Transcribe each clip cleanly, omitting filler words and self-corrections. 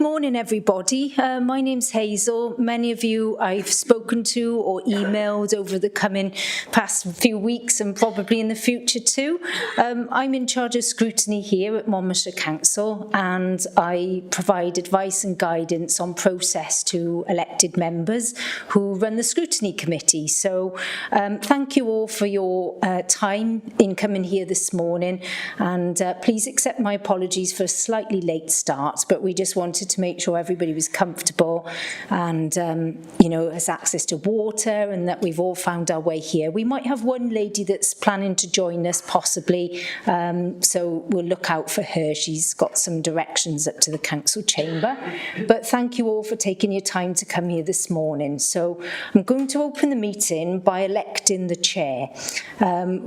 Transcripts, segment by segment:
morning, everybody. My name's Hazel. Many of you I've spoken to or emailed over the past few weeks and probably in the future too. I'm in charge of scrutiny here at Monmouthshire Council, and I provide advice and guidance on process to elected members who run the scrutiny committee. So thank you all for your time in coming here this morning, and please accept my apologies for a slightly late start, but we just wanted to make sure everybody was comfortable and has access to water, and that we've all found our way here. We might have one lady that's planning to join us possibly, so we'll look out for her. She's got some directions up to the council chamber. But thank you all for taking your time to come here this morning. So I'm going to open the meeting by electing the chair.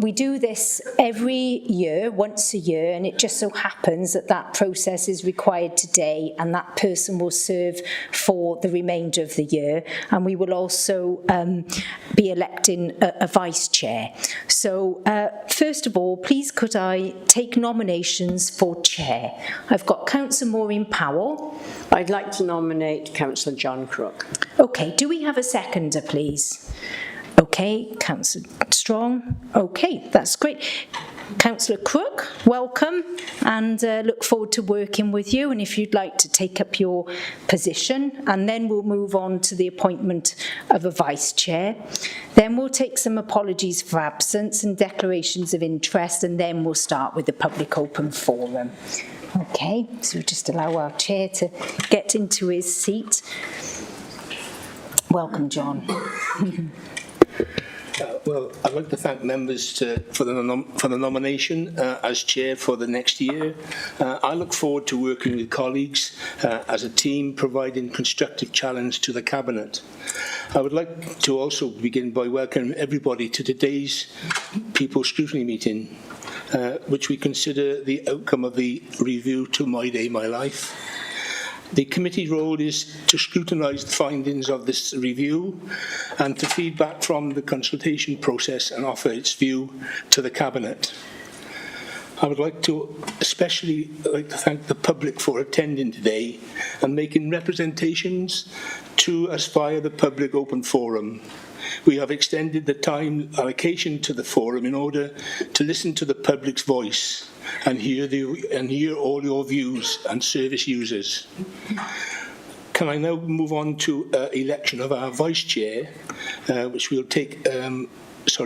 We do this every year, once a year, and it just so happens that that process is required today, and that person will serve for the remainder of the year. And we will also be electing a vice chair. So first of all, please could I take nominations for chair? I've got Councillor Maureen Powell. I'd like to nominate Councillor John Crook. Okay, do we have a seconder, please? Okay, Councillor Strong. Okay, that's great. Councillor Crook, welcome, and look forward to working with you, and if you'd like to take up your position, and then we'll move on to the appointment of a vice chair. Then we'll take some apologies for absence and declarations of interest, and then we'll start with the public open forum. Okay, so just allow our chair to get into his seat. Welcome, John. Well, I'd like to thank members for the nomination as chair for the next year. I look forward to working with colleagues as a team, providing constructive challenge to the Cabinet. I would like to also begin by welcoming everybody to today's People's Scrutiny meeting, which we consider the outcome of the review to My Day, My Life. The committee role is to scrutinise the findings of this review and to feedback from the consultation process and offer its view to the Cabinet. I would especially like to thank the public for attending today and making representations to us via the public open forum. We have extended the time allocation to the forum in order to listen to the public's voice and hear all your views and service users. Can I now move on to election of our vice chair, which we'll take for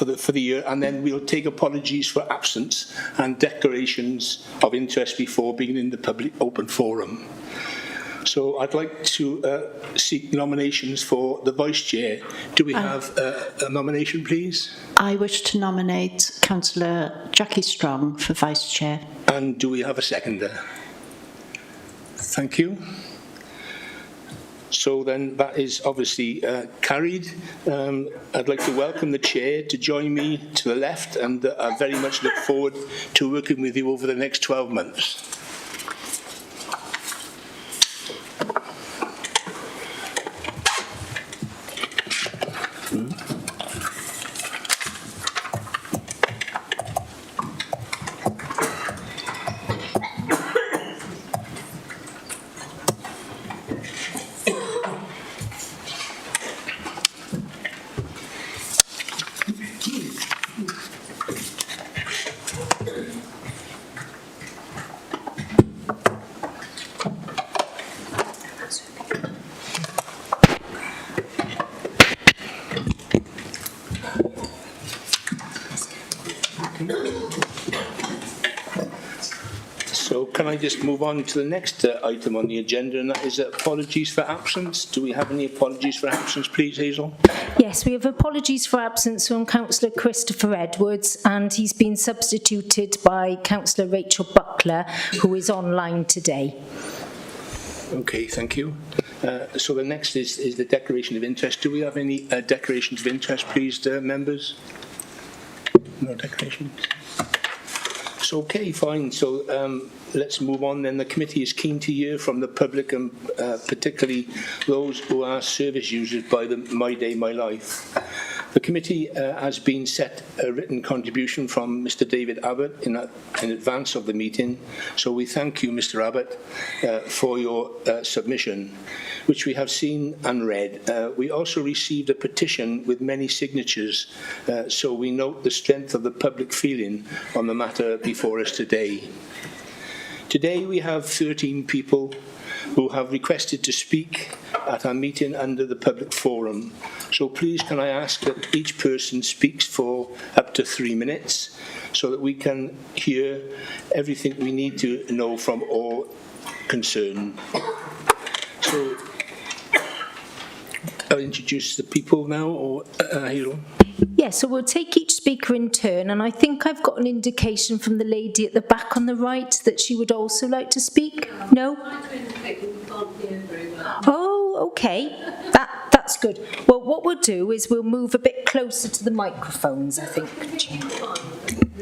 the year, and then we'll take apologies for absence and declarations of interest before beginning the public open forum. So I'd like to seek nominations for the vice chair. Do we have a nomination, please? I wish to nominate Councillor Jackie Strong for vice chair. And do we have a seconder? Thank you. So then that is obviously carried. I'd like to welcome the chair to join me to the left, and I very much look forward to working with you over the next 12 months. So can I just move on to the next item on the agenda, and that is apologies for absence. Do we have any apologies for absence, please, Hazel? Yes, we have apologies for absence from Councillor Christopher Edwards, and he's been substituted by Councillor Rachel Buckler, who is online today. Okay, thank you. So the next is the declaration of interest. Do we have any declarations of interest, please, members? No declarations? So, okay, fine. So let's move on then. The committee is keen to hear from the public, and particularly those who are service users by the My Day, My Life. The committee has been set a written contribution from Mr David Abbott in advance of the meeting, so we thank you, Mr Abbott, for your submission, which we have seen and read. We also received a petition with many signatures, so we note the strength of the public feeling on the matter before us today. Today we have 13 people who have requested to speak at our meeting under the public forum. So please can I ask that each person speaks for up to 3 minutes so that we can hear everything we need to know from all concerned. So I'll introduce the people now, or Hero? Yeah, so we'll take each speaker in turn, and I think I've got an indication from the lady at the back on the right that she would also like to speak. No? Oh, okay. That's good. Well, what we'll do is we'll move a bit closer to the microphones, I think.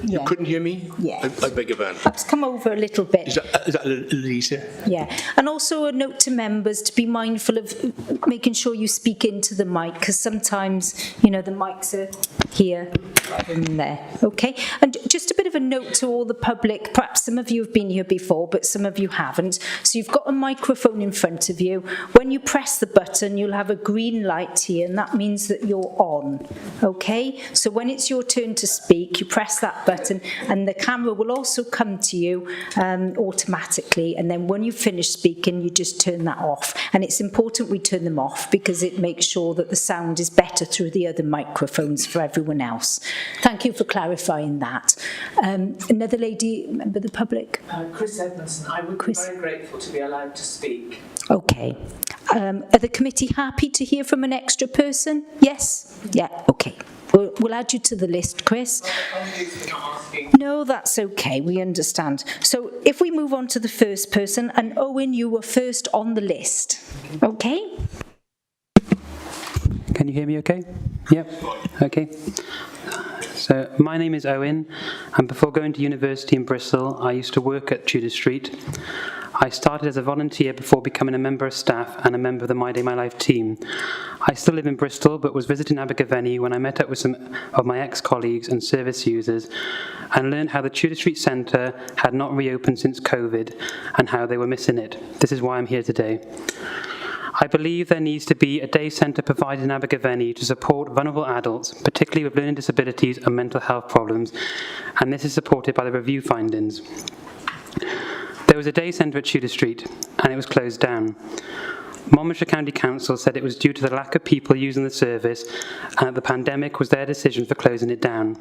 You couldn't hear me? Yeah. I beg your pardon. Perhaps come over a little bit. Is that Lisa? Yeah, and also a note to members to be mindful of making sure you speak into the mic, because sometimes, the mics are here rather than there, okay? And just a bit of a note to all the public, perhaps some of you have been here before, but some of you haven't. So you've got a microphone in front of you. When you press the button, you'll have a green light here, and that means that you're on, okay? So when it's your turn to speak, you press that button, and the camera will also come to you automatically, and then when you finish speaking, you just turn that off. And it's important we turn them off because it makes sure that the sound is better through the other microphones for everyone else. Thank you for clarifying that. Another lady, member of the public? Chris Edmondson. I would be very grateful to be allowed to speak. Okay. Are the committee happy to hear from an extra person? Yes? Yeah, okay. We'll add you to the list, Chris. No, that's okay, we understand. So if we move on to the first person, and Owen, you were first on the list. Okay? Can you hear me okay? Yep, okay. So my name is Owen, and before going to university in Bristol, I used to work at Tudor Street. I started as a volunteer before becoming a member of staff and a member of the My Day My Life team. I still live in Bristol, but was visiting Abergavenny when I met up with some of my ex-colleagues and service users and learned how the Tudor Street Centre had not reopened since COVID and how they were missing it. This is why I'm here today. I believe there needs to be a day centre provided in Abergavenny to support vulnerable adults, particularly with learning disabilities and mental health problems, and this is supported by the review findings. There was a day centre at Tudor Street, and it was closed down. Monmouthshire County Council said it was due to the lack of people using the service and that the pandemic was their decision for closing it down.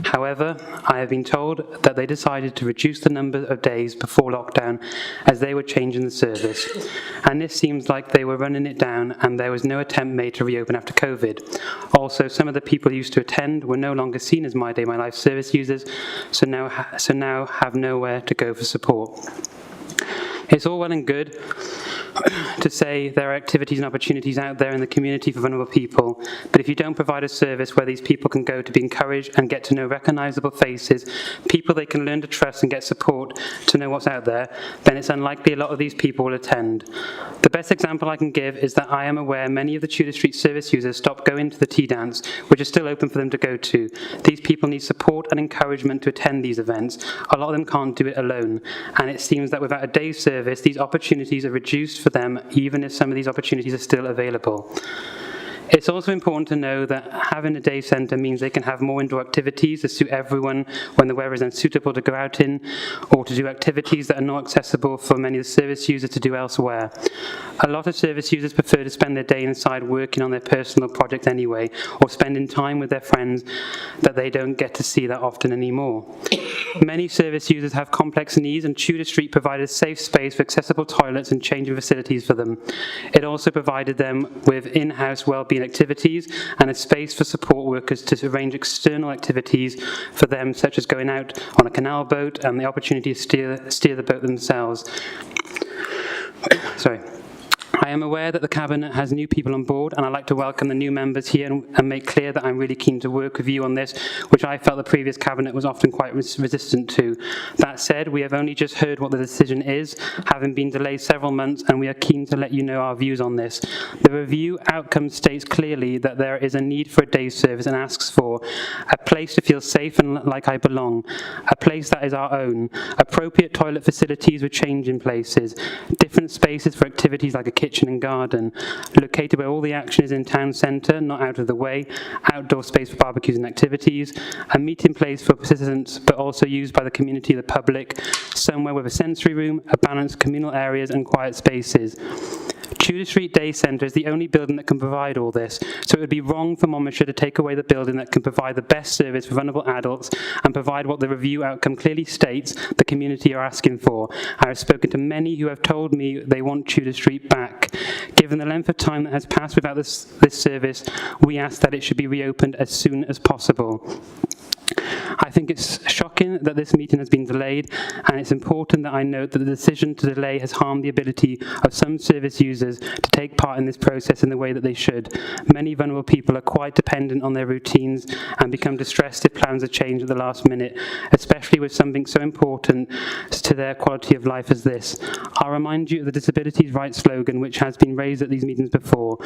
However, I have been told that they decided to reduce the number of days before lockdown as they were changing the service. And this seems like they were running it down and there was no attempt made to reopen after COVID. Also, some of the people who used to attend were no longer seen as My Day My Life service users, so now have nowhere to go for support. It's all well and good to say there are activities and opportunities out there in the community for vulnerable people, but if you don't provide a service where these people can go to be encouraged and get to know recognisable faces, people they can learn to trust and get support to know what's out there, then it's unlikely a lot of these people will attend. The best example I can give is that I am aware many of the Tudor Street service users stopped going to the tea dance, which is still open for them to go to. These people need support and encouragement to attend these events. A lot of them can't do it alone, and it seems that without a day's service, these opportunities are reduced for them, even if some of these opportunities are still available. It's also important to know that having a day centre means they can have more indoor activities to suit everyone when the weather is unsuitable to go out in, or to do activities that are not accessible for many of the service users to do elsewhere. A lot of service users prefer to spend their day inside working on their personal project anyway, or spending time with their friends that they don't get to see that often anymore. Many service users have complex needs, and Tudor Street provided a safe space for accessible toilets and changing facilities for them. It also provided them with in-house wellbeing activities and a space for support workers to arrange external activities for them, such as going out on a canal boat and the opportunity to steer the boat themselves. Sorry. I am aware that the Cabinet has new people on board, and I'd like to welcome the new members here and make clear that I'm really keen to work with you on this, which I felt the previous Cabinet was often quite resistant to. That said, we have only just heard what the decision is, having been delayed several months, and we are keen to let you know our views on this. The review outcome states clearly that there is a need for a day service and asks for a place to feel safe and like I belong, a place that is our own, appropriate toilet facilities with changing places, different spaces for activities like a kitchen and garden, located where all the action is in town centre, not out of the way, outdoor space for barbecues and activities, a meeting place for participants but also used by the community and the public, somewhere with a sensory room, a balanced communal areas and quiet spaces. Tudor Street Day Centre is the only building that can provide all this, so it would be wrong for Monmouthshire to take away the building that can provide the best service for vulnerable adults and provide what the review outcome clearly states the community are asking for. I have spoken to many who have told me they want Tudor Street back. Given the length of time that has passed without this service, we ask that it should be reopened as soon as possible. I think it's shocking that this meeting has been delayed, and it's important that I note that the decision to delay has harmed the ability of some service users to take part in this process in the way that they should. Many vulnerable people are quite dependent on their routines and become distressed if plans are changed at the last minute, especially with something so important to their quality of life as this. I'll remind you of the Disabilities Rights slogan, which has been raised at these meetings before: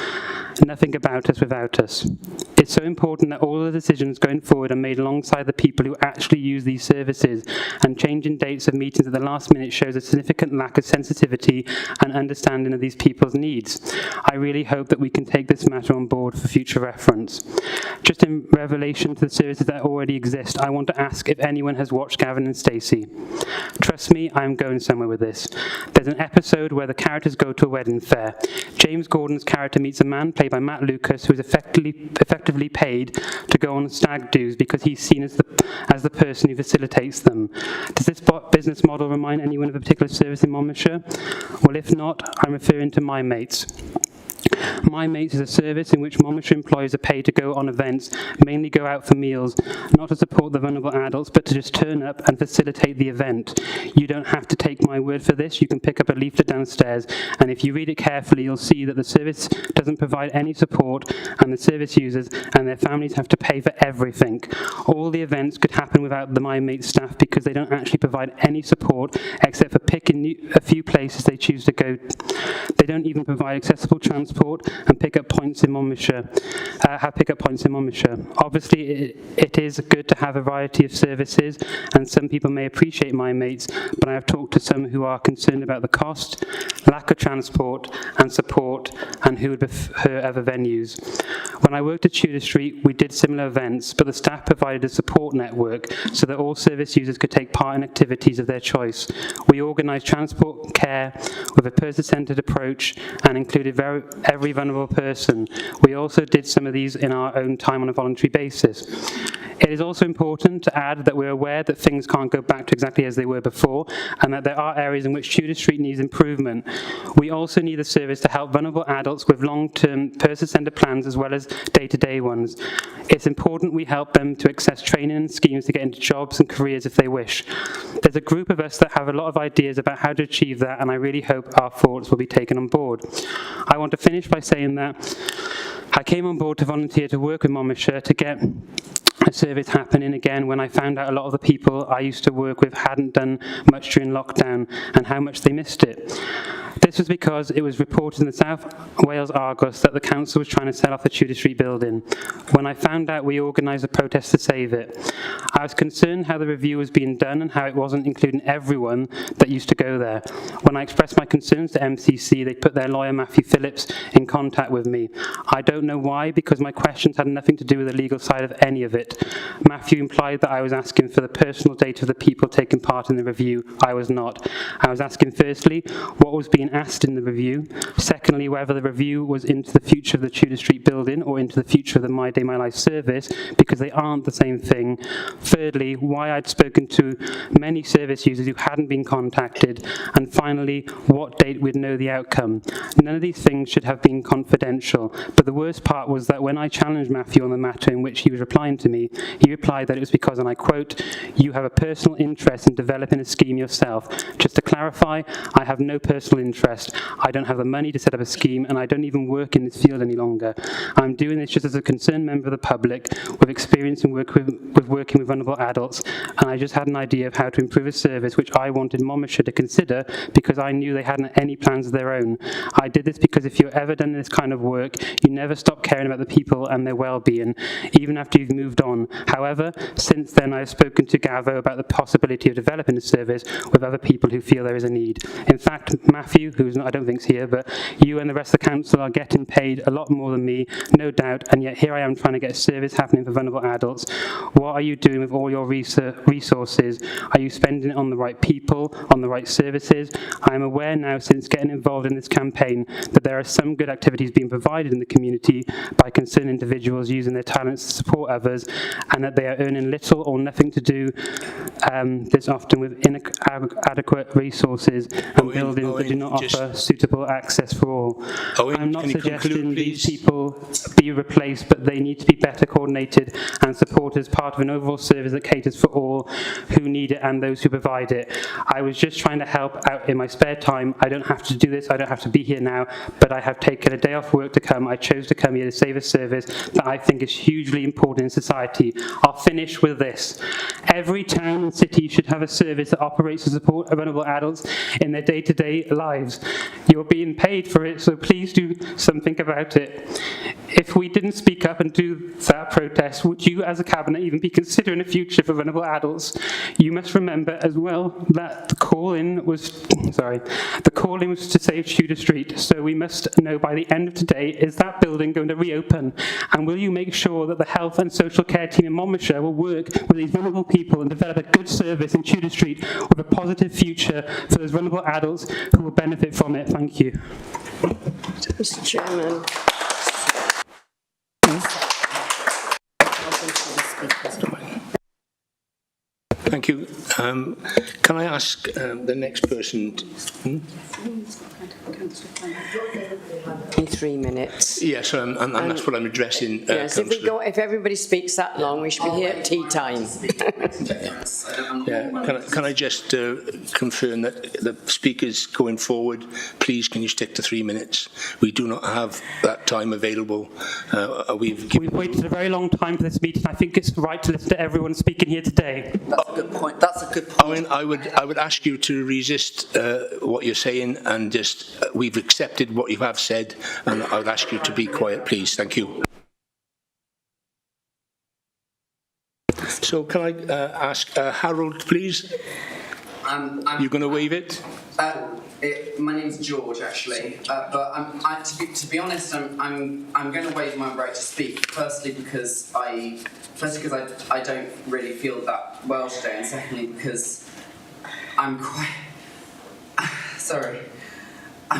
nothing about us without us. It's so important that all the decisions going forward are made alongside the people who actually use these services, and changing dates of meetings at the last minute shows a significant lack of sensitivity and understanding of these people's needs. I really hope that we can take this matter on board for future reference. Just in relation to the services that already exist, I want to ask if anyone has watched Gavin and Stacey. Trust me, I'm going somewhere with this. There's an episode where the characters go to a wedding fair. James Gordon's character meets a man played by Matt Lucas who is effectively paid to go on stag do's because he's seen as the person who facilitates them. Does this business model remind anyone of a particular service in Monmouthshire? Well, if not, I'm referring to My Mates. My Mates is a service in which Monmouthshire employees are paid to go on events, mainly go out for meals, not to support the vulnerable adults, but to just turn up and facilitate the event. You don't have to take my word for this. You can pick up a leaflet downstairs, and if you read it carefully, you'll see that the service doesn't provide any support, and the service users and their families have to pay for everything. All the events could happen without the My Mates staff because they don't actually provide any support except for picking a few places they choose to go. They don't even provide accessible transport and pick up points in Monmouthshire. Obviously, it is good to have a variety of services, and some people may appreciate My Mates, but I have talked to some who are concerned about the cost, lack of transport and support, and who would prefer other venues. When I worked at Tudor Street, we did similar events, but the staff provided a support network so that all service users could take part in activities of their choice. We organised transport care with a person-centred approach and included every vulnerable person. We also did some of these in our own time on a voluntary basis. It is also important to add that we're aware that things can't go back to exactly as they were before, and that there are areas in which Tudor Street needs improvement. We also need a service to help vulnerable adults with long-term person-centred plans as well as day-to-day ones. It's important we help them to access training and schemes to get into jobs and careers if they wish. There's a group of us that have a lot of ideas about how to achieve that, and I really hope our thoughts will be taken on board. I want to finish by saying that I came on board to volunteer to work with Monmouthshire to get a service happening again when I found out a lot of the people I used to work with hadn't done much during lockdown and how much they missed it. This was because it was reported in the South Wales Argos that the council was trying to sell off the Tudor Street building. When I found out, we organised a protest to save it. I was concerned how the review was being done and how it wasn't including everyone that used to go there. When I expressed my concerns to MCC, they put their lawyer Matthew Phillips in contact with me. I don't know why, because my questions had nothing to do with the legal side of any of it. Matthew implied that I was asking for the personal data of the people taking part in the review. I was not. I was asking, firstly, what was being asked in the review. Secondly, whether the review was into the future of the Tudor Street building or into the future of the My Day My Life service, because they aren't the same thing. Thirdly, why I'd spoken to many service users who hadn't been contacted. And finally, what date we'd know the outcome. None of these things should have been confidential, but the worst part was that when I challenged Matthew on the matter in which he was replying to me, he replied that it was because, and I quote, "You have a personal interest in developing a scheme yourself. Just to clarify, I have no personal interest. trust. I don't have the money to set up a scheme, and I don't even work in this field any longer. I'm doing this just as a concerned member of the public with experience in working with vulnerable adults, and I just had an idea of how to improve a service which I wanted Monmouthshire to consider because I knew they hadn't any plans of their own. I did this because if you've ever done this kind of work, you never stop caring about the people and their well-being, even after you've moved on. However, since then I've spoken to Gavo about the possibility of developing a service with other people who feel there is a need. In fact, Matthew, who's not, I don't think is here, but you and the rest of the council are getting paid a lot more than me, no doubt, and yet here I am trying to get a service happening for vulnerable adults. What are you doing with all your resources? Are you spending it on the right people, on the right services? I am aware now, since getting involved in this campaign, that there are some good activities being provided in the community by concerned individuals using their talents to support others, and that they are earning little or nothing to do this often with inadequate resources and buildings that do not offer suitable access for all. I'm not suggesting these people be replaced, but they need to be better coordinated and supported as part of an overall service that caters for all who need it and those who provide it. I was just trying to help out in my spare time. I don't have to do this, I don't have to be here now, but I have taken a day off work to come. I chose to come here to save a service that I think is hugely important in society. I'll finish with this. Every town and city should have a service that operates to support vulnerable adults in their day-to-day lives. You're being paid for it, so please do something about it. If we didn't speak up and do that protest, would you as a cabinet even be considering a future for vulnerable adults? You must remember as well that the call-in was to save Tudor Street, so we must know by the end of today, is that building going to reopen? And will you make sure that the health and social care team in Monmouthshire will work with these vulnerable people and develop a good service in Tudor Street with a positive future for those vulnerable adults who will benefit from it? Thank you. Mr. Chairman. Thank you. Can I ask the next person? In 3 minutes. Yes, and that's what I'm addressing. Yes, if everybody speaks that long, we should be here at tea time. Yeah. Can I just confirm that the speakers going forward, please can you stick to 3 minutes? We do not have that time available. We've waited a very long time for this meeting. I think it's right to listen to everyone speaking here today. That's a good point. That's a good point. I mean, I would ask you to resist what you're saying and just we've accepted what you have said, and I would ask you to be quiet, please. Thank you. So can I ask Harold, please? You're going to waive it? My name's George, actually, but to be honest, I'm going to waive my right to speak. Firstly, because I don't really feel that well today, and secondly, because I'm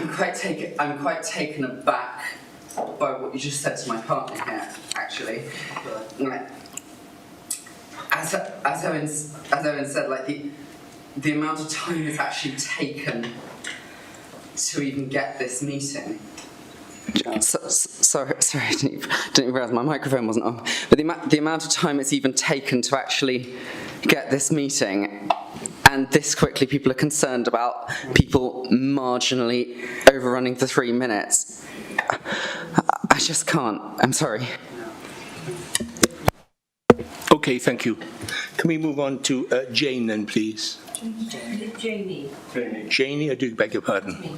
quite taken aback by what you just said to my partner here. Actually, as Owen said, like the amount of time it's actually taken to even get this meeting. Sorry, I didn't realise my microphone wasn't on. But the amount of time it's even taken to actually get this meeting, and this quickly, people are concerned about people marginally overrunning the 3 minutes. I just can't. I'm sorry. Okay, thank you. Can we move on to Jane then, please? Jamie. Janie, I do beg your pardon.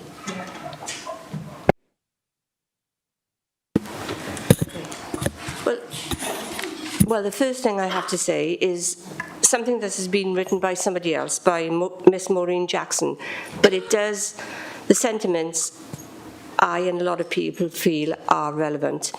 Well, the first thing I have to say is something that has been written by somebody else, by Miss Maureen Jackson, but the sentiments I and a lot of people feel are relevant.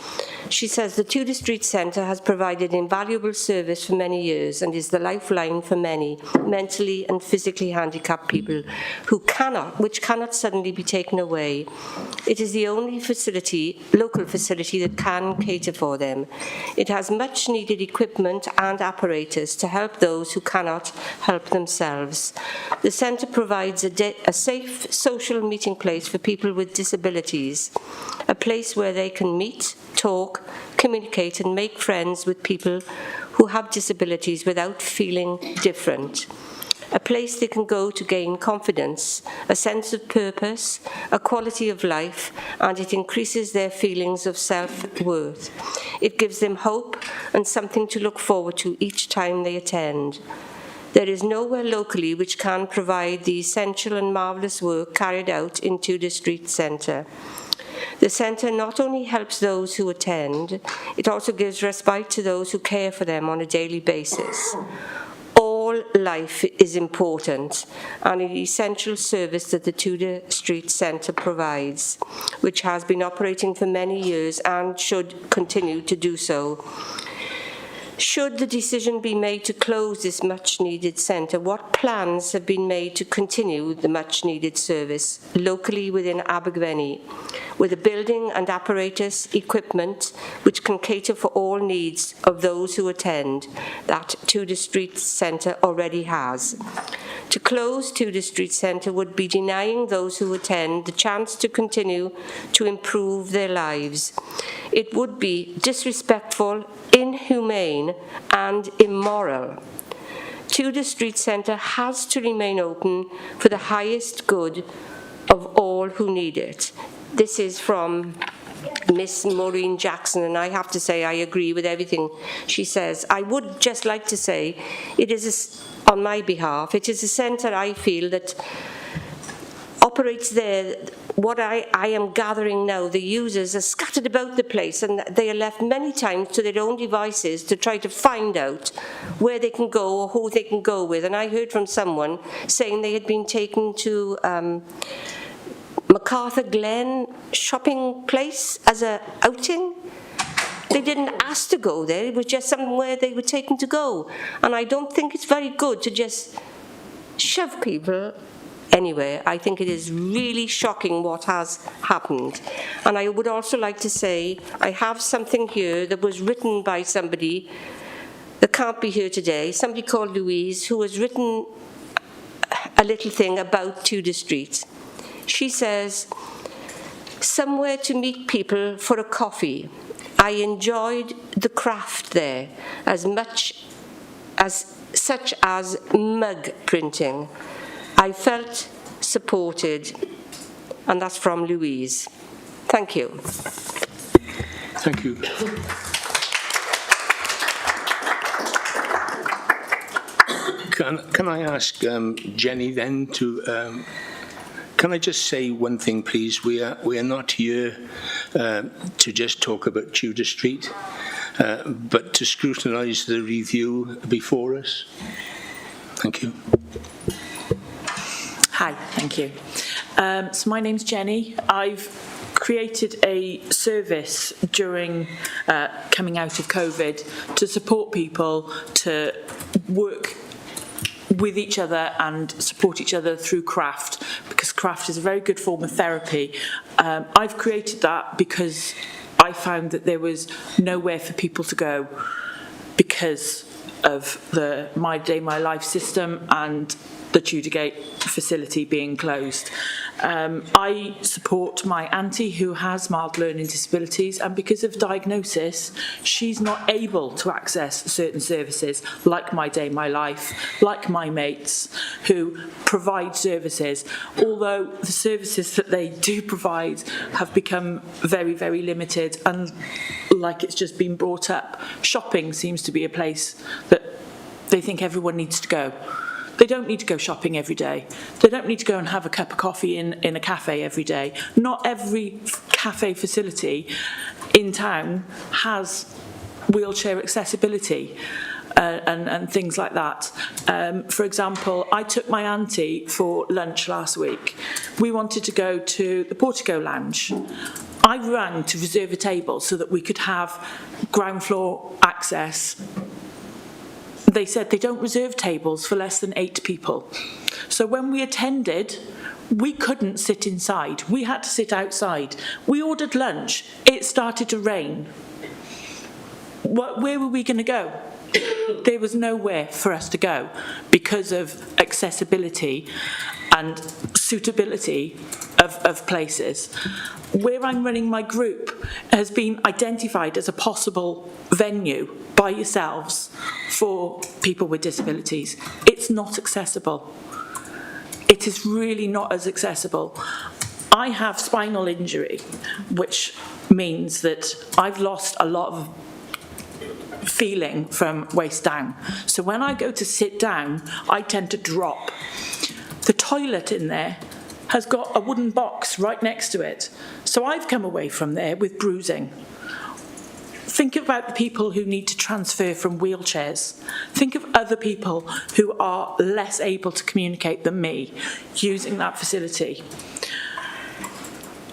She says the Tudor Street Centre has provided invaluable service for many years and is the lifeline for many mentally and physically handicapped people which cannot suddenly be taken away. It is the only local facility that can cater for them. It has much needed equipment and apparatus to help those who cannot help themselves. The centre provides a safe social meeting place for people with disabilities, a place where they can meet, talk, communicate and make friends with people who have disabilities without feeling different. a place they can go to gain confidence, a sense of purpose, a quality of life, and it increases their feelings of self-worth. It gives them hope and something to look forward to each time they attend. There is nowhere locally which can provide the essential and marvellous work carried out in Tudor Street Centre. The centre not only helps those who attend, it also gives respite to those who care for them on a daily basis. All life is important and an essential service that the Tudor Street Centre provides, which has been operating for many years and should continue to do so. Should the decision be made to close this much-needed centre, what plans have been made to continue the much-needed service locally within Abergwenny, with a building and apparatus equipment which can cater for all needs of those who attend that Tudor Street Centre already has? To close Tudor Street Centre would be denying those who attend the chance to continue to improve their lives. It would be disrespectful, inhumane, and immoral. Tudor Street Centre has to remain open for the highest good of all who need it. This is from Miss Maureen Jackson, and I have to say I agree with everything she says. I would just like to say, on my behalf, it is a centre I feel that operates there. What I am gathering now, the users are scattered about the place and they are left many times to their own devices to try to find out where they can go or who they can go with. And I heard from someone saying they had been taken to MacArthur Glen shopping place as an outing. They didn't ask to go there, it was just somewhere they were taken to go. And I don't think it's very good to just shove people anywhere. I think it is really shocking what has happened. And I would also like to say, I have something here that was written by somebody that can't be here today, somebody called Louise, who has written a little thing about Tudor Street. She says, somewhere to meet people for a coffee. I enjoyed the craft there as much as such as mug printing. I felt supported, and that's from Louise. Thank you. Thank you. Can I ask Jenny then to... Can I just say one thing, please? We are not here to just talk about Tudor Street, but to scrutinise the review before us. Thank you. Hi, thank you. So my name's Jenny. I've created a service during coming out of COVID to support people to work with each other and support each other through craft, because craft is a very good form of therapy. I've created that because I found that there was nowhere for people to go because of the My Day, My Life system and the Tudorgate facility being closed. I support my auntie who has mild learning disabilities, and because of diagnosis, she's not able to access certain services like My Day, My Life, like My Mates, who provide services, although the services that they do provide have become very, very limited, and like it's just been brought up, shopping seems to be a place that they think everyone needs to go. They don't need to go shopping every day. They don't need to go and have a cup of coffee in a cafe every day. Not every cafe facility in town has wheelchair accessibility and things like that. For example, I took my auntie for lunch last week. We wanted to go to the Portico Lounge. I rang to reserve a table so that we could have ground floor access. They said they don't reserve tables for less than 8 people. So when we attended, we couldn't sit inside. We had to sit outside. We ordered lunch. It started to rain. Where were we going to go? There was nowhere for us to go because of accessibility and suitability of places. Where I'm running my group has been identified as a possible venue by yourselves for people with disabilities. It's not accessible. It is really not as accessible. I have spinal injury, which means that I've lost a lot of feeling from waist down. So when I go to sit down, I tend to drop. The toilet in there has got a wooden box right next to it. So I've come away from there with bruising. Think about the people who need to transfer from wheelchairs. Think of other people who are less able to communicate than me using that facility.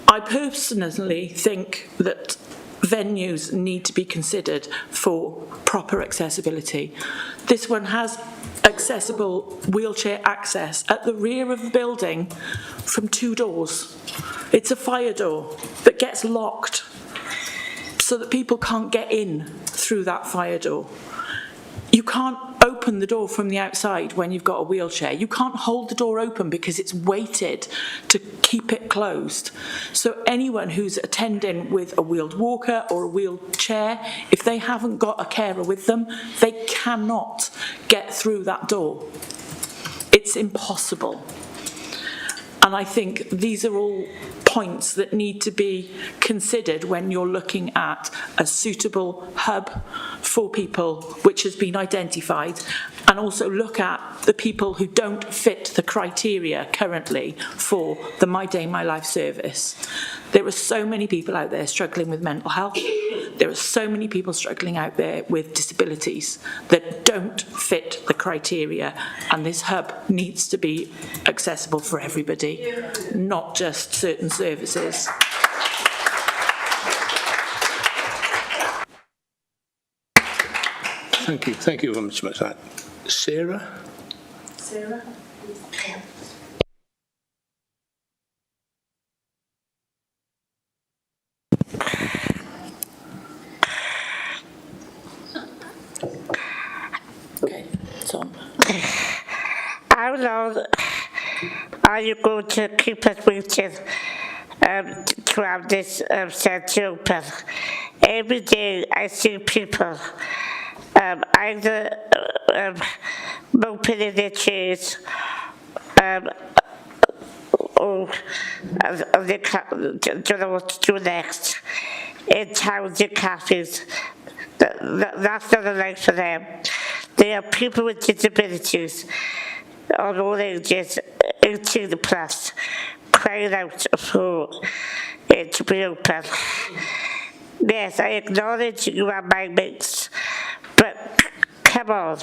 I personally think that venues need to be considered for proper accessibility. This one has accessible wheelchair access at the rear of the building from 2 doors. It's a fire door that gets locked so that people can't get in through that fire door. You can't open the door from the outside when you've got a wheelchair. You can't hold the door open because it's weighted to keep it closed. So anyone who's attending with a wheeled walker or a wheelchair, if they haven't got a carer with them, they cannot get through that door. It's impossible. And I think these are all points that need to be considered when you're looking at a suitable hub for people which has been identified, and also look at the people who don't fit the criteria currently for the My Day, My Life service. There are so many people out there struggling with mental health. There are so many people struggling out there with disabilities that don't fit the criteria, and this hub needs to be accessible for everybody, not just certain services. Thank you very much for that. Sarah? Sarah? Okay, Tom. How long are you going to keep us waiting to have this centre open? Every day I see people either moping in their chairs or they don't know what to do next in towns and cafes. That's not a life for them. They are people with disabilities on all ages, 18 plus, crying out for it to be open. Yes, I acknowledge you are my mates, but come on.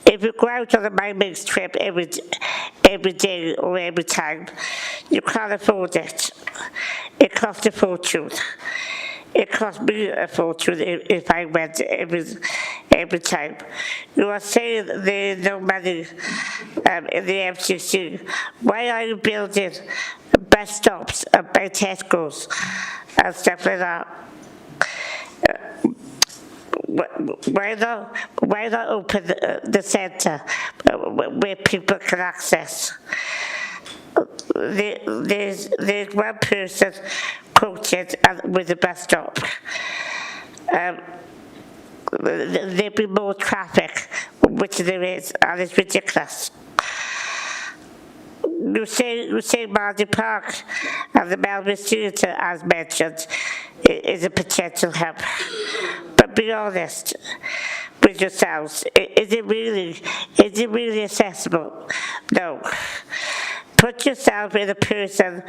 If you go out on a my mates trip every day or every time, you can't afford it. It costs a fortune. It cost me a fortune if I went every time. You are saying there's no money in the MCC. Why are you building bus stops and by Tesco's and stuff like that? Why not open the centre where people can access? There's one person quoted with the bus stop. There'll be more traffic, which there is, and it's ridiculous. You say Mardy Park and the Melbourne Theatre, as mentioned, is a potential hub. But be honest with yourselves. Is it really accessible? No. Put yourself in a person.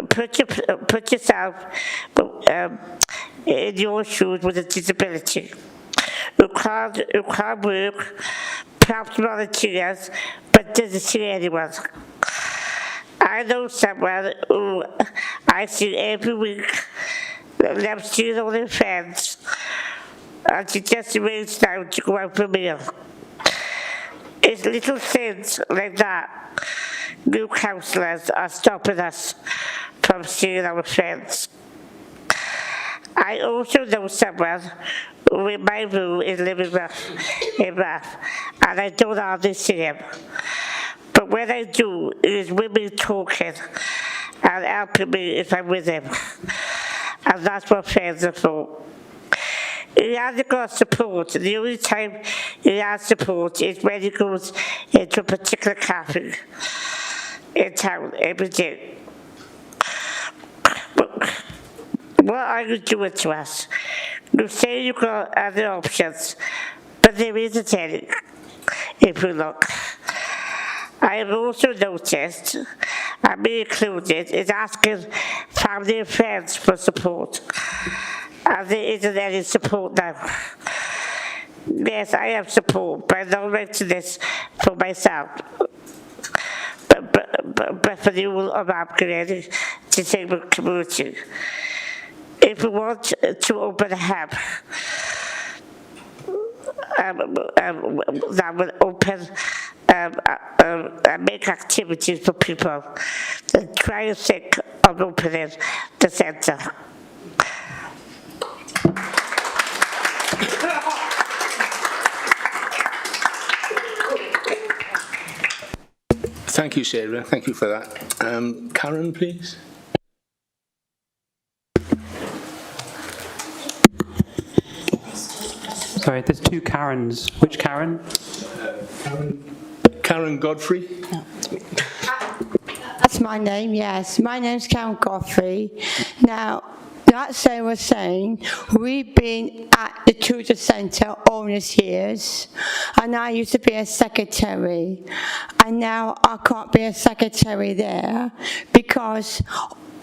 Put yourself in your shoes with a disability. You can't work, perhaps volunteers, but doesn't see anyone. I know someone who I see every week. I've seen all their friends, and she just arranged now to go out for a meal. It's little things like that. New counsellors are stopping us from seeing our friends. I also know someone who in my room is living in Bath, and I don't hardly see him. But But when I do, it is women talking and helping me if I'm with him. And that's what friends are for. He hasn't got support. The only time he has support is when he goes into a particular cafe in town every day. But what are you doing to us? You say you've got other options, but there isn't any, if you look. I have also noticed, and me included, is asking family and friends for support. And there isn't any support now. Yes, I have support, but I'm not ready this for myself. But for the whole of Upgrade disabled community. If we want to open a hub, that will open and make activities for people, then try and think of opening the centre. Thank you, Sarah. Thank you for that. Karen, please. Sorry, there's two Karens. Which Karen? Karen Godfrey. That's my name, yes. My name's Karen Godfrey. Now, like Sarah was saying, we've been at the Tudor Centre all these years, and I used to be a secretary, and now I can't be a secretary there because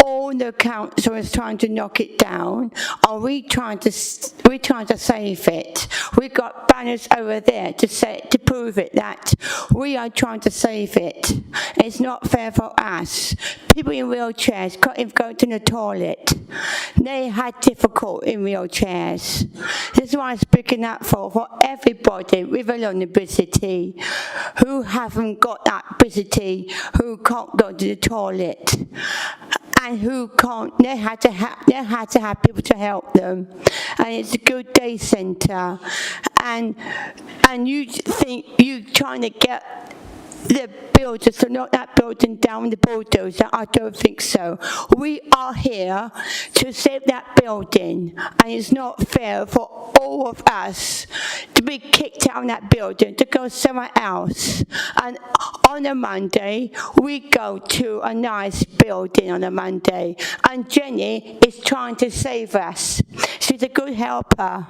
all the council is trying to knock it down, or we're trying to save it. We got banners over there to prove it that we are trying to save it. It's not fair for us. People in wheelchairs couldn't even go to the toilet. They had difficulty in wheelchairs. This is why I'm speaking up for everybody with a learning disability who haven't got that ability, who can't go to the toilet, and who can't. They had to have people to help them, and it's a good day centre. And you think you trying to get the builders to knock that building down with the bulldozer? I don't think so. We are here to save that building, and it's not fair for all of us to be kicked out of that building to go somewhere else. And on a Monday, we go to a nice building on a Monday, and Jenny is trying to save us. She's a good helper.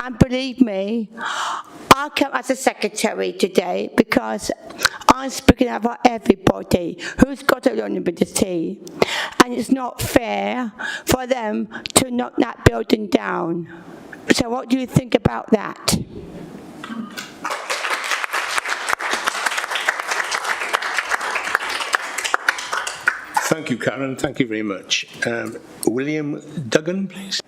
And believe me, I come as a secretary today because I'm speaking about everybody who's got a learning disability, and it's not fair for them to knock that building down. So what do you think about that? Thank you, Karen. Thank you very much. William Duggan, please.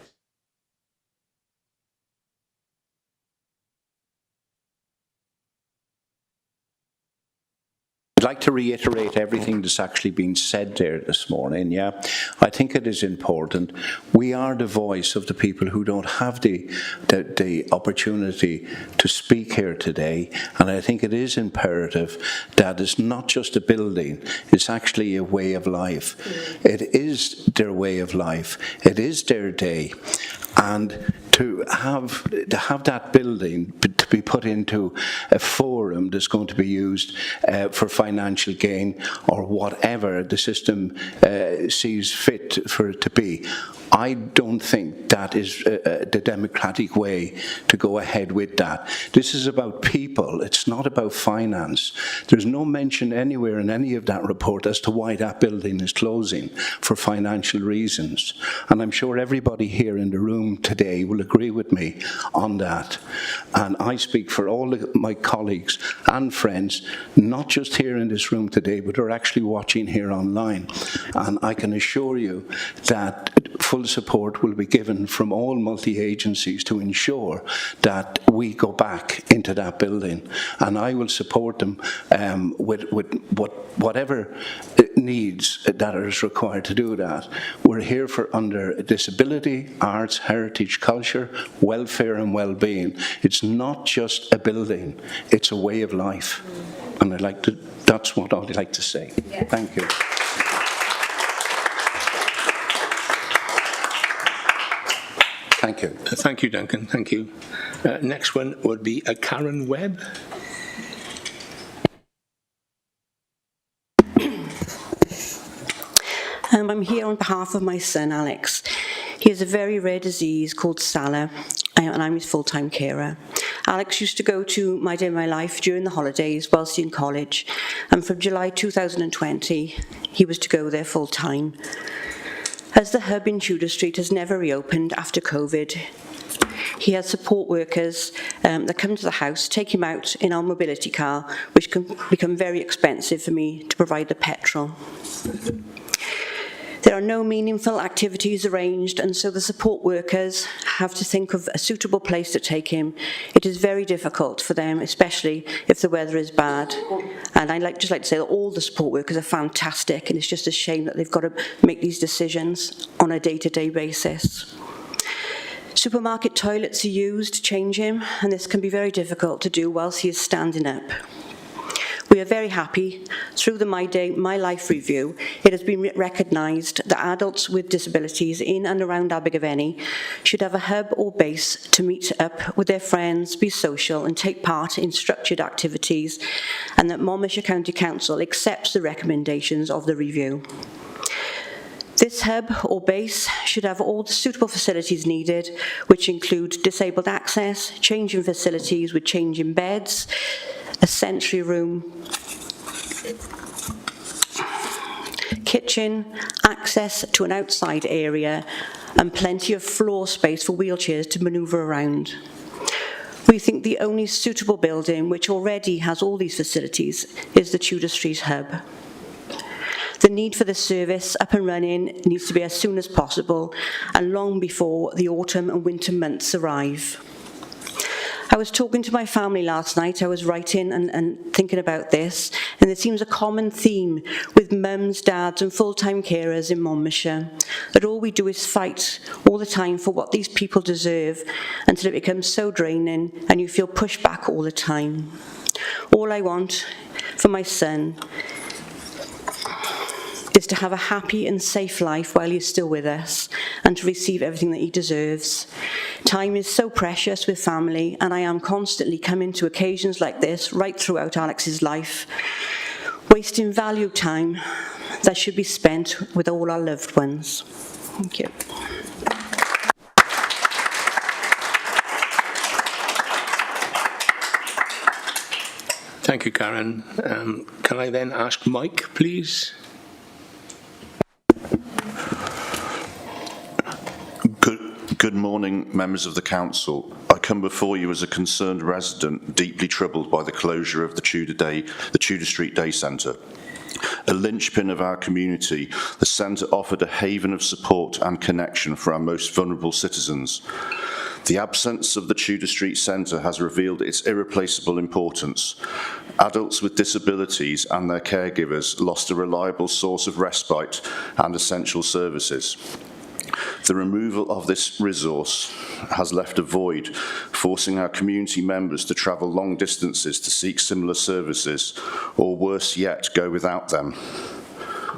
I'd like to reiterate everything that's actually been said there this morning, yeah. I think it is important. We are the voice of the people who don't have the opportunity to speak here today, and I think it is imperative that it's not just a building, it's actually a way of life. It is their way of life. It is their day. And to have that building to be put into a forum that's going to be used for financial gain or whatever the system sees fit for it to be, I don't think that is the democratic way to go ahead with that. This is about people. It's not about finance. There's no mention anywhere in any of that report as to why that building is closing for financial reasons. And I'm sure everybody here in the room today will agree with me on that. And I speak for all of my colleagues and friends, not just here in this room today, but who are actually watching here online. And I can assure you that full support will be given from all multi-agencies to ensure that we go back into that building. And I will support them with whatever needs that is required to do that. We're here for under disability, arts, heritage, culture, welfare and well-being. It's not just a building, it's a way of life. And that's what I'd like to say. Yeah. Thank you. Thank you. Thank you, Duncan. Thank you. Next one would be Karen Webb. I'm here on behalf of my son, Alex. He has a very rare disease called SALA, and I'm his full-time carer. Alex used to go to My Day, My Life during the holidays whilst in college, and from July 2020, he was to go there full-time. As the hub in Tudor Street has never reopened after COVID, he has support workers that come to the house, take him out in our mobility car, which can become very expensive for me to provide the petrol. There are no meaningful activities arranged, and so the support workers have to think of a suitable place to take him. It is very difficult for them, especially if the weather is bad. And I'd just like to say that all the support workers are fantastic, and it's just a shame that they've got to make these decisions on a day-to-day basis. Supermarket toilets are used to change him, and this can be very difficult to do whilst he is standing up. We are very happy, through the My Day, My Life review, it has been recognised that adults with disabilities in and around Abergavenny should have a hub or base to meet up with their friends, be social and take part in structured activities, and that Monmouthshire County Council accepts the recommendations of the review. This hub or base should have all the suitable facilities needed, which include disabled access, changing facilities with changing beds, a sensory room, kitchen, access to an outside area, and plenty of floor space for wheelchairs to manoeuvre around. We think the only suitable building which already has all these facilities is the Tudor Street hub. The need for this service up and running needs to be as soon as possible and long before the autumn and winter months arrive. I was talking to my family last night. I was writing and thinking about this, and it seems a common theme with mums, dads and full-time carers in Monmouthshire, that all we do is fight all the time for what these people deserve until it becomes so draining and you feel pushed back all the time. All I want for my son is to have a happy and safe life while he's still with us and to receive everything that he deserves. Time is so precious with family, and I am constantly coming to occasions like this right throughout Alex's life, wasting valued time that should be spent with all our loved ones. Thank you. Thank you, Karen. Can I then ask Mike, please? Good morning, members of the Council. I come before you as a concerned resident, deeply troubled by the closure of the Tudor Street Day Centre. A linchpin of our community, the centre offered a haven of support and connection for our most vulnerable citizens. The absence of the Tudor Street Centre has revealed its irreplaceable importance. Adults with disabilities and their caregivers lost a reliable source of respite and essential services. The removal of this resource has left a void, forcing our community members to travel long distances to seek similar services, or worse yet, go without them.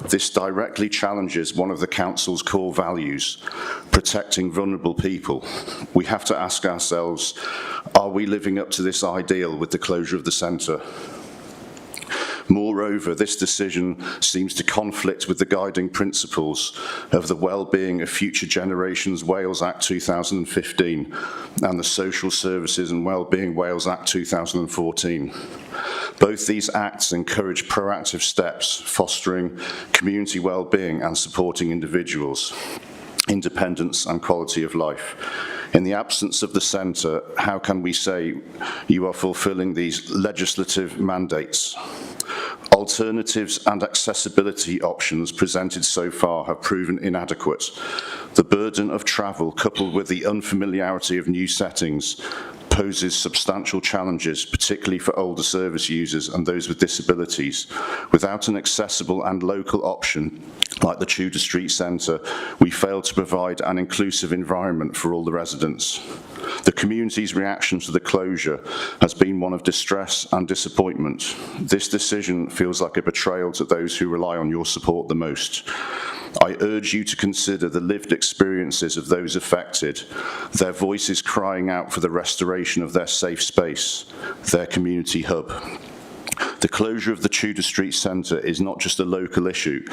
This directly challenges one of the Council's core values, protecting vulnerable people. We have to ask ourselves, are we living up to this ideal with the closure of the centre? Moreover, this decision seems to conflict with the guiding principles of the Wellbeing of Future Generations Wales Act 2015 and the Social Services and Wellbeing Wales Act 2014. Both these acts encourage proactive steps, fostering community wellbeing and supporting individuals, independence and quality of life. In the absence of the centre, how can we say you are fulfilling these legislative mandates? Alternatives and accessibility options presented so far have proven inadequate. The burden of travel, coupled with the unfamiliarity of new settings, poses substantial challenges, particularly for older service users and those with disabilities. Without an accessible and local option, like the Tudor Street Centre, we fail to provide an inclusive environment for all the residents. The community's reaction to the closure has been one of distress and disappointment. This decision feels like a betrayal to those who rely on your support the most. I urge you to consider the lived experiences of those affected, their voices crying out for the restoration of their safe space, their community hub. The closure of the Tudor Street Centre is not just a local issue,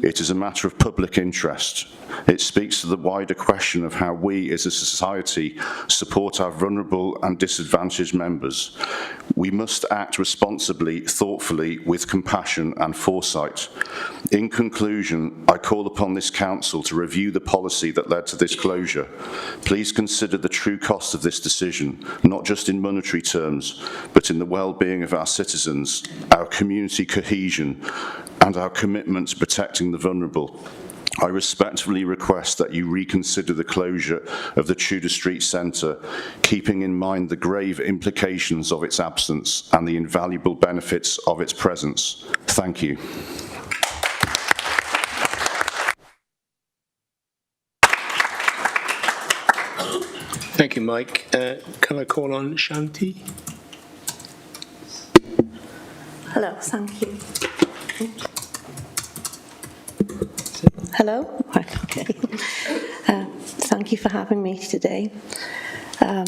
it is a matter of public interest. It speaks to the wider question of how we as a society support our vulnerable and disadvantaged members. We must act responsibly, thoughtfully, with compassion and foresight. In conclusion, I call upon this Council to review the policy that led to this closure. Please consider the true cost of this decision, not just in monetary terms, but in the well-being of our citizens, our community cohesion, and our commitment to protecting the vulnerable. I respectfully request that you reconsider the closure of the Tudor Street Centre, keeping in mind the grave implications of its absence and the invaluable benefits of its presence. Thank you. Thank you, Mike. Can I call on Shanti? Hello, thank you. Hello? Right, okay. Thank you for having me today. I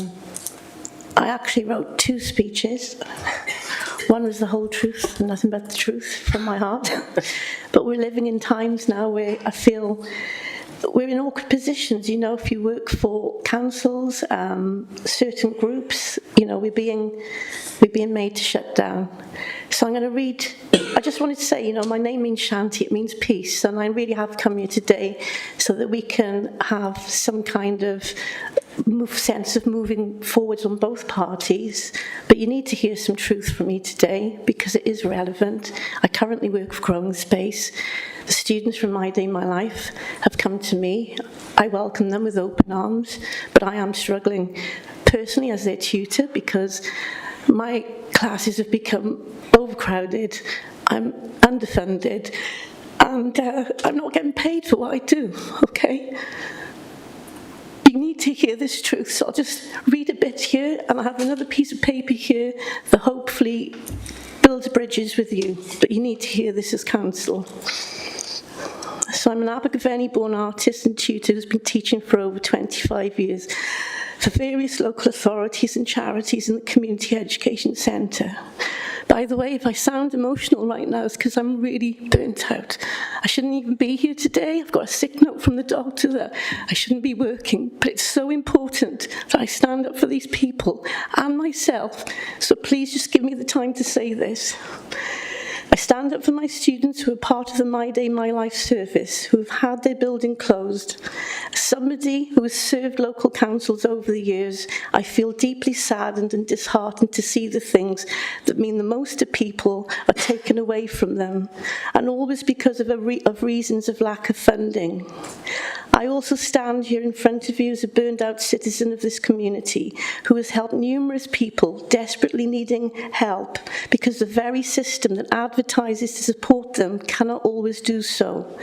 actually wrote 2 speeches. One was the whole truth, and nothing but the truth from my heart. But we're living in times now where I feel we're in awkward positions. You know, if you work for councils, certain groups, you know, we're being made to shut down. So I'm going to read, I just wanted to say, you know, my name means Shanti, it means peace, and I really have come here today so that we can have some kind of sense of moving forwards on both parties. But you need to hear some truth from me today because it is relevant. I currently work for Growing Space. The students from My Day, My Life have come to me. I welcome them with open arms, but I am struggling personally as their tutor because my classes have become overcrowded, I'm underfunded, and I'm not getting paid for what I do, okay? You need to hear this truth, so I'll just read a bit here, and I have another piece of paper here that hopefully builds bridges with you, but you need to hear this as council. So I'm an Abergavenny-born artist and tutor who's been teaching for over 25 years for various local authorities and charities in the Community Education Centre. By the way, if I sound emotional right now, it's because I'm really burnt out. I shouldn't even be here today. I've got a sick note from the doctor that I shouldn't be working, but it's so important that I stand up for these people and myself, so please just give me the time to say this. I stand up for my students who are part of the My Day, My Life service, who have had their building closed. As somebody who has served local councils over the years, I feel deeply saddened and disheartened to see the things that mean the most to people are taken away from them, and always because of reasons of lack of funding. I also stand here in front of you as a burned-out citizen of this community who has helped numerous people desperately needing help because the very system that advertises to support them cannot always do so.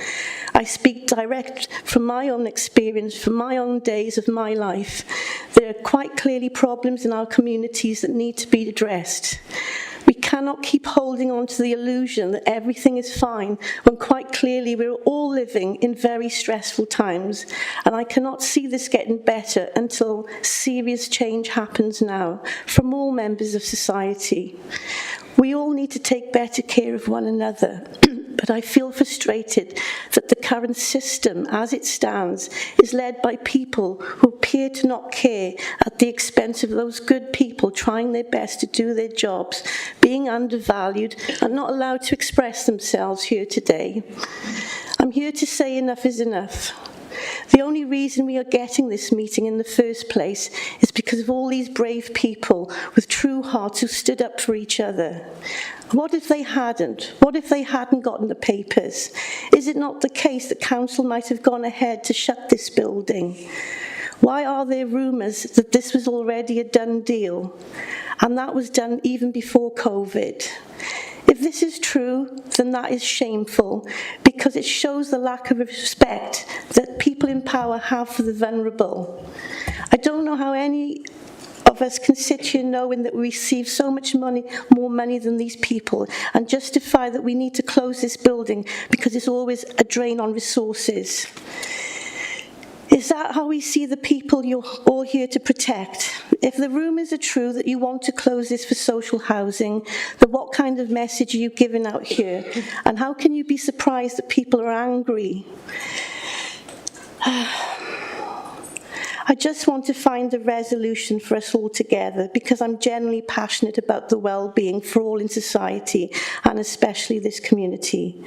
I speak direct from my own experience, from my own days of my life. There are quite clearly problems in our communities that need to be addressed. We cannot keep holding on to the illusion that everything is fine when quite clearly we're all living in very stressful times, and I cannot see this getting better until serious change happens now from all members of society. We all need to take better care of one another, but I feel frustrated that the current system, as it stands, is led by people who appear to not care at the expense of those good people trying their best to do their jobs, being undervalued and not allowed to express themselves here today. I'm here to say enough is enough. The only reason we are getting this meeting in the first place is because of all these brave people with true hearts who stood up for each other. What if they hadn't? What if they hadn't gotten the papers? Is it not the case that council might have gone ahead to shut this building? Why are there rumours that this was already a done deal? And that was done even before COVID. If this is true, then that is shameful because it shows the lack of respect that people in power have for the vulnerable. I don't know how any of us can sit here knowing that we receive so much money, more money than these people, and justify that we need to close this building because it's always a drain on resources? Is that how we see the people you're all here to protect? If the rumours are true that you want to close this for social housing, then what kind of message are you giving out here? And how can you be surprised that people are angry? I just want to find a resolution for us all together, because I'm genuinely passionate about the well-being for all in society, and especially this community.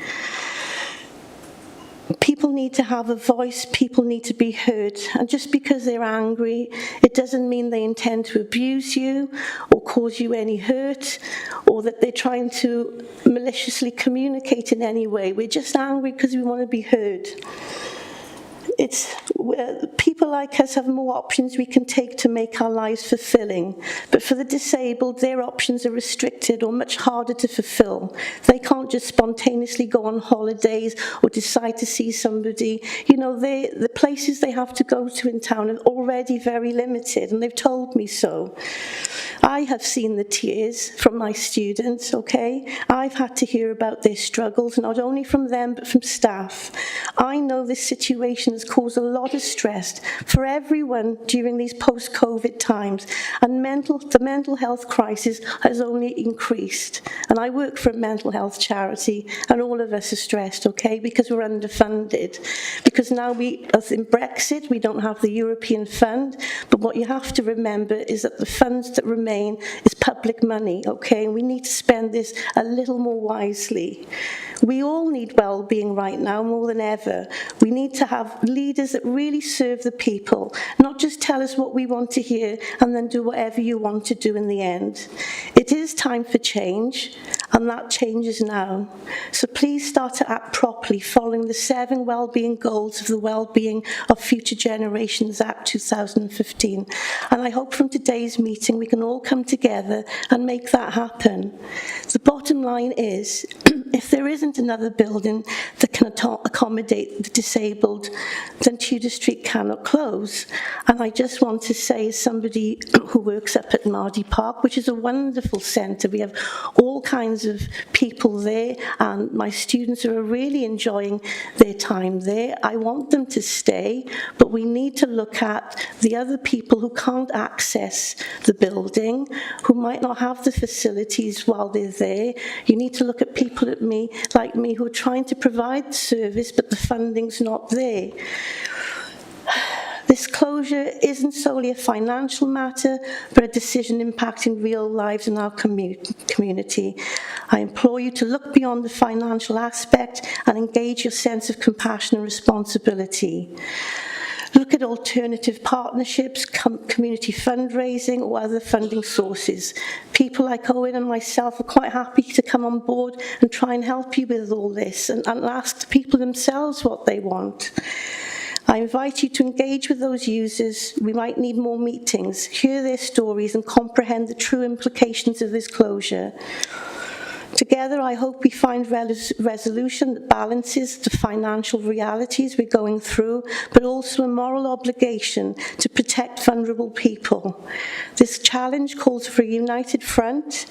People need to have a voice, people need to be heard, and just because they're angry, it doesn't mean they intend to abuse you or cause you any hurt, or that they're trying to maliciously communicate in any way. We're just angry because we want to be heard. People like us have more options we can take to make our lives fulfilling, but for the disabled, their options are restricted or much harder to fulfill. They can't just spontaneously go on holidays or decide to see somebody. You know, the places they have to go to in town are already very limited, and they've told me so. I have seen the tears from my students, okay? I've had to hear about their struggles, not only from them, but from staff. I know this situation has caused a lot of stress for everyone during these post-COVID times, and the mental health crisis has only increased. And I work for a mental health charity, and all of us are stressed, okay, because we're underfunded. Because now as in Brexit, we don't have the European fund, but what you have to remember is that the funds that remain is public money, okay, and we need to spend this a little more wisely. We all need well-being right now more than ever. We need to have leaders that really serve the people, not just tell us what we want to hear and then do whatever you want to do in the end. It is time for change, and that change is now. So please start to act properly following the 7 well-being goals of the Well-being of Future Generations Act 2015. And I hope from today's meeting we can all come together and make that happen. The bottom line is, if there isn't another building that can accommodate the disabled, then Tudor Street cannot close. And I just want to say, as somebody who works up at Mardy Park, which is a wonderful centre, we have all kinds of people there, and my students are really enjoying their time there. I want them to stay, but we need to look at the other people who can't access the building, who might not have the facilities while they're there. You need to look at people like me who are trying to provide service, but the funding's not there. This closure isn't solely a financial matter, but a decision impacting real lives in our community. I implore you to look beyond the financial aspect and engage your sense of compassion and responsibility. Look at alternative partnerships, community fundraising, or other funding sources. People like Owen and myself are quite happy to come on board and try and help you with all this, and ask the people themselves what they want. I invite you to engage with those users. We might need more meetings, hear their stories, and comprehend the true implications of this closure. Together, I hope we find resolution that balances the financial realities we're going through, but also a moral obligation to protect vulnerable people. This challenge calls for a united front,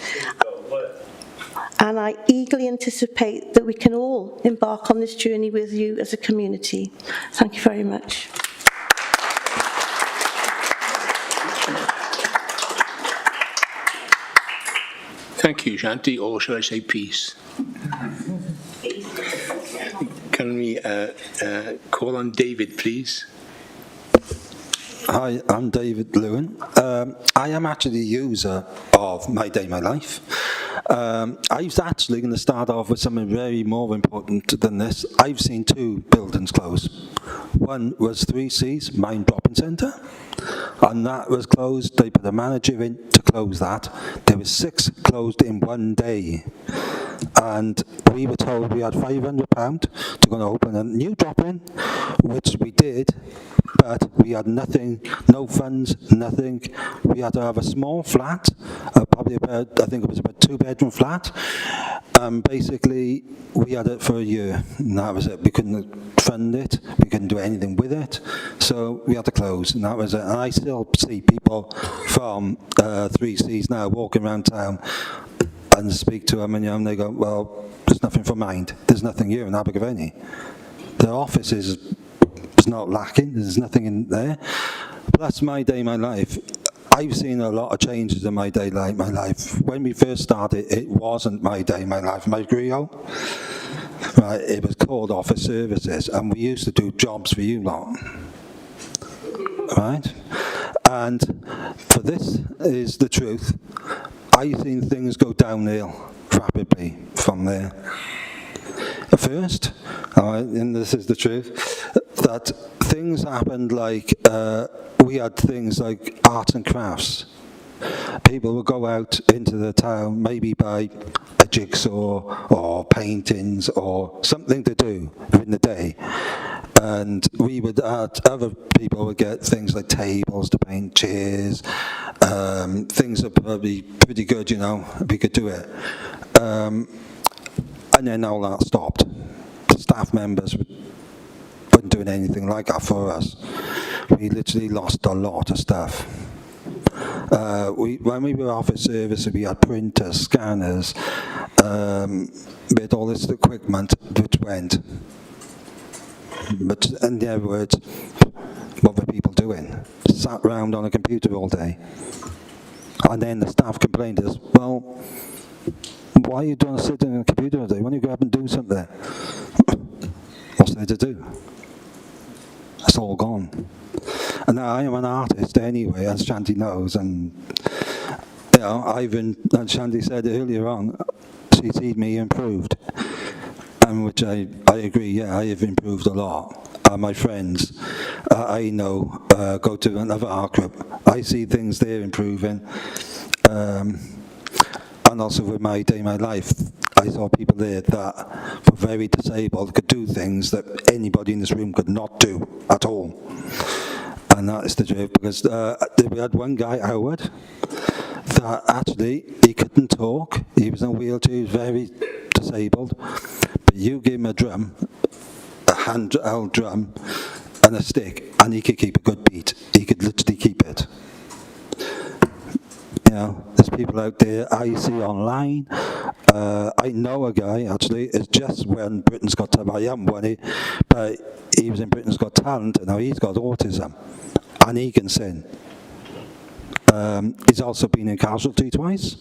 and I eagerly anticipate that we can all embark on this journey with you as a community. Thank you very much. Thank you, Shanti, or shall I say peace? Can we call on David, please? Hi, I'm David Lewin. I am actually a user of My Day, My Life. I was actually going to start off with something very more important than this. I've seen 2 buildings close. One was 3C's Mine Drop-In Centre, and that was closed. They put a manager in to close that. There were 6 closed in one day. and we were told we had £500 to go and open a new drop-in, which we did, but we had nothing, no funds, nothing. We had to have a small flat, probably about, I think it was about 2-bedroom flat. Basically, we had it for a year, and that was it. We couldn't fund it, we couldn't do anything with it, so we had to close, and that was it. And I still see people from 3Cs now walking around town and speak to them, and they go, well, there's nothing for Mind. There's nothing here in Abergavenny. The office is not lacking. There's nothing in there. Plus, My Day, My Life. I've seen a lot of changes in My Day, My Life. When we first started, it wasn't My Day, My Life, My Griot. Right, it was called Office Services, and we used to do jobs for you lot. Right? And for this is the truth. I've seen things go downhill rapidly from there. First, and this is the truth, that things happened like, we had things like arts and crafts. People would go out into the town, maybe buy a jigsaw or paintings or something to do in the day. And we would other people would get things like tables to paint, chairs, things that are probably pretty good, we could do it. And then all that stopped. The staff members weren't doing anything like that for us. We literally lost a lot of stuff. When we were office service, we had printers, scanners, we had all this equipment which went. But in other words, what were people doing? Sat round on a computer all day. And then the staff complained to us, well, why are you doing sitting on a computer all day? Why don't you go up and do something? What's there to do? It's all gone. And now I am an artist anyway, as Shanti knows, and and Shanti said earlier on, she's seen me improved, and which I agree, yeah, I have improved a lot. My friends, I know, go to another art group. I see things there improving. And also with My Day, My Life, I saw people there that were very disabled, could do things that anybody in this room could not do at all. And that is the truth, because we had one guy, Howard, that actually, he couldn't talk, he was in a wheelchair, he was very disabled, but you give him a drum, a hand-held drum, and a stick, and he could keep a good beat. He could literally keep it. There's people out there I see online. I know a guy, actually, it's just when Britain's Got Talent. I haven't won it, but he was in Britain's Got Talent, and now he's got autism, and he can sing. He's also been in Casualty twice,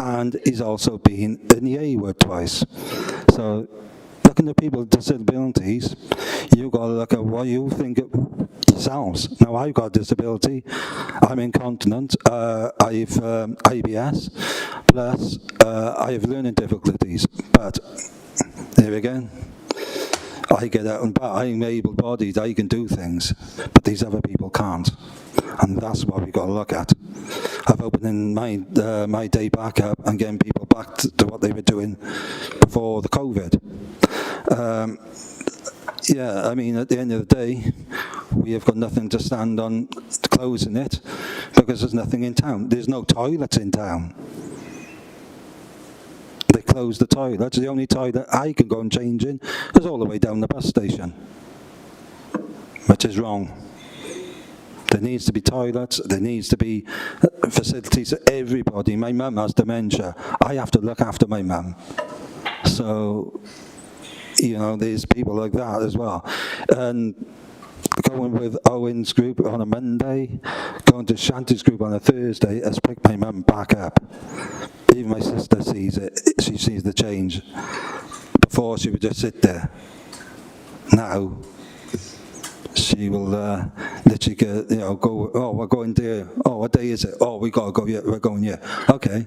and he's also been in the A-word twice. So, looking at people with disabilities, you've got to look at what you think of yourselves. Now, I've got a disability, I'm incontinent, I have IBS, plus I have learning difficulties, but there again, I get out and about, I'm able-bodied, I can do things, but these other people can't, and that's what we've got to look at. I've opened my day back up and getting people back to what they were doing before the COVID. Yeah, I mean, at the end of the day, we have got nothing to stand on closing it because there's nothing in town. There's no toilets in town. They closed the toilets. The only toilet I can go and change in is all the way down the bus station, which is wrong. There needs to be toilets, there needs to be facilities for everybody. My mum has dementia. I have to look after my mum. So, there's people like that as well. And going with Owen's group on a Monday, going to Shanti's group on a Thursday has picked my mum back up. Even my sister sees it, she sees the change. Before she would just sit there. Now, she will literally go, oh, we're going there, oh, what day is it? Oh, we got to go, yeah, we're going, yeah. Okay.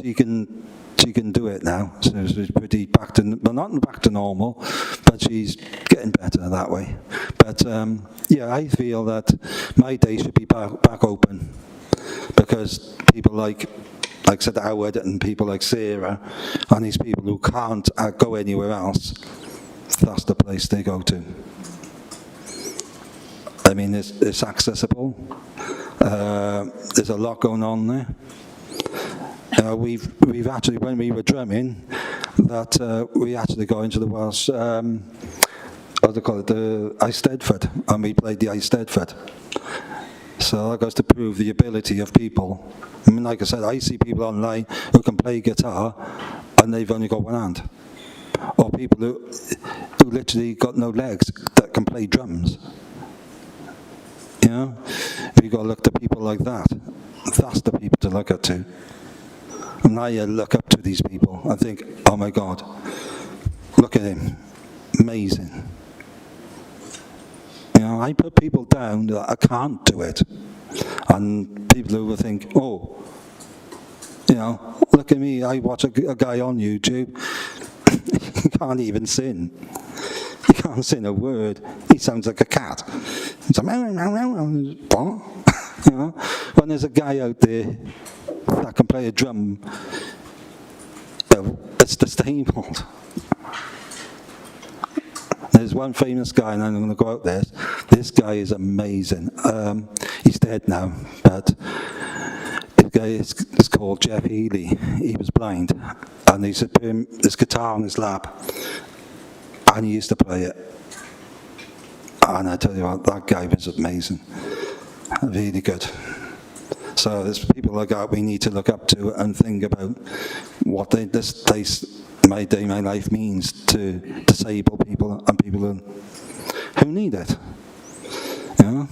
She can do it now. So she's pretty back to, well, not back to normal, but she's getting better that way. But yeah, I feel that My Day should be back open because people like like I said, Howard and people like Sarah, and these people who can't go anywhere else, that's the place they go to. I mean, it's accessible. There's a lot going on there. We've actually, when we were drumming, that we actually got into the Welsh, what do they call it, the Eisteddfod, and we played the Eisteddfod. So that goes to prove the ability of people. I mean, like I said, I see people online who can play guitar and they've only got one hand. Or people who literally got no legs that can play drums. You know? We've got to look to people like that. That's the people to look up to. And I look up to these people and think, oh my God, look at him. Amazing. You know, I put people down that I can't do it. And people who will think, oh, you know, look at me, I watch a guy on YouTube, he can't even sing. He can't sing a word. He sounds like a cat. He's like, what? You know, when there's a guy out there that can play a drum, it's disabled. There's one famous guy, and I'm going to go out there. This guy is amazing. He's dead now, but this guy is called Jeff Healy. He was blind, and he's put this guitar on his lap, and he used to play it. And I tell you what, that guy was amazing. Really good. So there's people like that we need to look up to and think about what this place, My Day, My Life means to disabled people and people who need it. You know?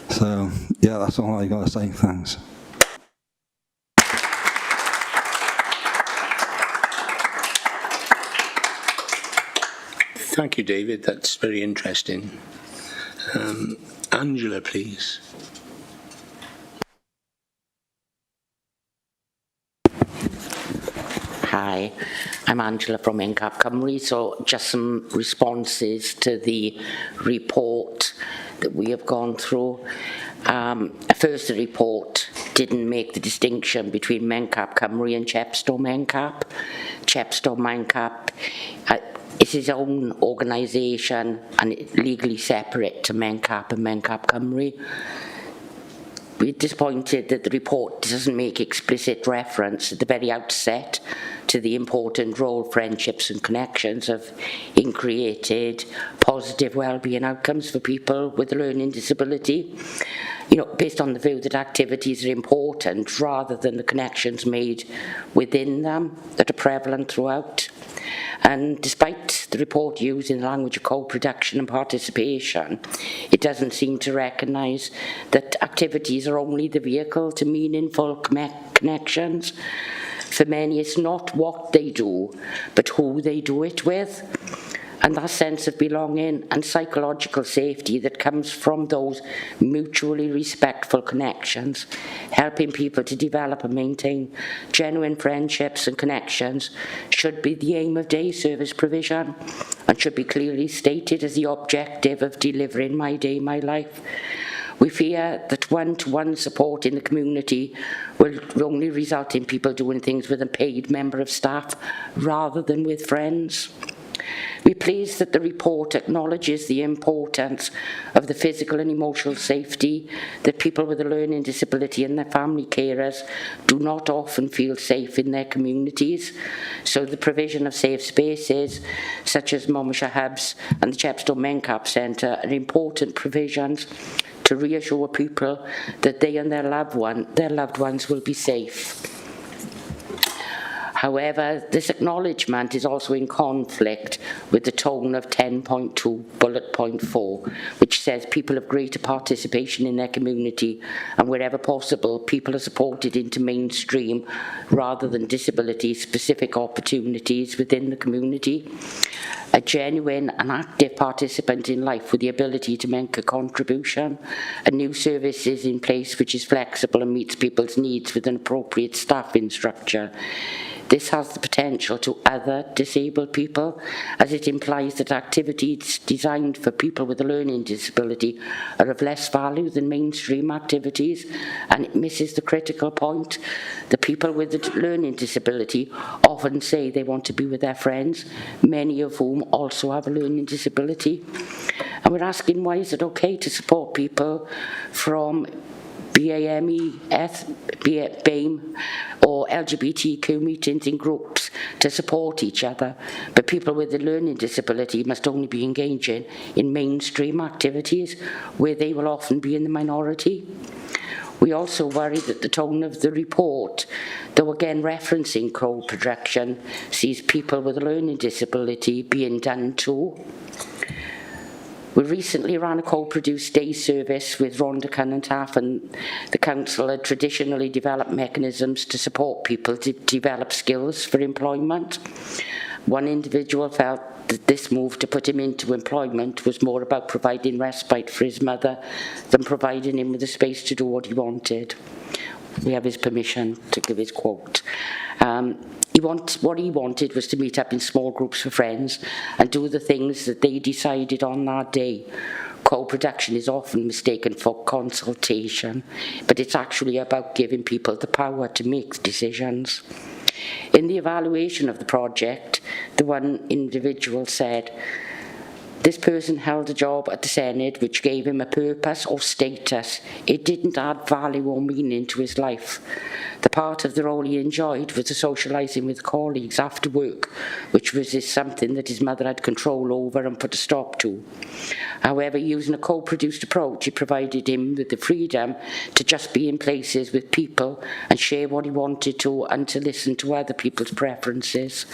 So, yeah, that's all I got to say. Thanks. Thank you, David. That's very interesting. Angela, please. Hi, I'm Angela from NCAP Cymru. So just some responses to the report that we have gone through. First, the report didn't make the distinction between NCAP Cymru and Chepstow NCAP. Chepstow NCAP is his own organisation and it's legally separate to NCAP and NCAP Cymru. We're disappointed that the report doesn't make explicit reference at the very outset to the important role friendships and connections have in created positive wellbeing outcomes for people with a learning disability. You know, based on the view that activities are important rather than the connections made within them that are prevalent throughout. And despite the report using the language of co-production and participation, it doesn't seem to recognise that activities are only the vehicle to meaningful connections. For many, it's not what they do, but who they do it with. And that sense of belonging and psychological safety that comes from those mutually respectful connections, helping people to develop and maintain genuine friendships and connections, should be the aim of day service provision and should be clearly stated as the objective of delivering My Day, My Life. We fear that one-to-one support in the community will only result in people doing things with a paid member of staff rather than with friends. We're pleased that the report acknowledges the importance of the physical and emotional safety that people with a learning disability and their family carers do not often feel safe in their communities. So the provision of safe spaces, such as Monmouthshire Hubs and the Chepstow NCAP Centre, are important provisions to reassure people that they and their loved ones will be safe. However, this acknowledgement is also in conflict with the tone of 10.2 bullet point 4, which says people have greater participation in their community and wherever possible, people are supported into mainstream rather than disability-specific opportunities within the community. A genuine and active participant in life with the ability to make a contribution. A new service is in place which is flexible and meets people's needs with an appropriate staffing structure. This has the potential to other disabled people, as it implies that activities designed for people with a learning disability are of less value than mainstream activities, and it misses the critical point. The people with a learning disability often say they want to be with their friends, many of whom also have a learning disability. And we're asking, why is it okay to support people from BAME, BAME or LGBTQ meetings in groups to support each other, but people with a learning disability must only be engaging in mainstream activities where they will often be in the minority? We also worry that the tone of the report, though again referencing co-production, sees people with a learning disability being done to. We recently ran a co-produced day service with Rhondda Cunningham, and the council had traditionally developed mechanisms to support people to develop skills for employment. One individual felt that this move to put him into employment was more about providing respite for his mother than providing him with the space to do what he wanted. We have his permission to give his quote. What he wanted was to meet up in small groups with friends and do the things that they decided on that day. Co-production is often mistaken for consultation, but it's actually about giving people the power to make decisions. In the evaluation of the project, the one individual said, "This person held a job at the Senate which gave him a purpose or status. It didn't add value or meaning to his life. The part of the role he enjoyed was the socialising with colleagues after work, which was something that his mother had control over and put a stop to. However, using a co-produced approach, it provided him with the freedom to just be in places with people and share what he wanted to and to listen to other people's preferences.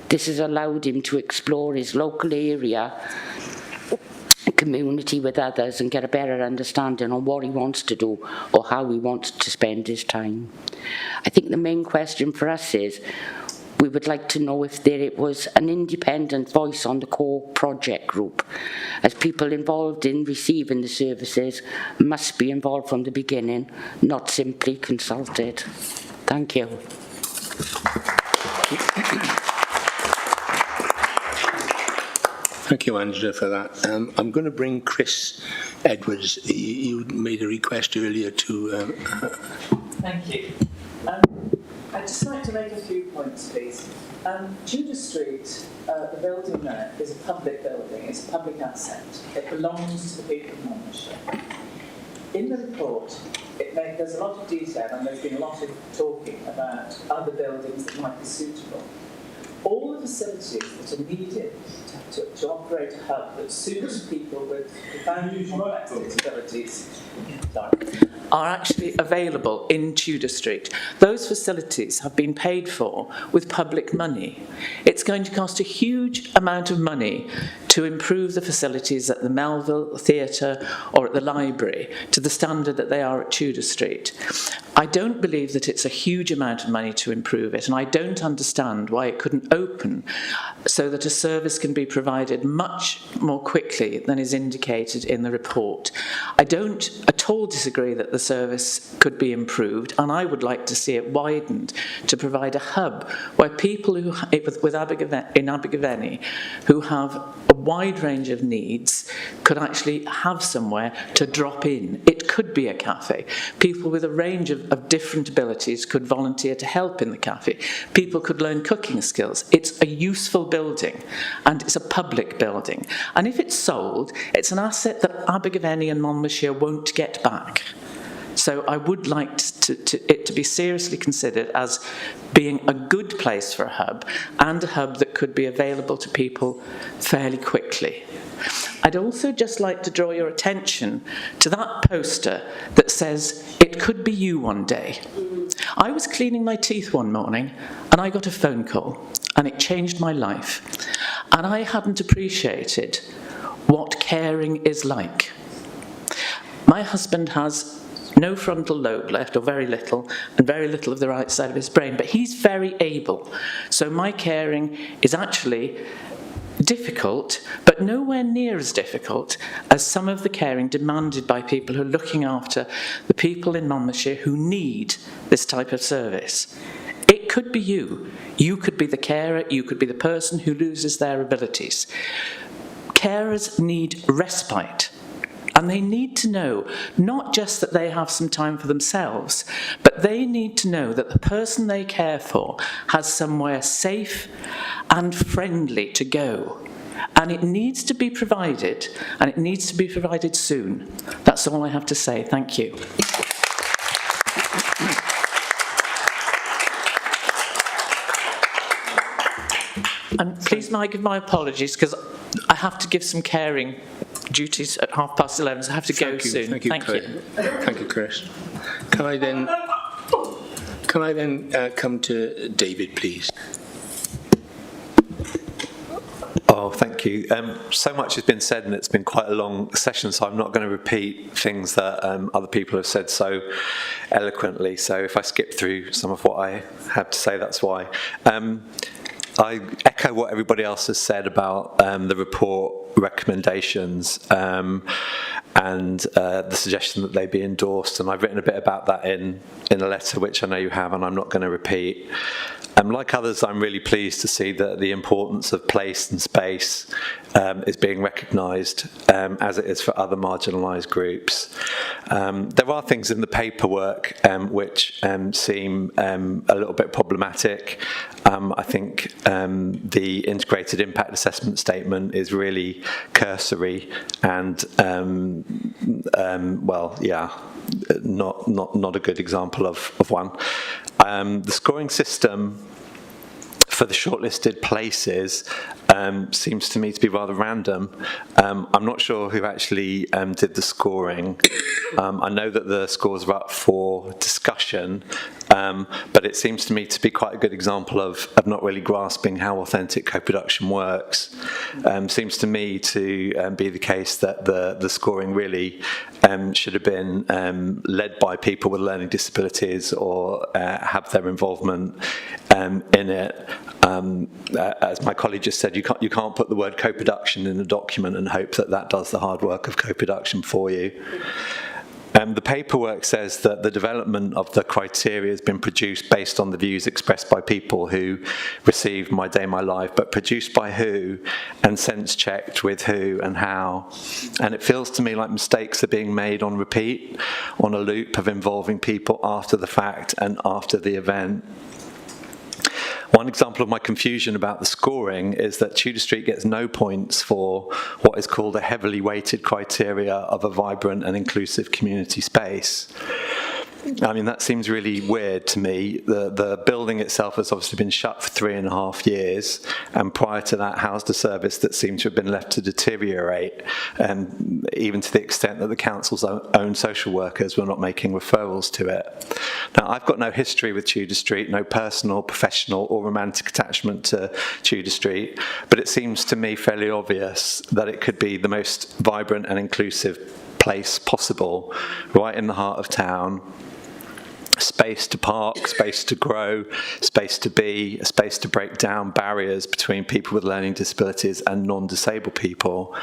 This has allowed him to explore his local area, community with others, and get a better understanding on what he wants to do or how he wants to spend his time." I think the main question for us is, we would like to know if there was an independent voice on the core project group, as people involved in receiving the services must be involved from the beginning, not simply consulted. Thank you. Thank you, Angela, for that. I'm going to bring Chris Edwards. You made a request earlier to... Thank you. I'd just like to make a few points, please. Tudor Street, the building there, is a public building. It's a public asset. It belongs to the people of Monmouthshire. In the report, there's a lot of detail, and there's been a lot of talking about other buildings that might be suitable. All the facilities that are needed to operate a hub that suits people with profoundly complex disabilities are actually available in Tudor Street. Those facilities have been paid for with public money. It's going to cost a huge amount of money to improve the facilities at the Melville Theatre or at the library to the standard that they are at Tudor Street. I don't believe that it's a huge amount of money to improve it, and I don't understand why it couldn't open so that a service can be provided much more quickly than is indicated in the report. I don't at all disagree that the service could be improved, and I would like to see it widened to provide a hub where people who, in Abergavenny who have a wide range of needs could actually have somewhere to drop in. It could be a cafe. People with a range of different abilities could volunteer to help in the cafe. People could learn cooking skills. It's a useful building, and it's a public building. And if it's sold, it's an asset that Abergavenny and Monmouthshire won't get back. So I would like it to be seriously considered as being a good place for a hub, and a hub that could be available to people fairly quickly. I'd also just like to draw your attention to that poster that says, "It could be you one day." I was cleaning my teeth one morning and I got a phone call, and it changed my life. And I hadn't appreciated what caring is like. My husband has no frontal lobe left, or very little, and very little of the right side of his brain, but he's very able. So my caring is actually difficult, but nowhere near as difficult as some of the caring demanded by people who are looking after the people in Monmouthshire who need this type of service. It could be you. You could be the carer, you could be the person who loses their abilities. Carers need respite. And they need to know not just that they have some time for themselves, but they need to know that the person they care for has somewhere safe and friendly to go. And it needs to be provided, and it needs to be provided soon. That's all I have to say. Thank you. And please, may I give my apologies, because I have to give some caring duties at 11:30, so I have to go soon. Thank you. Thank you, Chris. Can I then come to David, please? Oh, thank you. So much has been said, and it's been quite a long session, so I'm not going to repeat things that other people have said so eloquently. So if I skip through some of what I have to say, that's why. I echo what everybody else has said about the report recommendations and the suggestion that they be endorsed, and I've written a bit about that in a letter which I know you have, and I'm not going to repeat. Like others, I'm really pleased to see that the importance of place and space is being recognised as it is for other marginalised groups. There are things in the paperwork which seem a little bit problematic. I think the integrated impact assessment statement is really cursory and not a good example of one. The scoring system for the shortlisted places seems to me to be rather random. I'm not sure who actually did the scoring. I know that the scores are up for discussion, but it seems to me to be quite a good example of not really grasping how authentic co-production works. Seems to me to be the case that the scoring really should have been led by people with learning disabilities or have their involvement in it. As my colleague just said, you can't put the word co-production in a document and hope that that does the hard work of co-production for you. The paperwork says that the development of the criteria has been produced based on the views expressed by people who received My Day, My Life, but produced by who and sense-checked with who and how. And it feels to me like mistakes are being made on repeat, on a loop of involving people after the fact and after the event. One example of my confusion about the scoring is that Tudor Street gets no points for what is called a heavily weighted criteria of a vibrant and inclusive community space. I mean, that seems really weird to me. The building itself has obviously been shut for 3.5 years, and prior to that housed a service that seemed to have been left to deteriorate, even to the extent that the council's own social workers were not making referrals to it. Now, I've got no history with Tudor Street, no personal, professional or romantic attachment to Tudor Street, but it seems to me fairly obvious that it could be the most vibrant and inclusive place possible, right in the heart of town. Space to park, space to grow, space to be, a space to break down barriers between people with learning disabilities and non-disabled people.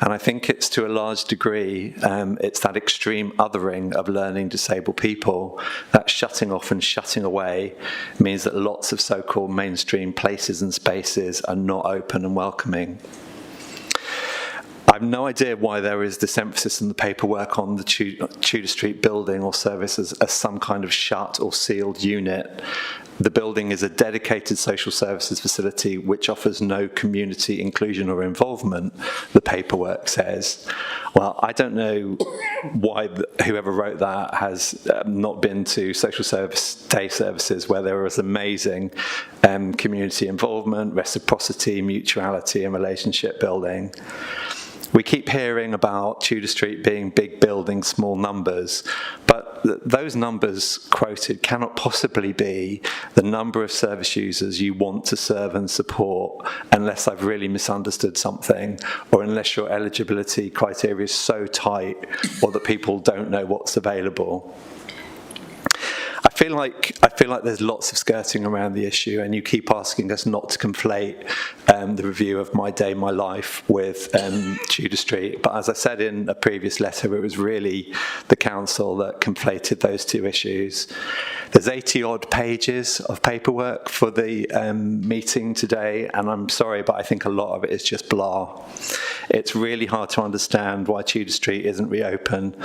And I think it's to a large degree, it's that extreme othering of learning disabled people, that shutting off and shutting away means that lots of so-called mainstream places and spaces are not open and welcoming. I have no idea why there is this emphasis in the paperwork on the Tudor Street building or service as some kind of shut or sealed unit. The building is a dedicated social services facility which offers no community inclusion or involvement, the paperwork says. Well, I don't know why whoever wrote that has not been to social service day services where there is amazing community involvement, reciprocity, mutuality and relationship building. We keep hearing about Tudor Street being big buildings, small numbers, but those numbers quoted cannot possibly be the number of service users you want to serve and support unless I've really misunderstood something or unless your eligibility criteria is so tight or that people don't know what's available. I feel like there's lots of skirting around the issue, and you keep asking us not to conflate the review of My Day, My Life with Tudor Street. But as I said in a previous letter, it was really the council that conflated those two issues. There's 80-odd pages of paperwork for the meeting today, and I'm sorry, but I think a lot of it is just blah. It's really hard to understand why Tudor Street isn't reopened.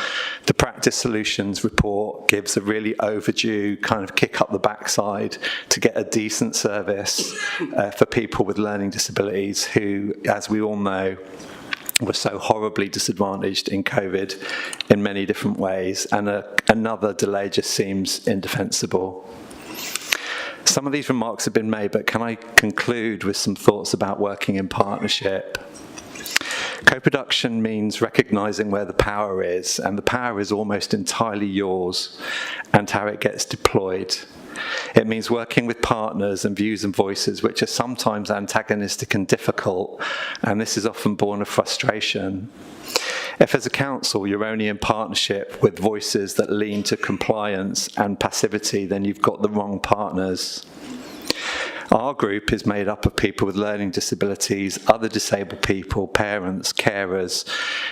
The Practice Solutions report gives a really overdue kind of kick up the backside to get a decent service for people with learning disabilities who, as we all know, were so horribly disadvantaged in COVID in many different ways, and another delay just seems indefensible. Some of these remarks have been made, but can I conclude with some thoughts about working in partnership? Co-production means recognising where the power is, and the power is almost entirely yours, and how it gets deployed. It means working with partners and views and voices which are sometimes antagonistic and difficult, and this is often born of frustration. If as a council you're only in partnership with voices that lean to compliance and passivity, then you've got the wrong partners. Our group is made up of people with learning disabilities, other disabled people, parents, carers,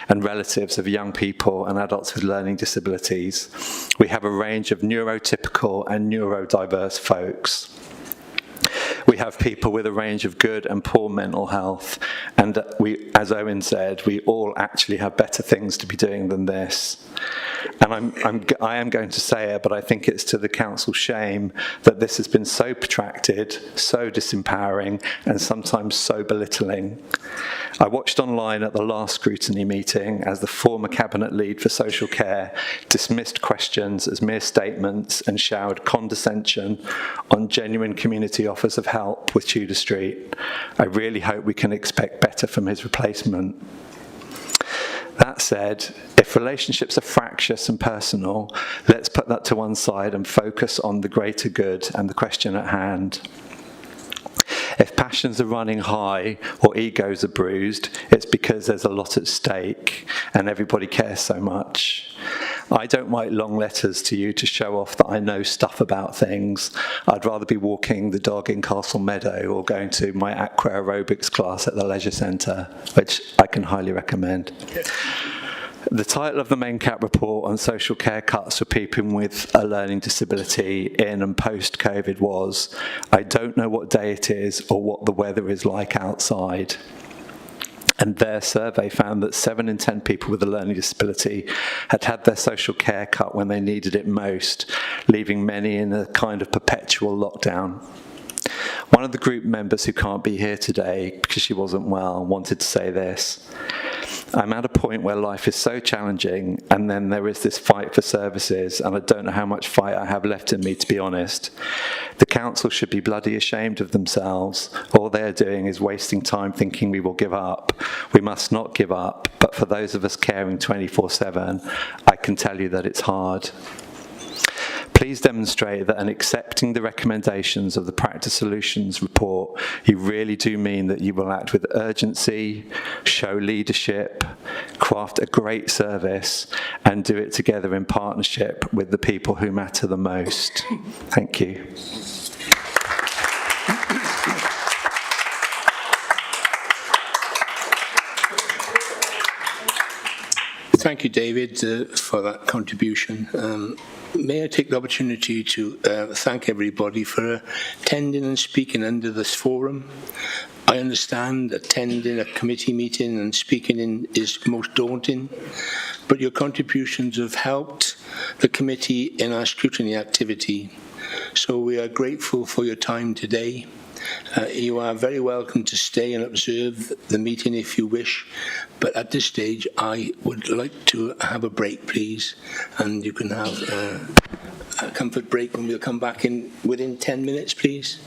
and relatives of young people and adults with learning disabilities. We have a range of neurotypical and neurodiverse folks. We have people with a range of good and poor mental health, and we, as Owen said, we all actually have better things to be doing than this. And I am going to say it, but I think it's to the council's shame that this has been so protracted, so disempowering, and sometimes so belittling. I watched online at the last Scrutiny meeting as the former Cabinet Lead for Social Care dismissed questions as mere statements and showered condescension on genuine community offers of help with Tudor Street. I really hope we can expect better from his replacement. That said, if relationships are fractious and personal, let's put that to one side and focus on the greater good and the question at hand. If passions are running high or egos are bruised, it's because there's a lot at stake and everybody cares so much. I don't write long letters to you to show off that I know stuff about things. I'd rather be walking the dog in Castle Meadow or going to my aqua aerobics class at the leisure centre, which I can highly recommend. The title of the main CAP report on social care cuts for people with a learning disability in and post-COVID was, I don't know what day it is or what the weather is like outside. And their survey found that 7 in 10 people with a learning disability had had their social care cut when they needed it most, leaving many in a kind of perpetual lockdown. One of the group members who can't be here today because she wasn't well wanted to say this. I'm at a point where life is so challenging, and then there is this fight for services, and I don't know how much fight I have left in me, to be honest. The council should be bloody ashamed of themselves. All they're doing is wasting time thinking we will give up. We must not give up, but for those of us caring 24/7, I can tell you that it's hard. Please demonstrate that in accepting the recommendations of the Practice Solutions report, you really do mean that you will act with urgency, show leadership, craft a great service, and do it together in partnership with the people who matter the most. Thank you. Thank you, David, for that contribution. May I take the opportunity to thank everybody for attending and speaking under this forum. I understand attending a committee meeting and speaking in is most daunting, but your contributions have helped the committee in our scrutiny activity. So we are grateful for your time today. You are very welcome to stay and observe the meeting if you wish, but at this stage I would like to have a break, please, and you can have a comfort break, and we'll come back in within 10 minutes, please.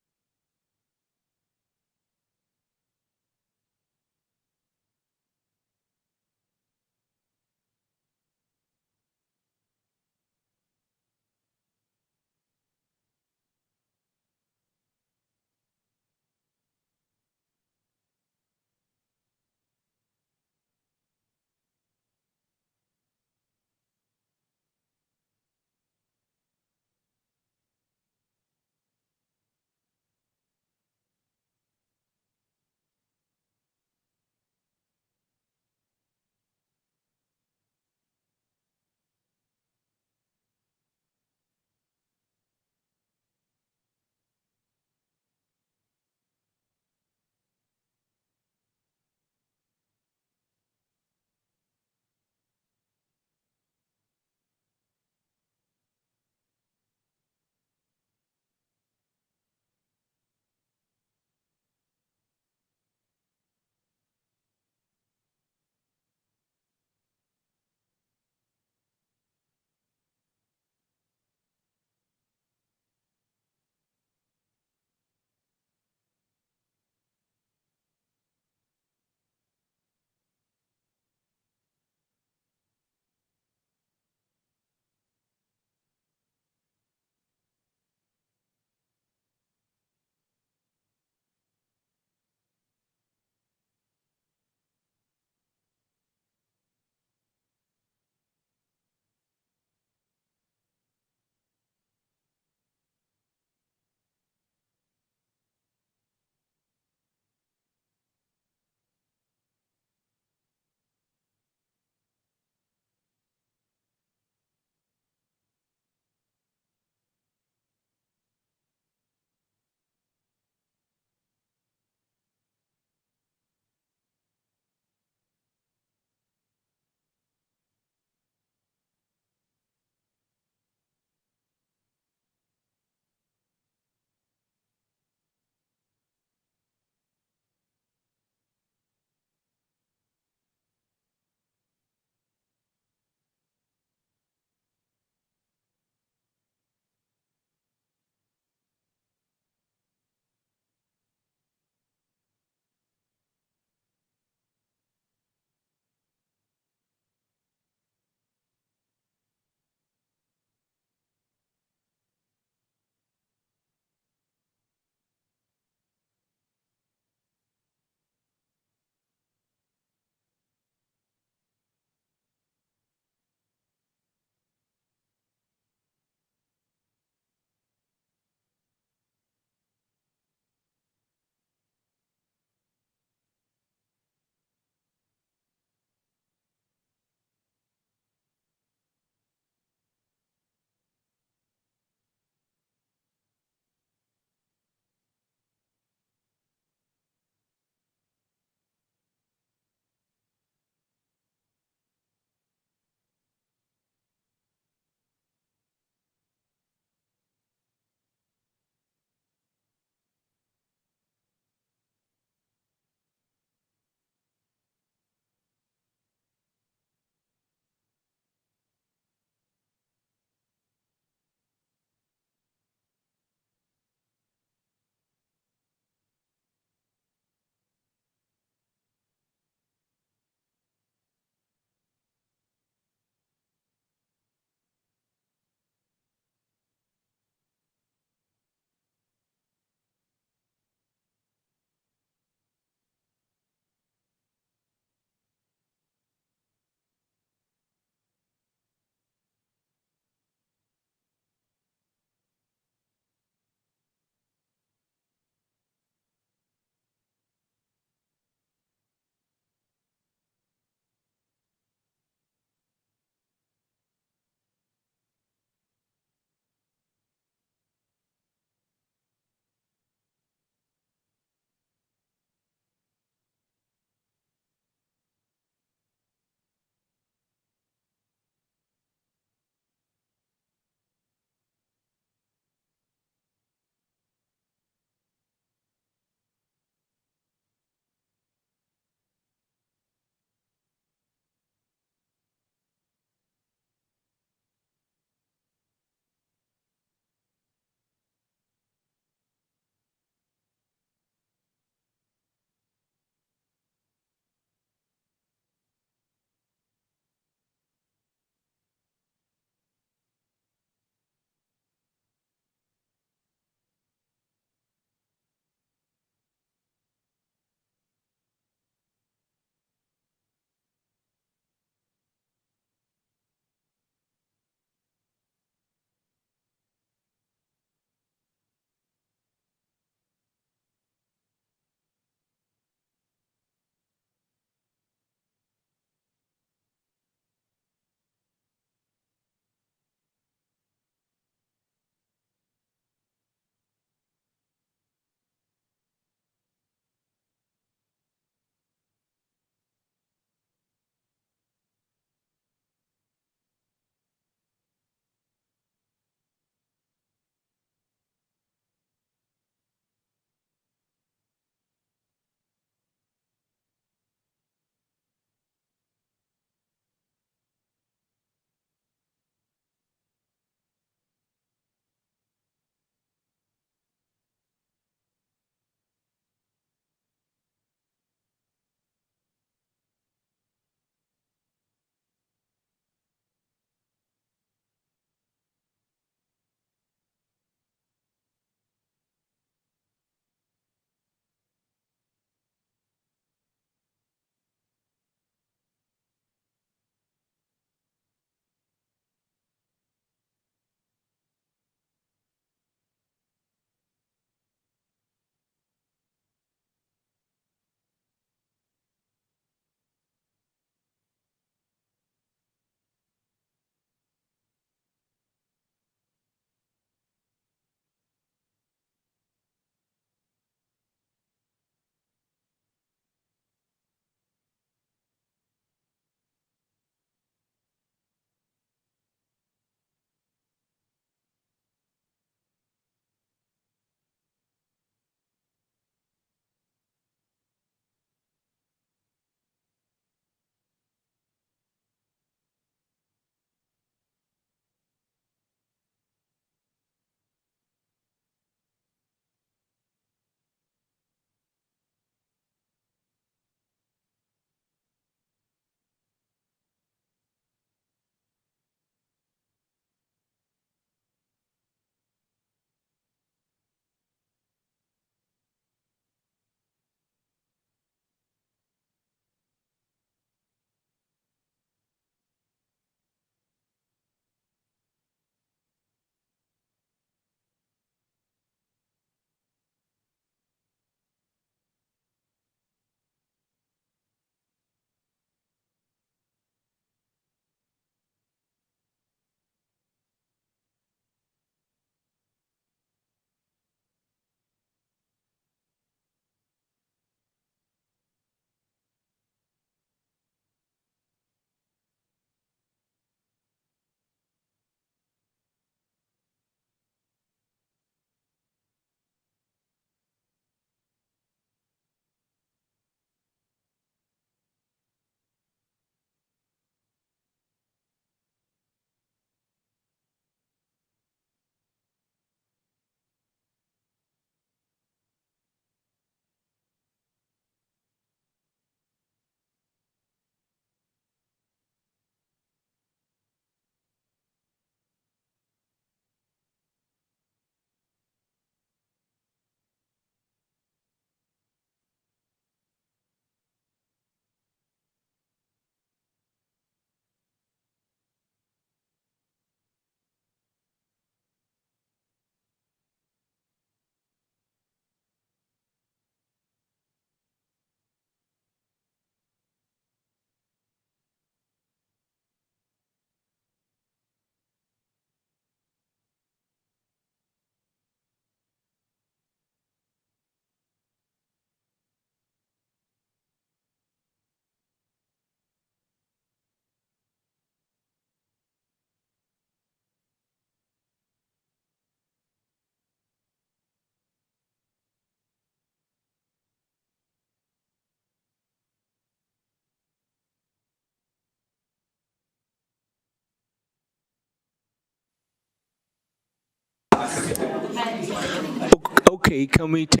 Okay, can we take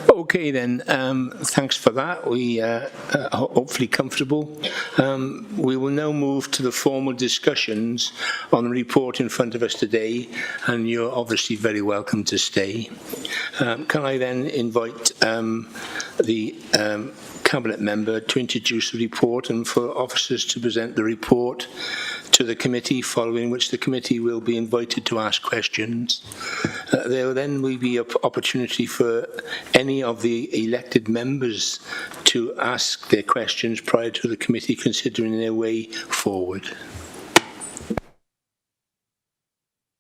Okay then, thanks for that. We are hopefully comfortable. We will now move to the formal discussions on the report in front of us today, and you're obviously very welcome to stay. Can I then invite the Cabinet Member to introduce the report and for officers to present the report to the committee, following which the committee will be invited to ask questions. There will then be an opportunity for any of the elected members to ask their questions prior to the committee considering their way forward.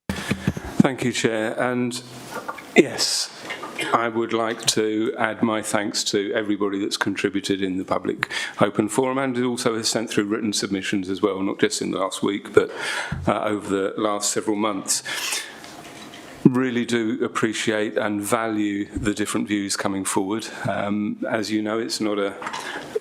Thank you, Chair. And yes, I would like to add my thanks to everybody that's contributed in the public open forum and also has sent through written submissions as well, not just in the last week, but over the last several months. Really do appreciate and value the different views coming forward. As you know, it's not a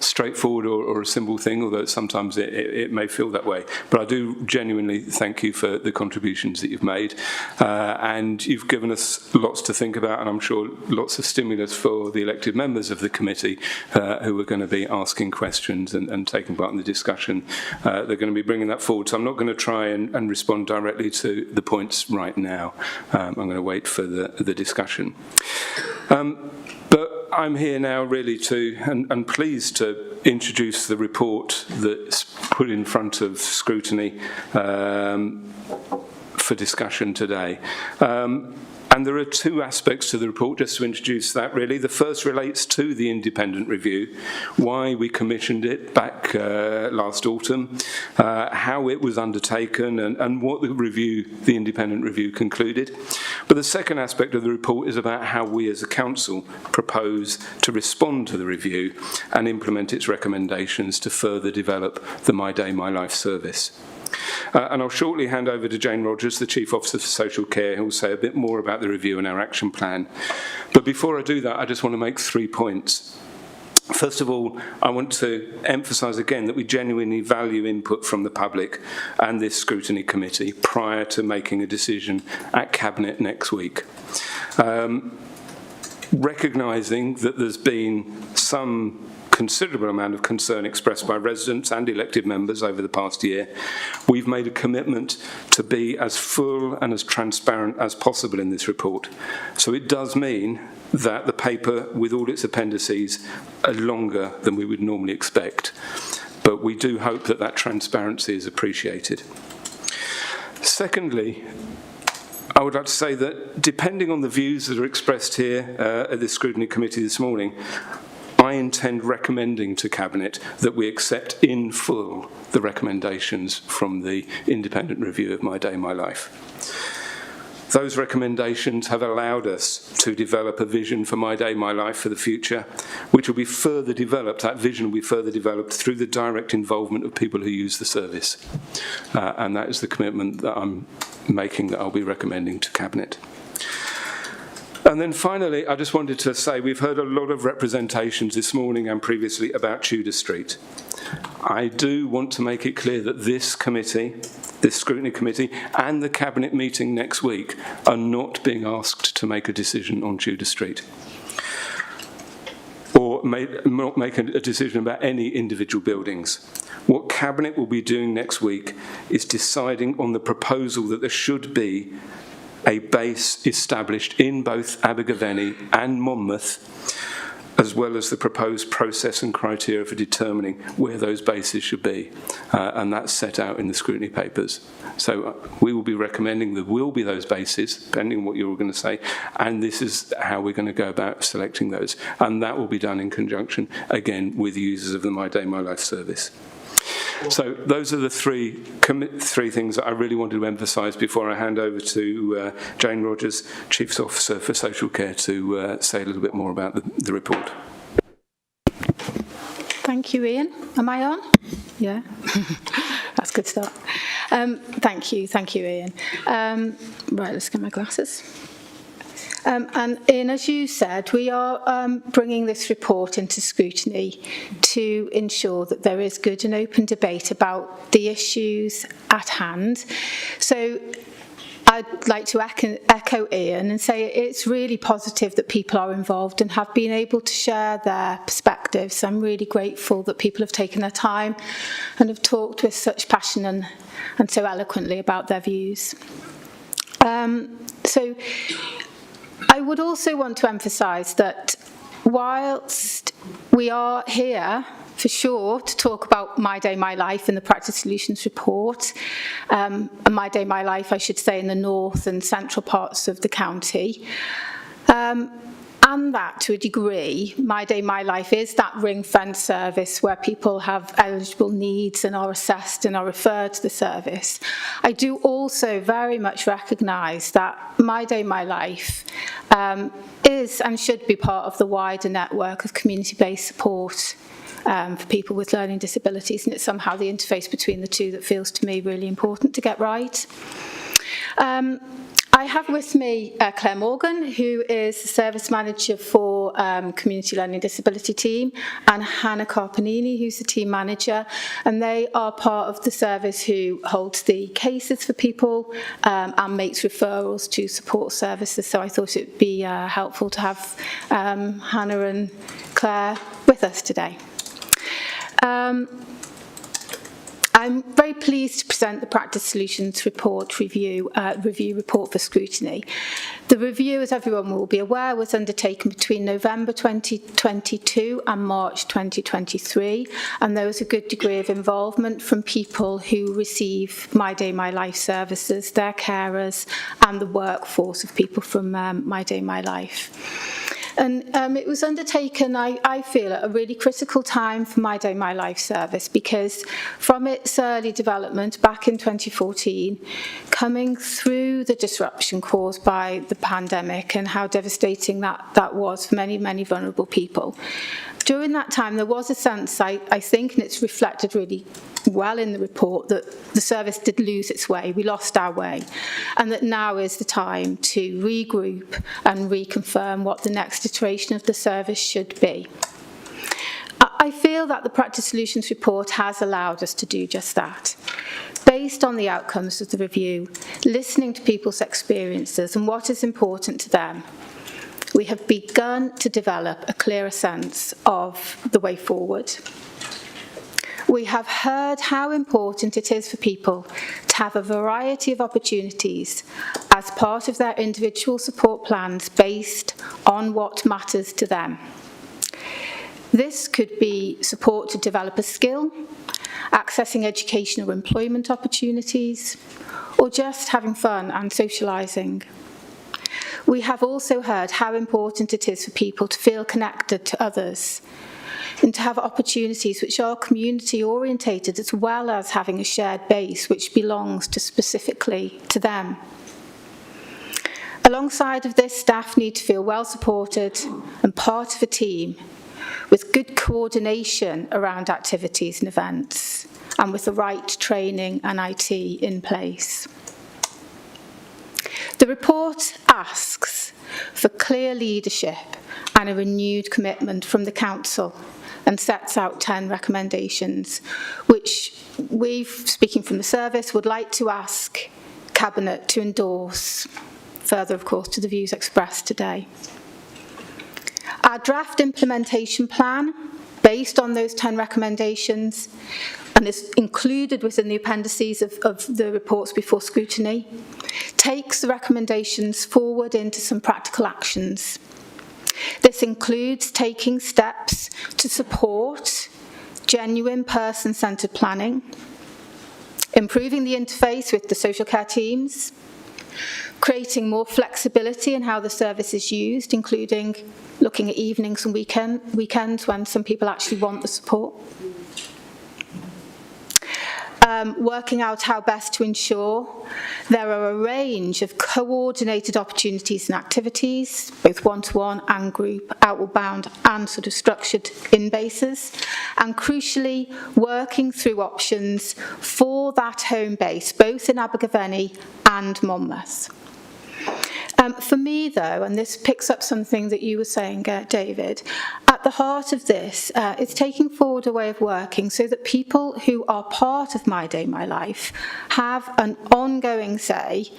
straightforward or a simple thing, although sometimes it may feel that way. But I do genuinely thank you for the contributions that you've made. And you've given us lots to think about, and I'm sure lots of stimulus for the elected members of the committee who are going to be asking questions and taking part in the discussion. They're going to be bringing that forward. So I'm not going to try and respond directly to the points right now. I'm going to wait for the discussion. But I'm here now really to, and pleased to introduce the report that's put in front of Scrutiny for discussion today. And there are two aspects to the report, just to introduce that really. The first relates to the independent review, why we commissioned it back last autumn, how it was undertaken and what the independent review concluded. But the second aspect of the report is about how we as a council propose to respond to the review and implement its recommendations to further develop the My Day, My Life service. And I'll shortly hand over to Jane Rogers, the Chief Officer for Social Care, who will say a bit more about the review and our action plan. But before I do that, I just want to make 3 points. First of all, I want to emphasise again that we genuinely value input from the public and this scrutiny committee prior to making a decision at Cabinet next week. Recognising that there's been some considerable amount of concern expressed by residents and elected members over the past year, we've made a commitment to be as full and as transparent as possible in this report. So it does mean that the paper, with all its appendices, are longer than we would normally expect. But we do hope that that transparency is appreciated. Secondly, I would like to say that depending on the views that are expressed here at the Scrutiny Committee this morning, I intend recommending to Cabinet that we accept in full the recommendations from the independent review of My Day, My Life. Those recommendations have allowed us to develop a vision for My Day, My Life for the future, which will be further developed, that vision will be further developed through the direct involvement of people who use the service. And that is the commitment that I'm making, that I'll be recommending to Cabinet. And then finally, I just wanted to say we've heard a lot of representations this morning and previously about Tudor Street. I do want to make it clear that this committee, this Scrutiny Committee, and the Cabinet meeting next week are not being asked to make a decision on Tudor Street or not make a decision about any individual buildings. What Cabinet will be doing next week is deciding on the proposal that there should be a base established in both Abergavenny and Monmouth, as well as the proposed process and criteria for determining where those bases should be. And that's set out in the scrutiny papers. So we will be recommending there will be those bases, depending on what you're all going to say, and this is how we're going to go about selecting those. And that will be done in conjunction, again, with users of the My Day, My Life service. So those are the three things that I really wanted to emphasise before I hand over to Jane Rogers, Chief Officer for Social Care, to say a little bit more about the report. Thank you, Ian. Am I on? Yeah, that's a good start. Thank you, Ian. Right, let's get my glasses. And Ian, as you said, we are bringing this report into scrutiny to ensure that there is good and open debate about the issues at hand. So I'd like to echo Ian and say it's really positive that people are involved and have been able to share their perspectives. I'm really grateful that people have taken their time and have talked with such passion and so eloquently about their views. So I would also want to emphasise that whilst we are here for sure to talk about My Day, My Life in the Practice Solutions report, and My Day, My Life, I should say, in the north and central parts of the county, and that to a degree, My Day, My Life is that ring-fence service where people have eligible needs and are assessed and are referred to the service. I do also very much recognise that My Day, My Life is and should be part of the wider network of community-based support for people with learning disabilities, and it's somehow the interface between the two that feels to me really important to get right. I have with me Claire Morgan, who is the Service Manager for Community Learning Disability Team, and Hannah Carpanini, who's the Team Manager, and they are part of the service who holds the cases for people and makes referrals to support services, so I thought it would be helpful to have Hannah and Claire with us today. I'm very pleased to present the Practice Solutions report review report for scrutiny. The review, as everyone will be aware, was undertaken between November 2022 and March 2023, and there was a good degree of involvement from people who receive My Day, My Life services, their carers, and the workforce of people from My Day, My Life. And it was undertaken, I feel, at a really critical time for My Day, My Life service, because from its early development back in 2014, coming through the disruption caused by the pandemic and how devastating that was for many, many vulnerable people, during that time there was a sense, I think, and it's reflected really well in the report, that the service did lose its way, we lost our way, and that now is the time to regroup and reconfirm what the next iteration of the service should be. I feel that the Practice Solutions report has allowed us to do just that. Based on the outcomes of the review, listening to people's experiences and what is important to them, we have begun to develop a clearer sense of the way forward. We have heard how important it is for people to have a variety of opportunities as part of their individual support plans based on what matters to them. This could be support to develop a skill, accessing education or employment opportunities, or just having fun and socialising. We have also heard how important it is for people to feel connected to others and to have opportunities which are community orientated, as well as having a shared base which belongs to specifically to them. Alongside of this, staff need to feel well supported and part of a team with good coordination around activities and events, and with the right training and IT in place. The report asks for clear leadership and a renewed commitment from the Council, and sets out 10 recommendations, which we, speaking from the service, would like to ask Cabinet to endorse, further, of course, to the views expressed today. Our draft implementation plan, based on those 10 recommendations, and is included within the appendices of the reports before scrutiny, takes the recommendations forward into some practical actions. This includes taking steps to support genuine person-centred planning, improving the interface with the social care teams, creating more flexibility in how the service is used, including looking at evenings and weekends when some people actually want the support, working out how best to ensure there are a range of coordinated opportunities and activities, both one-to-one and group, outward bound and sort of structured in bases, and crucially working through options for that home base, both in Abergavenny and Monmouth. For me, though, and this picks up something that you were saying, David, at the heart of this is taking forward a way of working so that people who are part of My Day, My Life have an ongoing say,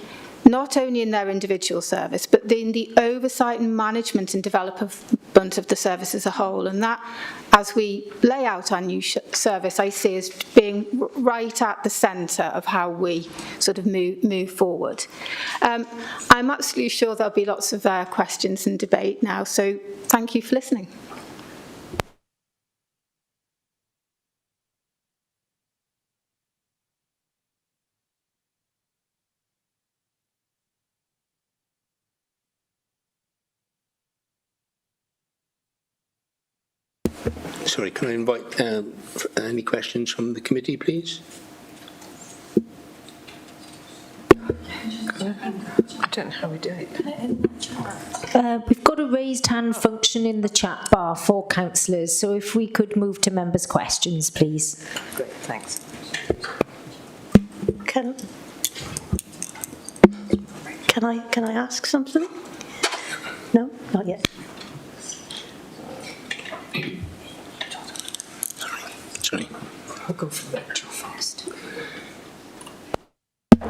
not only in their individual service, but in the oversight and management and development of the service as a whole. And that, as we lay out our new service, I see as being right at the centre of how we sort of move forward. I'm absolutely sure there'll be lots of questions and debate now, so thank you for listening. Sorry, can I invite any questions from the committee, please? I don't know how we do it. We've got a raised hand function in the chat bar for councillors, so if we could move to members' questions, please. Great, thanks. Can I ask something? No, not yet. Sorry. I'll go for Rachel first.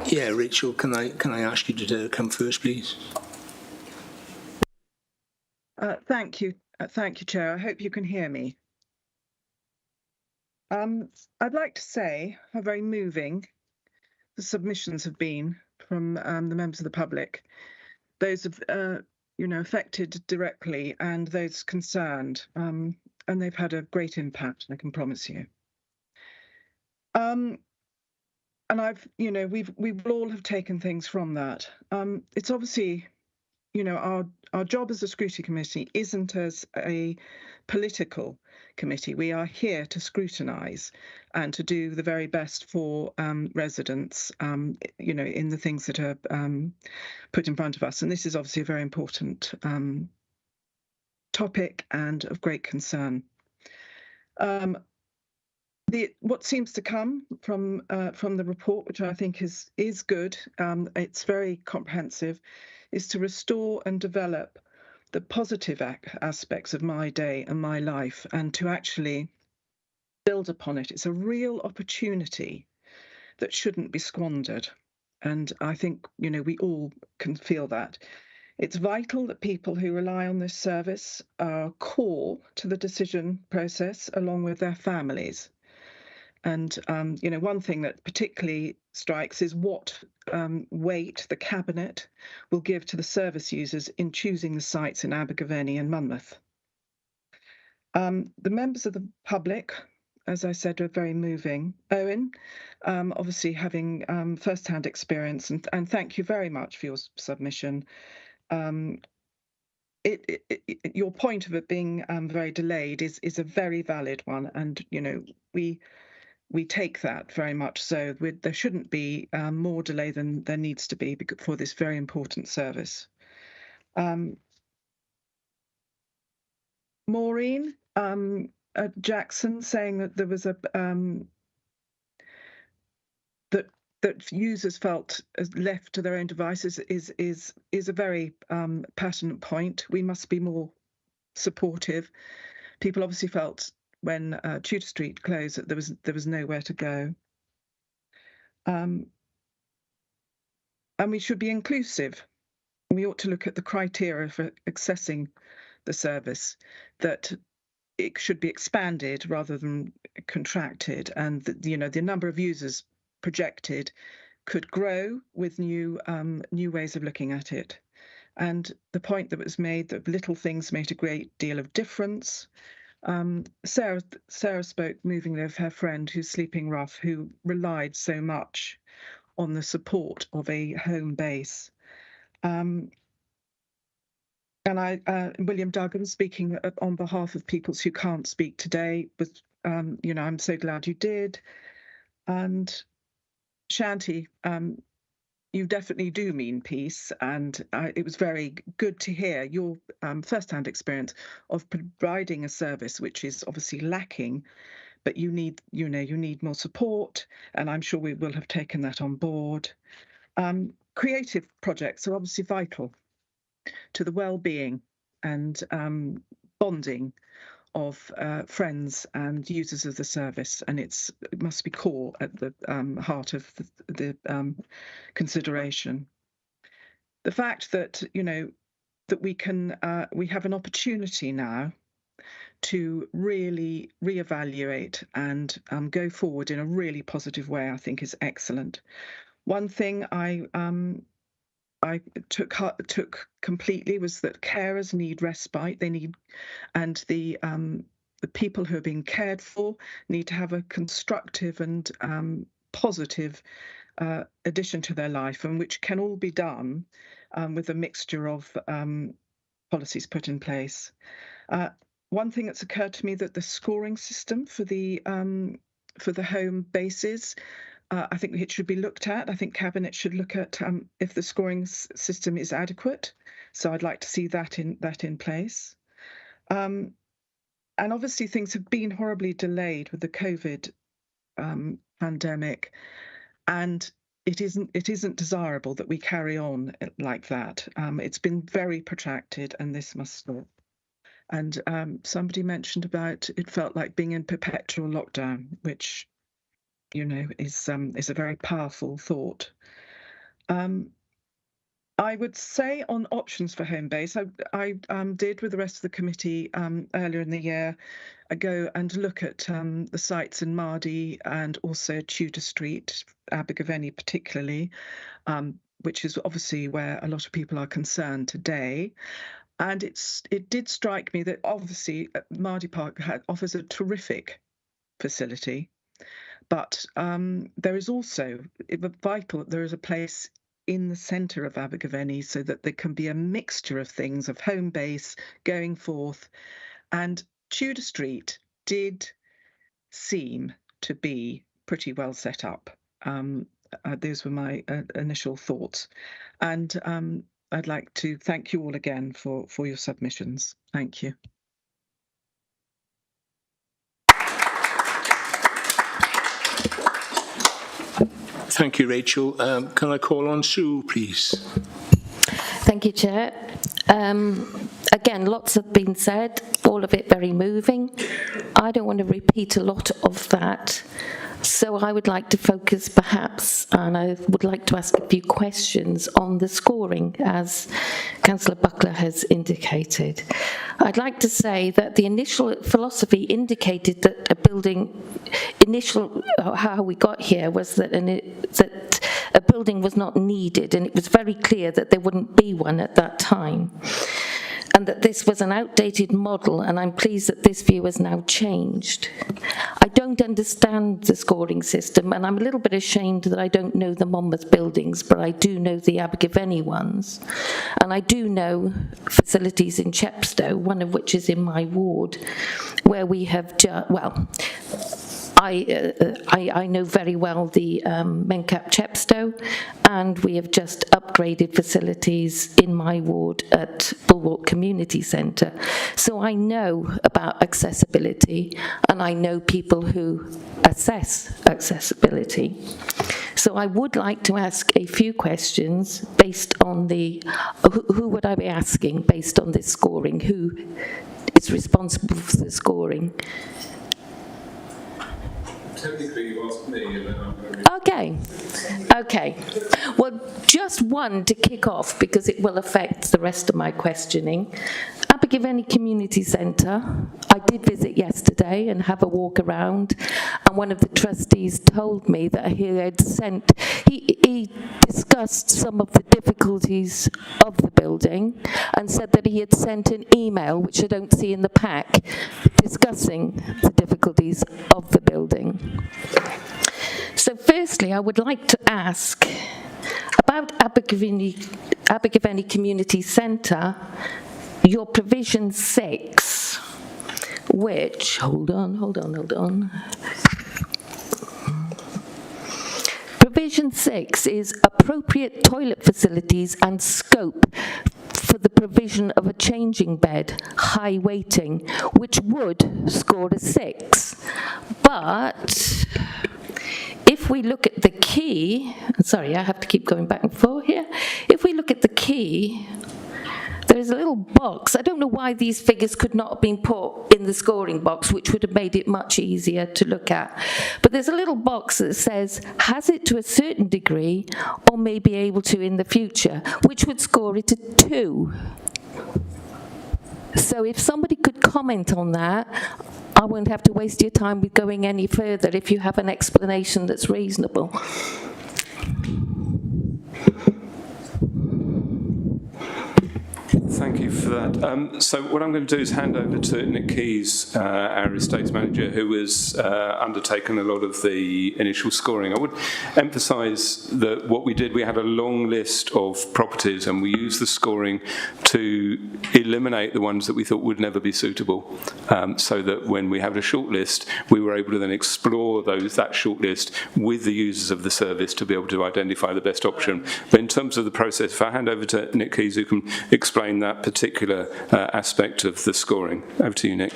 Yeah, Rachel, can I ask you to come first, please? Thank you, Chair. I hope you can hear me. I'd like to say how very moving the submissions have been from the members of the public, those affected directly and those concerned, and they've had a great impact, I can promise you. And we will all have taken things from that. It's obviously, our job as a scrutiny committee isn't as a political committee. We are here to scrutinise and to do the very best for residents, in the things that are put in front of us. And this is obviously a very important topic and of great concern. What seems to come from the report, which I think is good, it's very comprehensive, is to restore and develop the positive aspects of my day and my life, and to actually build upon it. It's a real opportunity that shouldn't be squandered, and I think we all can feel that. It's vital that people who rely on this service are core to the decision process, along with their families. And, one thing that particularly strikes is what weight the Cabinet will give to the service users in choosing the sites in Abergavenny and Monmouth. The members of the public, as I said, are very moving. Owen, obviously having first-hand experience, and thank you very much for your submission. Your point of it being very delayed is a very valid one, and we take that very much so. There shouldn't be more delay than there needs to be for this very important service. Maureen Jackson saying that there was that users felt left to their own devices is a very pertinent point. We must be more supportive. People obviously felt when Tudor Street closed that there was nowhere to go. And we should be inclusive. We ought to look at the criteria for accessing the service, that it should be expanded rather than contracted, and the number of users projected could grow with new ways of looking at it. And the point that was made that little things made a great deal of difference. Sarah spoke movingly of her friend who's sleeping rough, who relied so much on the support of a home base. And William Duggan, speaking on behalf of peoples who can't speak today, was, I'm so glad you did. And Shanti, you definitely do mean peace, and it was very good to hear your first-hand experience of providing a service which is obviously lacking, but you need more support, and I'm sure we will have taken that on board. Creative projects are obviously vital to the well-being and bonding of friends and users of the service, and it must be core at the heart of the consideration. The fact that that we have an opportunity now to really reevaluate and go forward in a really positive way, I think is excellent. One thing I took completely was that carers need respite. They need, and the people who are being cared for need to have a constructive and positive addition to their life, and which can all be done with a mixture of policies put in place. One thing that's occurred to me, that the scoring system for the home bases, I think it should be looked at. I think Cabinet should look at if the scoring system is adequate. So I'd like to see that in place. And obviously things have been horribly delayed with the COVID pandemic, and it isn't desirable that we carry on like that. It's been very protracted, and this must stop. And somebody mentioned about it felt like being in perpetual lockdown, which is a very powerful thought. I would say on options for home base, I did with the rest of the committee earlier in the year go and look at the sites in Mardy and also Tudor Street, Abergavenny particularly, which is obviously where a lot of people are concerned today. And it did strike me that obviously Mardy Park offers a terrific facility, but there is also vital. There is a place in the centre of Abergavenny so that there can be a mixture of things, of home base going forth. And Tudor Street did seem to be pretty well set up. Those were my initial thoughts. And I'd like to thank you all again for your submissions. Thank you. Thank you, Rachel. Can I call on Sue, please? Thank you, Chair. Again, lots have been said, all of it very moving. I don't want to repeat a lot of that. So I would like to focus perhaps, and I would like to ask a few questions on the scoring, as Councillor Buckler has indicated. I'd like to say that the initial philosophy indicated that a building, how we got here was that a building was not needed, and it was very clear that there wouldn't be one at that time, and that this was an outdated model, and I'm pleased that this view has now changed. I don't understand the scoring system, and I'm a little bit ashamed that I don't know the Monmouth buildings, but I do know the Abergavenny ones, and I do know facilities in Chepstow, one of which is in my ward, where we have I know very well the Mencap Chepstow, and we have just upgraded facilities in my ward at Bulwark Community Centre. So I know about accessibility, and I know people who assess accessibility. So I would like to ask a few questions based on who would I be asking based on this scoring? Who is responsible for the scoring? Technically, you asked me, and then I'm going to... Okay. Well, just one to kick off, because it will affect the rest of my questioning. Abergavenny Community Centre, I did visit yesterday and have a walk around, and one of the trustees told me that he discussed some of the difficulties of the building and said that he had sent an email, which I don't see in the pack, discussing the difficulties of the building. So firstly, I would like to ask about Abergavenny Community Centre, your provision 6, which, hold on. provision 6 is appropriate toilet facilities and scope for the provision of a changing bed, high waiting, which would score a 6. But if we look at the key, sorry, I have to keep going back and forth here. If we look at the key, there is a little box. I don't know why these figures could not have been put in the scoring box, which would have made it much easier to look at. But there's a little box that says, has it to a certain degree, or may be able to in the future, which would score it a 2. So if somebody could comment on that, I won't have to waste your time with going any further if you have an explanation that's reasonable. Thank you for that. So what I'm going to do is hand over to Nick Keys, our estates manager, who has undertaken a lot of the initial scoring. I would emphasise that what we did, we had a long list of properties and we used the scoring to eliminate the ones that we thought would never be suitable, so that when we had a short list, we were able to then explore that short list with the users of the service to be able to identify the best option. But in terms of the process, if I hand over to Nick Keys, who can explain that particular aspect of the scoring. Over to you, Nick.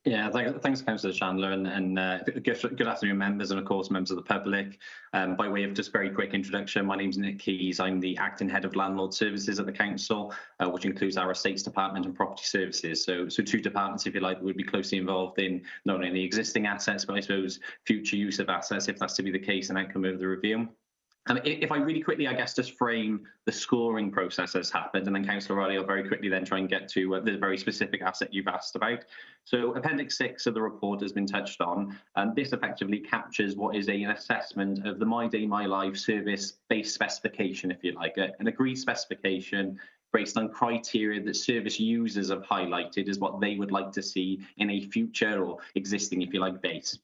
Yeah, thanks, Councillor Chandler, and good afternoon, members, and of course, members of the public. By way of just very quick introduction, my name's Nick Keys. I'm the Acting Head of Landlord Services at the Council, which includes our Estates Department and Property Services. So two departments, if you like, would be closely involved in not only the existing assets, but I suppose future use of assets, if that's to be the case, and outcome of the review. If I really quickly, I guess, just frame the scoring process as happened, and then Councillor Riley will very quickly then try and get to the very specific asset you've asked about. So Appendix 6 of the report has been touched on, and this effectively captures what is an assessment of the My Day, My Life service-based specification, if you like, an agreed specification based on criteria that service users have highlighted as what they would like to see in a future or existing, if you like, base.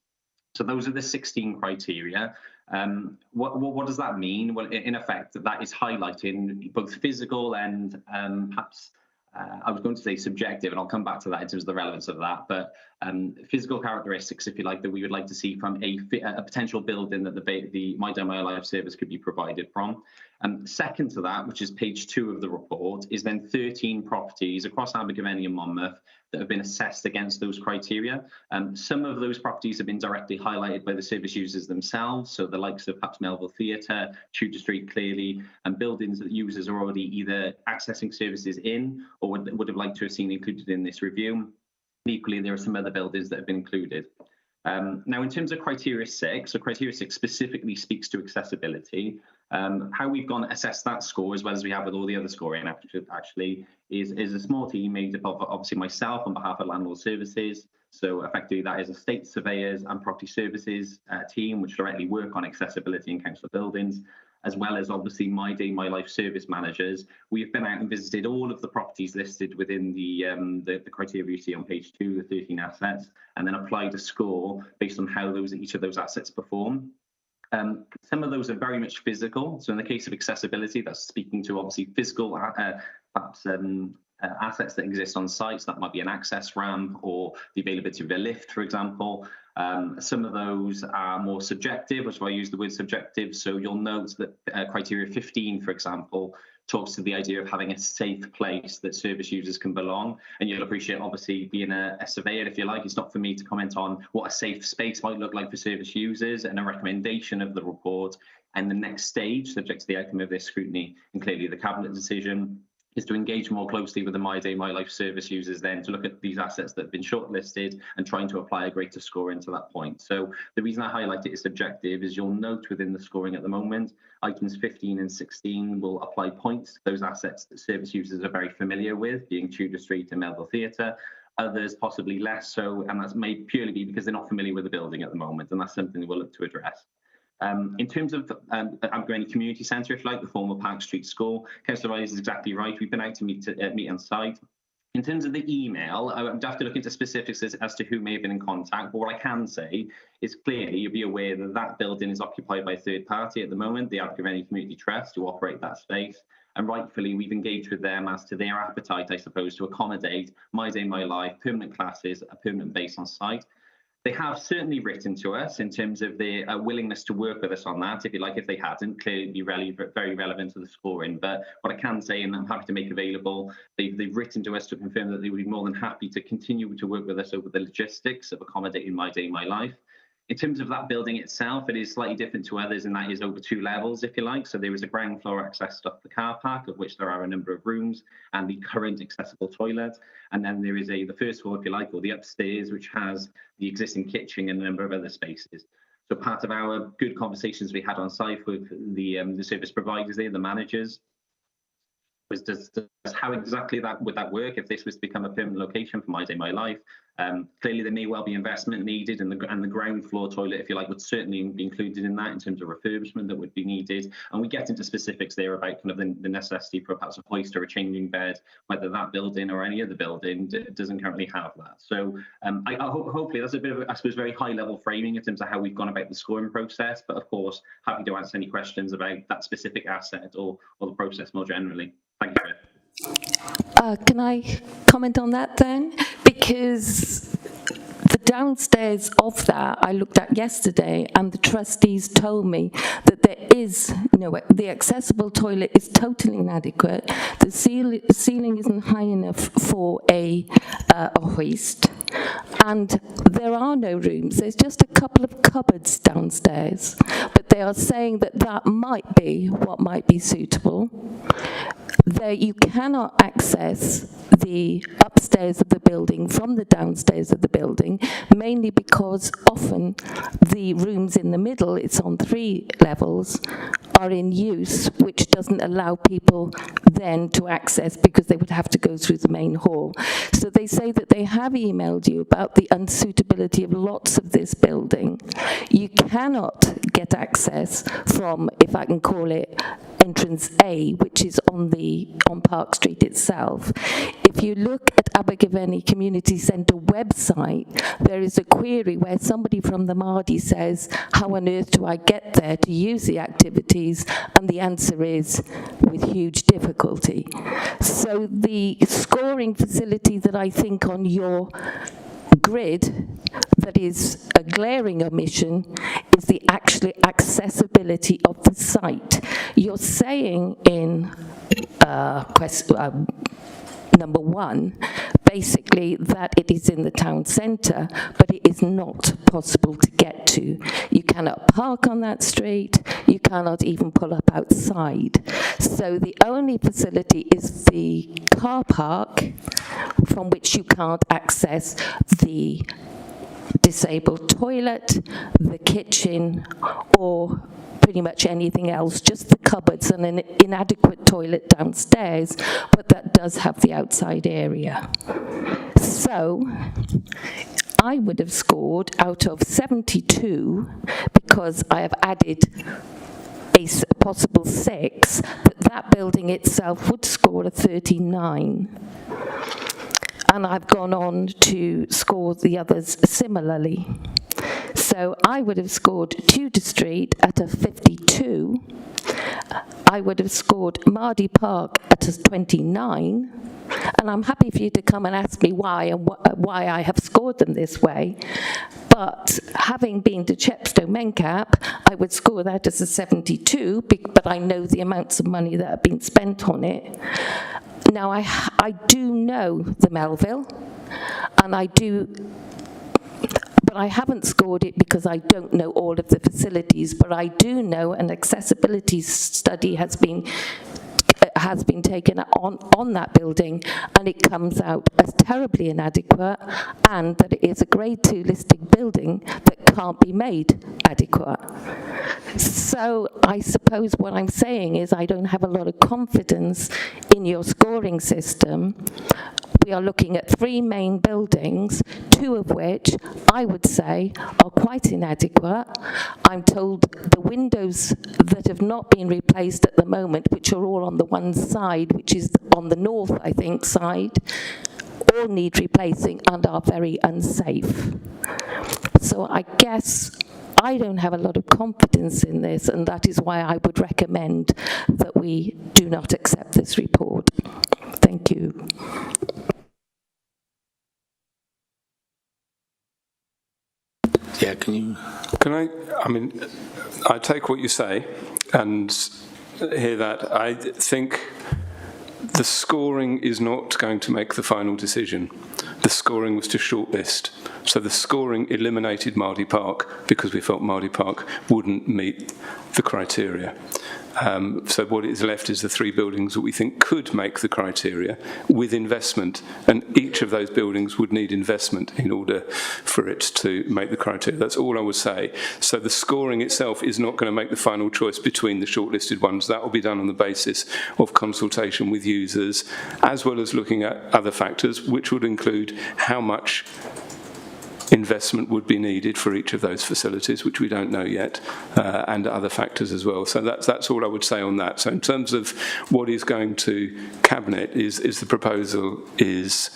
So those are the 16 criteria. What does that mean? Well, in effect, that is highlighting both physical and perhaps, I was going to say subjective, and I'll come back to that in terms of the relevance of that, but physical characteristics, if you like, that we would like to see from a potential building that the My Day, My Life service could be provided from. Second to that, which is page 2 of the report, is then 13 properties across Abergavenny and Monmouth that have been assessed against those criteria. Some of those properties have been directly highlighted by the service users themselves, so the likes of perhaps Melville Theatre, Tudor Street clearly, and buildings that users are already either accessing services in or would have liked to have seen included in this review. Equally, there are some other buildings that have been included. Now, in terms of criteria 6, so criteria 6 specifically speaks to accessibility. How we've gone assess that score, as well as we have with all the other scoring, actually, is a small team made up of obviously myself on behalf of Landlord Services. So effectively, that is a estate surveyors and property services team, which directly work on accessibility in council buildings, as well as obviously My Day, My Life service managers. We have been out and visited all of the properties listed within the criteria you see on page 2, the 13 assets, and then applied a score based on how each of those assets perform. Some of those are very much physical. So in the case of accessibility, that's speaking to obviously physical perhaps assets that exist on sites. That might be an access ramp or the availability of a lift, for example. Some of those are more subjective, which is why I use the word subjective. So you'll note that criteria 15, for example, talks to the idea of having a safe place that service users can belong. And you'll appreciate, obviously, being a surveyor, if you like, it's not for me to comment on what a safe space might look like for service users, and a recommendation of the report. And the next stage, subject to the outcome of this scrutiny, and clearly the Cabinet decision, is to engage more closely with the My Day, My Life service users then to look at these assets that have been shortlisted and trying to apply a greater score into that point. So the reason I highlight it as subjective is you'll note within the scoring at the moment, items 15 and 16 will apply points to those assets that service users are very familiar with, being Tudor Street and Melville Theatre. Others possibly less so, and that may purely be because they're not familiar with the building at the moment, and that's something we'll look to address. In terms of Abergavenny Community Centre, if you like, the former Park Street School, Councillor Riley is exactly right. We've been out to meet on site. In terms of the email, I would have to look into specifics as to who may have been in contact, but what I can say is clearly you'll be aware that that building is occupied by a third party at the moment, the Abergavenny Community Trust, who operate that space. And rightfully, we've engaged with them as to their appetite, I suppose, to accommodate My Day, My Life, permanent classes, a permanent base on site. They have certainly written to us in terms of their willingness to work with us on that. If you like, if they hadn't, clearly be very relevant to the scoring. But what I can say, and I'm happy to make available, they've written to us to confirm that they would be more than happy to continue to work with us over the logistics of accommodating My Day, My Life. In terms of that building itself, it is slightly different to others, and that is over 2 levels, if you like. So there is a ground floor access to the car park, of which there are a number of rooms, and the current accessible toilet. And then there is the first floor, if you like, or the upstairs, which has the existing kitchen and a number of other spaces. So part of our good conversations we had on site with the service providers there, the managers, was just how exactly would that work if this was to become a permanent location for My Day, My Life. Clearly, there may well be investment needed, and the ground floor toilet, if you like, would certainly be included in that in terms of refurbishment that would be needed. And we get into specifics there about kind of the necessity for perhaps a hoist or a changing bed, whether that building or any other building doesn't currently have that. So hopefully that's a bit of, I suppose, very high level framing in terms of how we've gone about the scoring process. But of course, happy to answer any questions about that specific asset or the process more generally. Thank you. Can I comment on that then? Because the downstairs of that I looked at yesterday, and the trustees told me that there is the accessible toilet is totally inadequate. The ceiling isn't high enough for a hoist, and there are no rooms. There's just a couple of cupboards downstairs, but they are saying that that might be what might be suitable. There, you cannot access the upstairs of the building from the downstairs of the building, mainly because often the rooms in the middle, it's on 3 levels, are in use, which doesn't allow people then to access because they would have to go through the main hall. So they say that they have emailed you about the unsuitability of lots of this building. You cannot get access from, if I can call it, entrance A, which is on Park Street itself. If you look at Abergavenny Community Centre website, there is a query where somebody from the Mardi says, how on earth do I get there to use the activities? And the answer is, with huge difficulty. So the scoring facility that I think on your grid that is a glaring omission is the actually accessibility of the site. You're saying in number 1, basically that it is in the town centre, but it is not possible to get to. You cannot park on that street, you cannot even pull up outside. So the only facility is the car park, from which you can't access the disabled toilet, the kitchen, or pretty much anything else, just the cupboards and an inadequate toilet downstairs, but that does have the outside area. So I would have scored out of 72, because I have added a possible 6, that building itself would score a 39. And I've gone on to score the others similarly. So I would have scored Tudor Street at a 52. I would have scored Mardy Park at a 29. And I'm happy for you to come and ask me why and why I have scored them this way. But having been to Chepstow Mencap, I would score that as a 72, but I know the amounts of money that have been spent on it. Now, I do know the Melville, and but I haven't scored it because I don't know all of the facilities, but I do know an accessibility study has been taken on that building, and it comes out as terribly inadequate, and that it is a grade 2 listed building that can't be made adequate. So I suppose what I'm saying is I don't have a lot of confidence in your scoring system. We are looking at 3 main buildings, 2 of which I would say are quite inadequate. I'm told the windows that have not been replaced at the moment, which are all on the one side, which is on the north, I think, side, all need replacing and are very unsafe. So I guess I don't have a lot of confidence in this, and that is why I would recommend that we do not accept this report. Thank you. Yeah, can you? I mean, I take what you say and hear that. I think the scoring is not going to make the final decision. The scoring was to shortlist. So the scoring eliminated Mardy Park because we felt Mardy Park wouldn't meet the criteria. So what is left is the 3 buildings that we think could make the criteria with investment, and each of those buildings would need investment in order for it to make the criteria. That's all I would say. So the scoring itself is not going to make the final choice between the shortlisted ones. That will be done on the basis of consultation with users, as well as looking at other factors, which would include how much investment would be needed for each of those facilities, which we don't know yet, and other factors as well. So that's all I would say on that. So in terms of what is going to Cabinet is the proposal is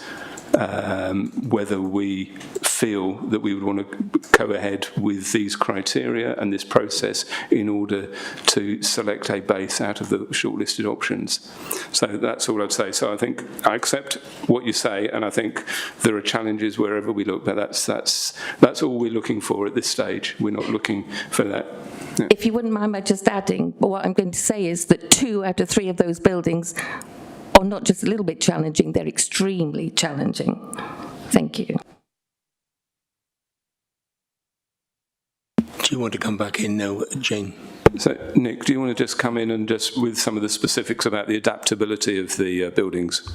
whether we feel that we would want to go ahead with these criteria and this process in order to select a base out of the shortlisted options. So that's all I'd say. So I think I accept what you say, and I think there are challenges wherever we look, but that's all we're looking for at this stage. We're not looking for that. Yeah. If you wouldn't mind my just adding, what I'm going to say is that 2 out of 3 of those buildings are not just a little bit challenging, they're extremely challenging. Thank you. Do you want to come back in now, Jane? So, Nick, do you want to just come in and just with some of the specifics about the adaptability of the buildings?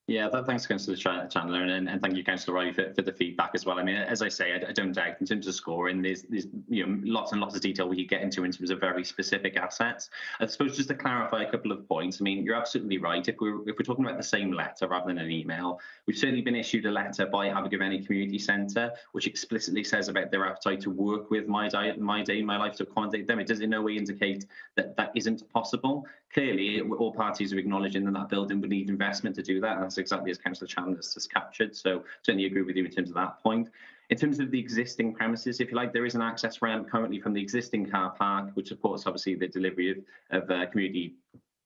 Yeah, thanks, Councillor Chandler, and thank you, Councillor Riley, for the feedback as well. I mean, as I say, I don't doubt in terms of scoring, there's lots and lots of detail we could get into in terms of very specific assets. I suppose just to clarify a couple of points, I mean, you're absolutely right. If we're talking about the same letter rather than an email, we've certainly been issued a letter by Abergavenny Community Centre, which explicitly says about their appetite to work with My Day, My Life to accommodate them. It does in no way indicate that that isn't possible. Clearly, all parties are acknowledging that building would need investment to do that, and that's exactly as Councillor Chandler has captured. So certainly agree with you in terms of that point. In terms of the existing premises, if you like, there is an access ramp currently from the existing car park, which supports obviously the delivery of community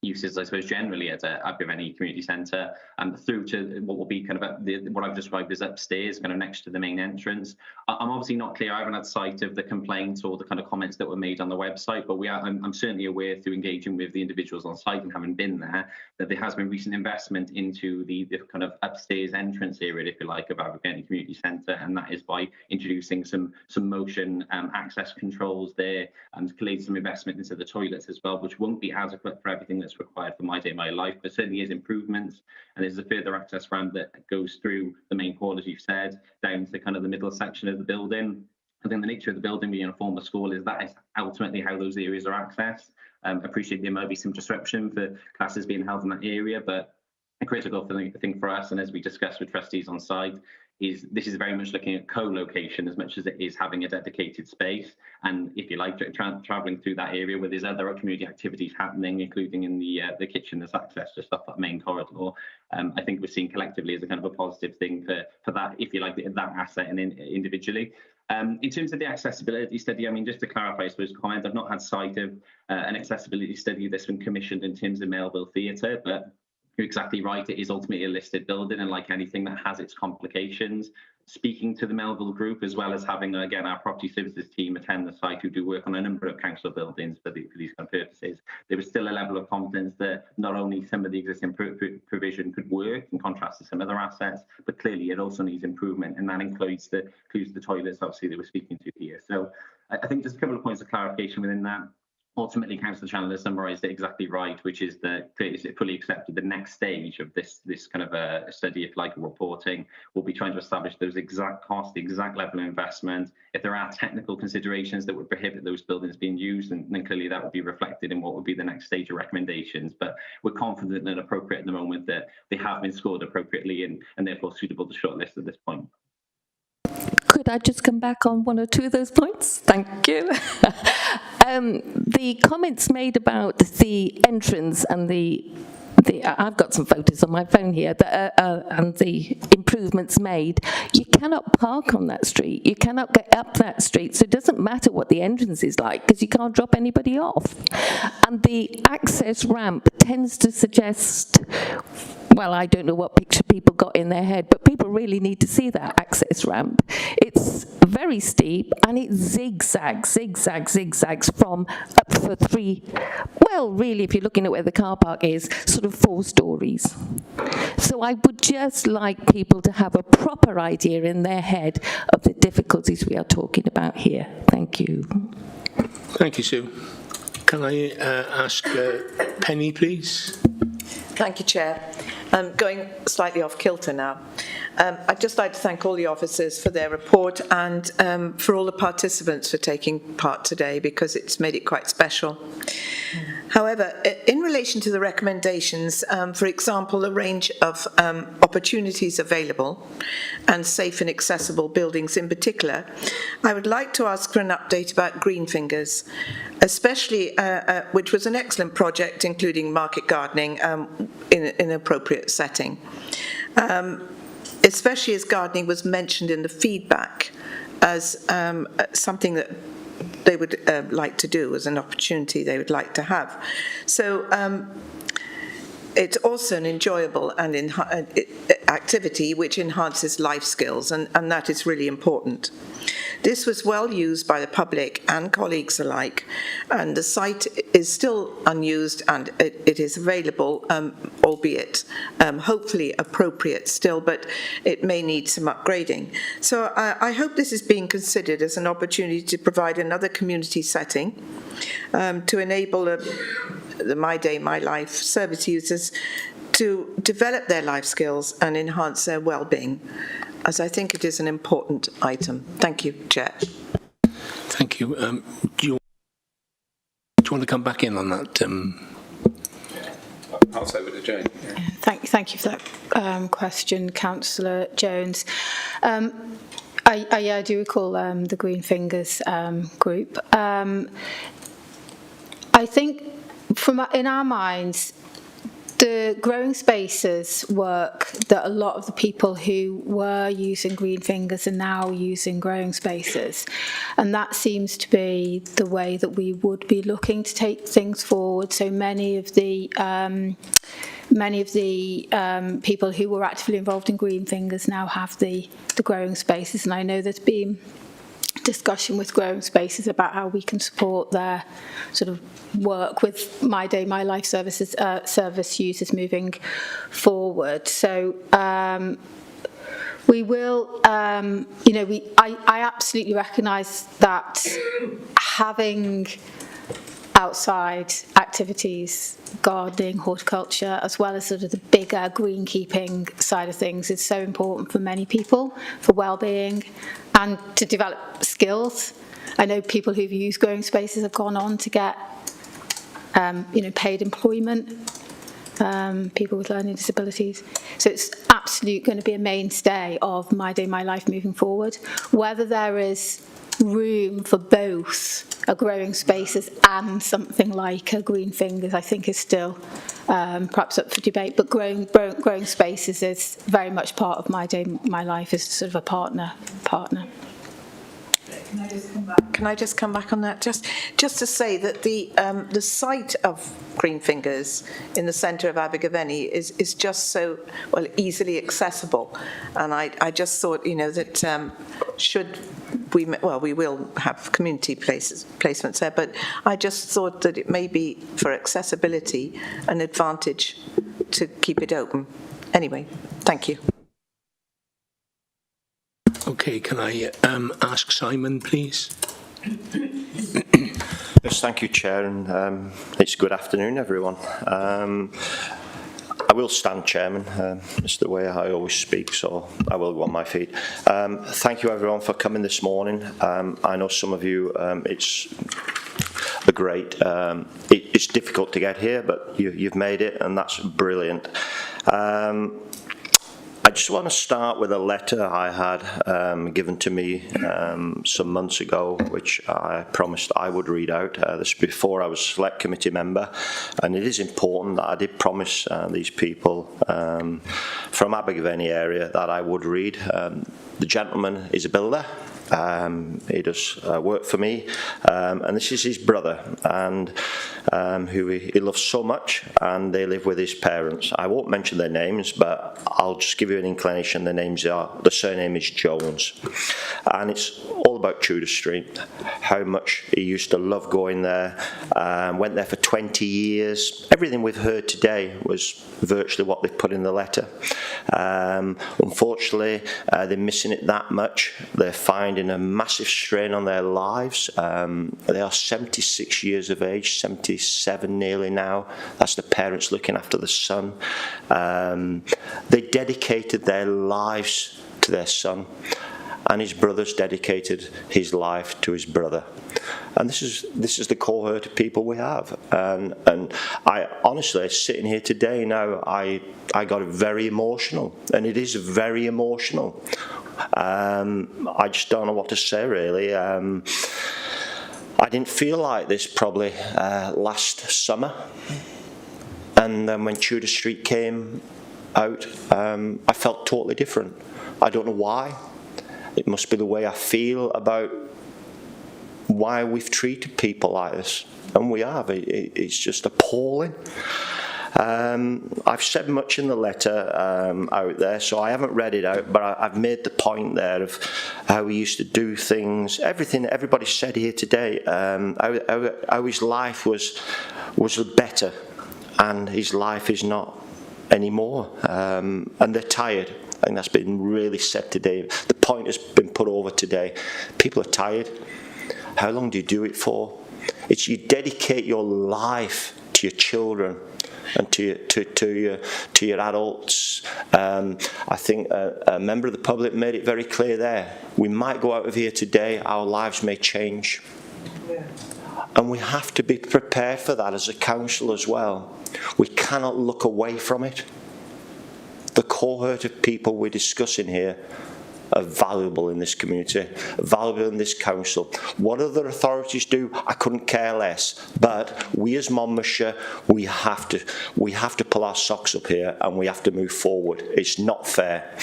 uses, I suppose, generally at Abergavenny Community Centre, and through to what will be kind of what I've described as upstairs, kind of next to the main entrance. I'm obviously not clear. I haven't had sight of the complaints or the kind of comments that were made on the website, but I'm certainly aware through engaging with the individuals on site and having been there that there has been recent investment into the kind of upstairs entrance area, if you like, of Abergavenny Community Centre, and that is by introducing some motion access controls there, and clearly some investment into the toilets as well, which won't be adequate for everything that's required for My Day, My Life, but certainly is improvements. And there's a further access ramp that goes through the main hall, as you've said, down to kind of the middle section of the building. I think the nature of the building being a former school is that is ultimately how those areas are accessed. Appreciate there might be some disruption for classes being held in that area, but a critical thing for us, and as we discussed with trustees on site, is this is very much looking at co-location as much as it is having a dedicated space. And if you like, travelling through that area where there's other community activities happening, including in the kitchen, there's access just off that main corridor. I think we're seeing collectively as a kind of a positive thing for that, if you like, that asset and individually. In terms of the accessibility study, I mean, just to clarify, I suppose, comment, I've not had sight of an accessibility study that's been commissioned in terms of Melville Theatre, but you're exactly right. It is ultimately a listed building, and like anything that has its complications, speaking to the Melville group, as well as having, again, our property services team attend the site who do work on a number of council buildings for these kind of purposes, there was still a level of confidence that not only some of the existing provision could work in contrast to some other assets, but clearly it also needs improvement, and that includes the toilets, obviously, that we're speaking to here. So I think just a couple of points of clarification within that. Ultimately, Councillor Chandler summarised it exactly right, which is that it's fully accepted the next stage of this kind of a study, if like, reporting, will be trying to establish those exact costs, the exact level of investment. If there are technical considerations that would prohibit those buildings being used, then clearly that would be reflected in what would be the next stage of recommendations. But we're confident and appropriate at the moment that they have been scored appropriately and therefore suitable to shortlist at this point. Could I just come back on 1 or 2 of those points? Thank you. The comments made about the entrance and I've got some photos on my phone here, and the improvements made. You cannot park on that street. You cannot get up that street. So it doesn't matter what the entrance is like because you can't drop anybody off. And the access ramp tends to suggest well, I don't know what picture people got in their head, but people really need to see that access ramp. It's very steep and it zigzags from up for 3, well, really, if you're looking at where the car park is, sort of 4 stories. So I would just like people to have a proper idea in their head of the difficulties we are talking about here. Thank you. Thank you, Sue. Can I ask Penny, please? Thank you, Chair. Going slightly off kilter now. I'd just like to thank all the officers for their report and for all the participants for taking part today, because it's made it quite special. However, in relation to the recommendations, for example, the range of opportunities available and safe and accessible buildings in particular, I would like to ask for an update about Green Fingers, especially, which was an excellent project, including market gardening in an appropriate setting. Especially as gardening was mentioned in the feedback as something that they would like to do, as an opportunity they would like to have. So it's also an enjoyable and activity which enhances life skills, and that is really important. This was well used by the public and colleagues alike, and the site is still unused, and it is available, albeit hopefully appropriate still, but it may need some upgrading. So I hope this is being considered as an opportunity to provide another community setting to enable the My Day, My Life service users to develop their life skills and enhance their well-being, as I think it is an important item. Thank you, Chair. Thank you. Do you want to come back in on that? I'll say with Jane. Yeah. Thank you for that question, Councillor Jones. I do recall the Green Fingers group. I think in our minds, the growing spaces work that a lot of the people who were using Green Fingers are now using growing spaces, and that seems to be the way that we would be looking to take things forward. So many of the people who were actively involved in Green Fingers now have the growing spaces, and I know there's been discussion with growing spaces about how we can support their sort of work with My Day, My Life services, service users moving forward. So we will, I absolutely recognise that having outside activities, gardening, horticulture, as well as sort of the bigger greenkeeping side of things is so important for many people, for well-being and to develop skills. I know people who've used growing spaces have gone on to get paid employment, people with learning disabilities. So it's absolutely going to be a mainstay of My Day, My Life moving forward. Whether there is room for both a growing spaces and something like a Green Fingers, I think is still perhaps up for debate, but growing spaces is very much part of My Day, My Life as sort of a partner. Can I just come back on that? Just to say that the site of Green Fingers in the centre of Abergavenny is just so easily accessible, and I just thought that should we will have community placements there, but I just thought that it may be for accessibility an advantage to keep it open. Anyway, thank you. Okay, can I ask Simon, please? Yes, thank you, Chair, and it's good afternoon, everyone. I will stand, Chairman. It's the way I always speak, so I will go on my feet. Thank you, everyone, for coming this morning. I know some of you, it's a great. It's difficult to get here, but you've made it, and that's brilliant. I just want to start with a letter I had given to me some months ago, which I promised I would read out. This before I was Select Committee member, and it is important that I did promise these people from Abergavenny area that I would read. The gentleman is a builder. He does work for me, and this is his brother. And who he loves so much, and they live with his parents. I won't mention their names, but I'll just give you an inclination. The surname is Jones. And it's all about Tudor Street, how much he used to love going there, went there for 20 years. Everything we've heard today was virtually what they put in the letter. Unfortunately, they're missing it that much. They're finding a massive strain on their lives. They are 76 years of age, 77 nearly now. That's the parents looking after the son. They dedicated their lives to their son, and his brothers dedicated his life to his brother. And this is the cohort of people we have. And I honestly, sitting here today now, I got very emotional, and it is very emotional. I just don't know what to say, really. I didn't feel like this probably last summer. And then when Tudor Street came out, I felt totally different. I don't know why. It must be the way I feel about why we've treated people like this. And we have. It's just appalling. I've said much in the letter out there, so I haven't read it out, but I've made the point there of how we used to do things, everything everybody said here today, how his life was better, and his life is not anymore, and they're tired. I think that's been really said today. The point has been put over today. People are tired. How long do you do it for? It's you dedicate your life to your children and to your adults. I think a member of the public made it very clear there. We might go out of here today, our lives may change. Yeah. And we have to be prepared for that as a council as well. We cannot look away from it. The cohort of people we're discussing here are valuable in this community, valuable in this council. What other authorities do, I couldn't care less. But we as Monmouthshire, we have to pull our socks up here, and we have to move forward. It's not fair.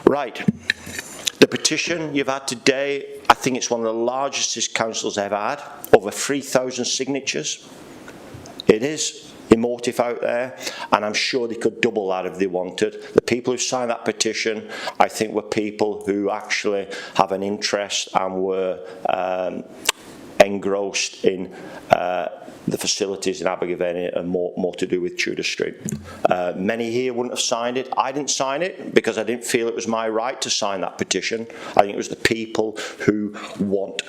Right. The petition you've had today, I think it's one of the largest this council's ever had, over 3,000 signatures. It is emotive out there, and I'm sure they could double that if they wanted. The people who signed that petition, I think, were people who actually have an interest and were engrossed in the facilities in Abergavenny and more to do with Tudor Street. Many here wouldn't have signed it. I didn't sign it because I didn't feel it was my right to sign that petition. I think it was the people who want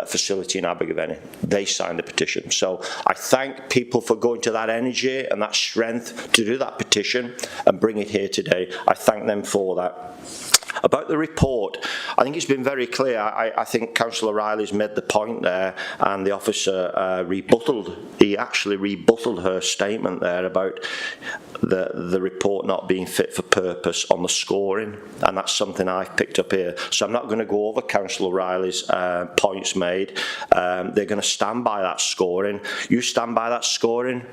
facility in Abergavenny. They signed the petition. So I thank people for going to that energy and that strength to do that petition and bring it here today. I thank them for that. About the report, I think it's been very clear. I think Councillor Riley's made the point there, and the officer actually rebutted her statement there about the report not being fit for purpose on the scoring, and that's something I've picked up here. So I'm not going to go over Councillor Riley's points made. They're going to stand by that scoring. You stand by that scoring,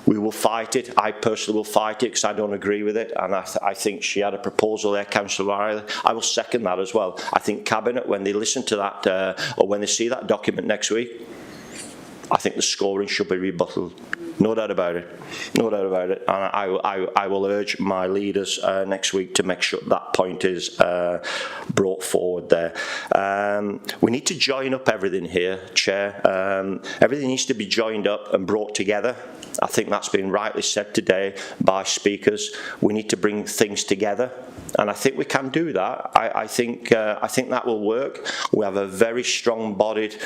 we will fight it. I personally will fight it because I don't agree with it, and I think she had a proposal there, Councillor Riley. I will second that as well. I think Cabinet, when they listen to that or when they see that document next week, I think the scoring should be rebutted. No doubt about it. No doubt about it. And I will urge my leaders next week to make sure that point is brought forward there. We need to join up everything here, Chair. Everything needs to be joined up and brought together. I think that's been rightly said today by speakers. We need to bring things together, and I think we can do that. I think that will work. We have a very strong-bodied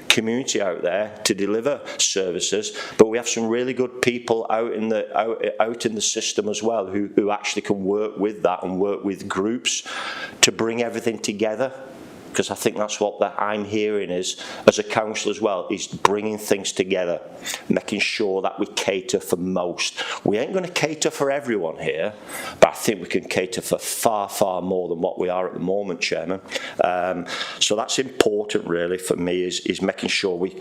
community out there to deliver services, but we have some really good people out in the system as well who actually can work with that and work with groups to bring everything together. Because I think that's what I'm hearing is, as a council as well, is bringing things together, making sure that we cater for most. We ain't going to cater for everyone here, but I think we can cater for far, far more than what we are at the moment, Chairman. So that's important, really, for me, is making sure we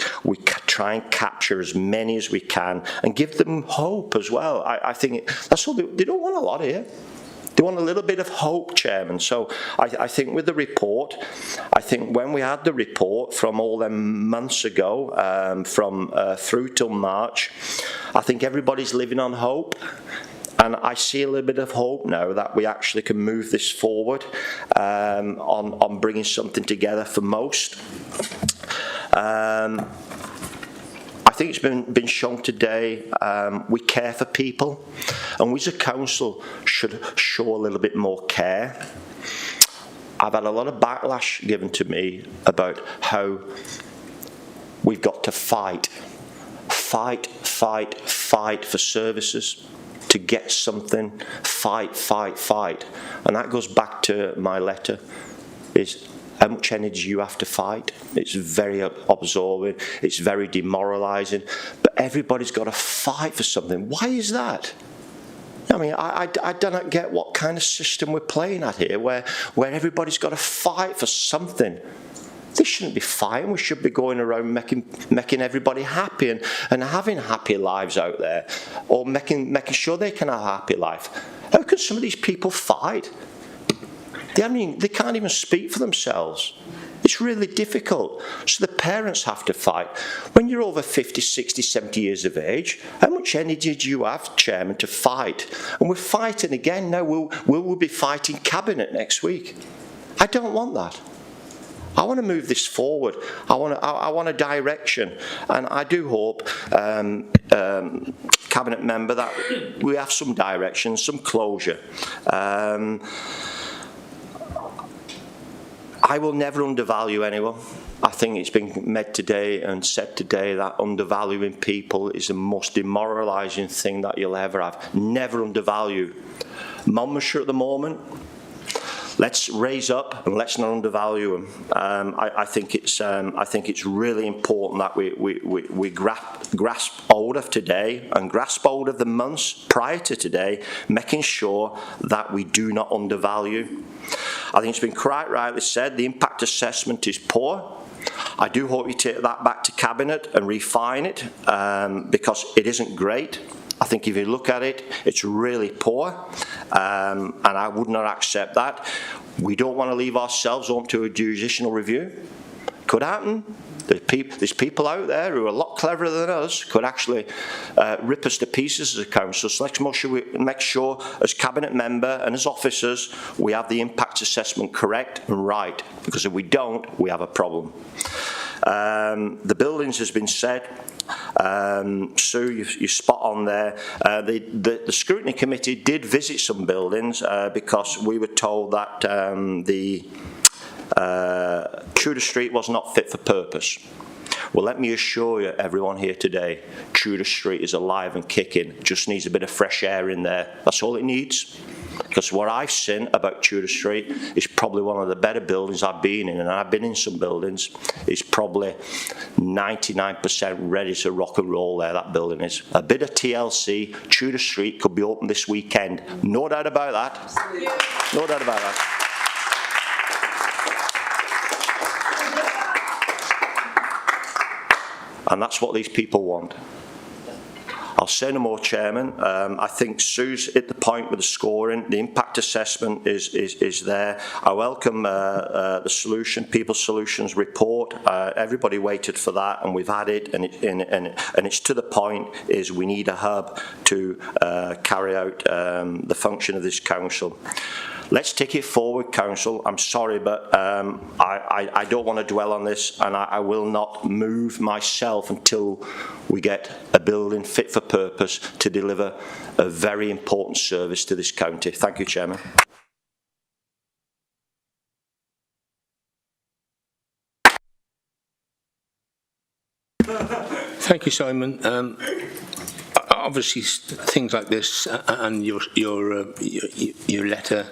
try and capture as many as we can and give them hope as well. I think that's all they don't want a lot here. They want a little bit of hope, Chairman. So I think with the report, I think when we had the report from all them months ago, through till March, I think everybody's living on hope. And I see a little bit of hope now that we actually can move this forward on bringing something together for most. I think it's been shown today we care for people, and we as a council should show a little bit more care. I've had a lot of backlash given to me about how we've got to fight for services, to get something, fight. And that goes back to my letter, is how much energy you have to fight. It's very absorbing, it's very demoralising, but everybody's got to fight for something. Why is that? I mean, I do not get what kind of system we're playing at here, where everybody's got to fight for something. They shouldn't be fighting. We should be going around making everybody happy and having happy lives out there, or making sure they can have a happy life. How can some of these people fight? They can't even speak for themselves. It's really difficult. So the parents have to fight. When you're over 50, 60, 70 years of age, how much energy do you have, Chairman, to fight? And we're fighting again now. Will we be fighting Cabinet next week? I don't want that. I want to move this forward. I want a direction, and I do hope, Cabinet member, that we have some direction, some closure. I will never undervalue anyone. I think it's been made today and said today that undervaluing people is the most demoralising thing that you'll ever have. Never undervalue. Monmouthshire at the moment, let's raise up and let's not undervalue them. I think it's really important that we grasp hold of today and grasp hold of the months prior to today, making sure that we do not undervalue. I think it's been quite rightly said, the impact assessment is poor. I do hope you take that back to Cabinet and refine it, because it isn't great. I think if you look at it, it's really poor, and I would not accept that. We don't want to leave ourselves open to a judicial review. Could happen. There's people out there who are a lot cleverer than us, could actually rip us to pieces as a council. So let's make sure as Cabinet member and as officers we have the impact assessment correct and right, because if we don't, we have a problem. The buildings has been said. Sue, you're spot on there. The Scrutiny Committee did visit some buildings because we were told that the Tudor Street was not fit for purpose. Well, let me assure you, everyone here today, Tudor Street is alive and kicking. Just needs a bit of fresh air in there. That's all it needs. Because what I've seen about Tudor Street is probably one of the better buildings I've been in, and I've been in some buildings. It's probably 99% ready to rock and roll there, that building is. A bit of TLC, Tudor Street could be open this weekend. No doubt about that. No doubt about that. And that's what these people want. I'll say no more, Chairman. I think Sue's at the point with the scoring. The impact assessment is there. I welcome the solution, People's Solutions report. Everybody waited for that, and we've had it, and it's to the point is we need a hub to carry out the function of this council. Let's take it forward, Council. I'm sorry, but I don't want to dwell on this, and I will not move myself until we get a building fit for purpose to deliver a very important service to this county. Thank you, Chairman. Thank you, Simon. Obviously, things like this and your letter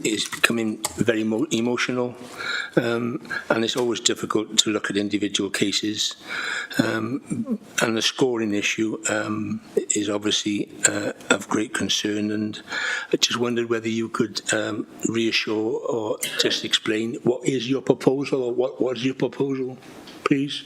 is becoming very emotional, and it's always difficult to look at individual cases. And the scoring issue is obviously of great concern, and I just wondered whether you could reassure or just explain what is your proposal, or what was your proposal, please.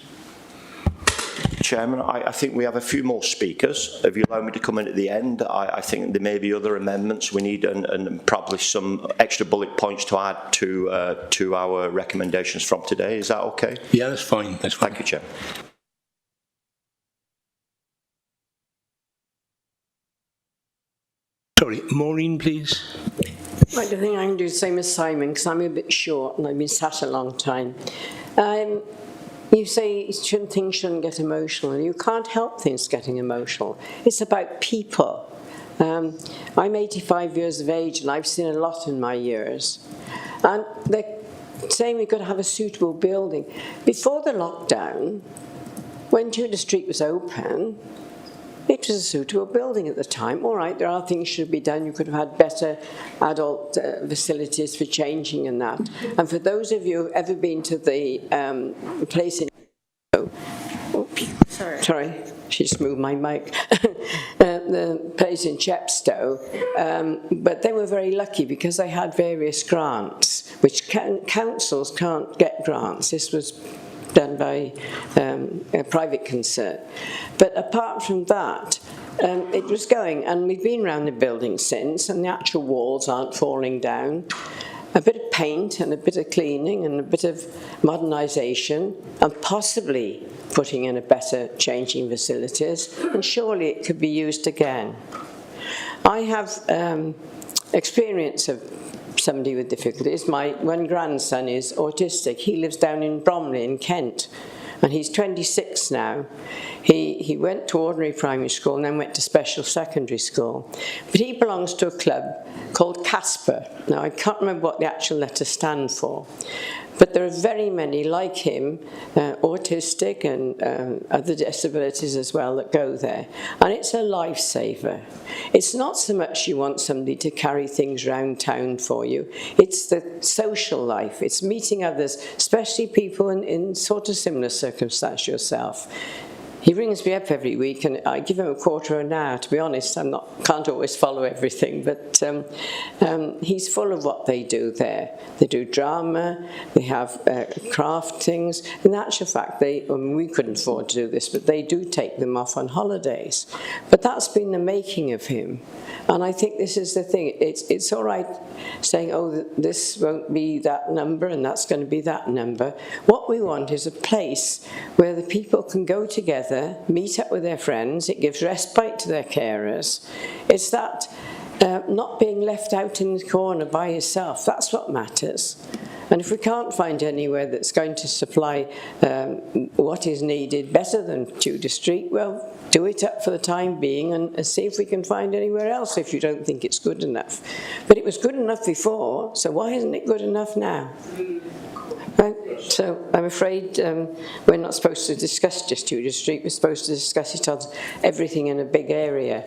Chairman, I think we have a few more speakers. If you allow me to come in at the end, I think there may be other amendments we need and probably some extra bullet points to add to our recommendations from today. Is that okay? Yeah, that's fine. That's fine. Thank you, Chair. Sorry, Maureen, please. Right, I think I can do the same as Simon, because I'm a bit short and I've been sat a long time. You say things shouldn't get emotional. You can't help things getting emotional. It's about people. I'm 85 years of age and I've seen a lot in my years. And they're saying we've got to have a suitable building. Before the lockdown, when Tudor Street was open, it was a suitable building at the time. All right, there are things should be done. You could have had better adult facilities for changing and that. And for those of you who've ever been to the place in... Sorry, she just moved my mic. The place in Chepstow, but they were very lucky because they had various grants, which councils can't get grants. This was done by a private concern. But apart from that, it was going, and we've been around the building since, and the actual walls aren't falling down. A bit of paint and a bit of cleaning and a bit of modernisation and possibly putting in a better changing facilities, and surely it could be used again. I have experience of somebody with difficulties. My one grandson is autistic. He lives down in Bromley in Kent, and he's 26 now. He went to ordinary primary school and then went to special secondary school. But he belongs to a club called Casper. Now, I can't remember what the actual letters stand for. But there are very many like him, autistic and other disabilities as well, that go there. And it's a lifesaver. It's not so much you want somebody to carry things around town for you. It's the social life. It's meeting others, especially people in sort of similar circumstance yourself. He rings me up every week and I give him a quarter of an hour. To be honest, can't always follow everything, but he's full of what they do there. They do drama, they have craft things. In actual fact, we couldn't afford to do this, but they do take them off on holidays. But that's been the making of him. And I think this is the thing. It's all right saying, oh, this won't be that number and that's going to be that number. What we want is a place where the people can go together, meet up with their friends. It gives respite to their carers. It's that not being left out in the corner by yourself. That's what matters. And if we can't find anywhere that's going to supply what is needed better than Tudor Street, well, do it up for the time being and see if we can find anywhere else if you don't think it's good enough. But it was good enough before, so why isn't it good enough now? Right? So I'm afraid we're not supposed to discuss just Tudor Street, we're supposed to discuss it on everything in a big area.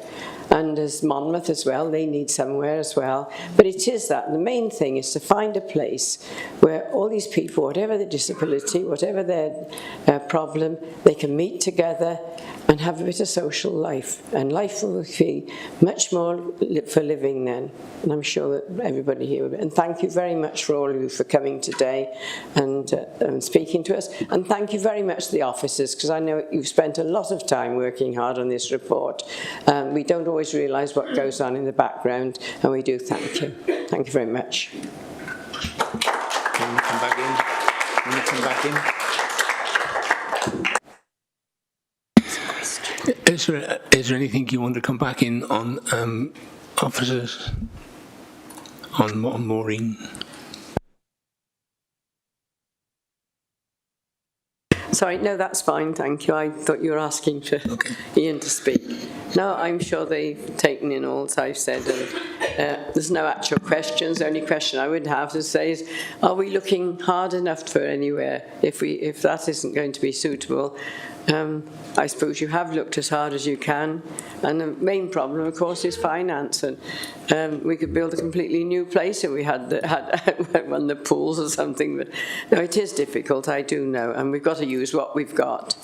And as Monmouth as well, they need somewhere as well. But it is that. The main thing is to find a place where all these people, whatever their disability, whatever their problem, they can meet together and have a bit of social life. And life will be much more for living then. And I'm sure that everybody here will be. And thank you very much for all of you for coming today and speaking to us. And thank you very much to the officers, because I know you've spent a lot of time working hard on this report. We don't always realise what goes on in the background, and we do thank you. Thank you very much. Can you come back in? Can you come back in? Is there anything you want to come back in on officers? On Maureen? Sorry, no, that's fine, thank you. I thought you were asking for Ian to speak. No, I'm sure they've taken in all that I've said, and there's no actual questions. The only question I would have to say is, are we looking hard enough for anywhere if that isn't going to be suitable? I suppose you have looked as hard as you can, and the main problem, of course, is finance. And we could build a completely new place if we had one of the pools or something. But no, it is difficult, I do know, and we've got to use what we've got.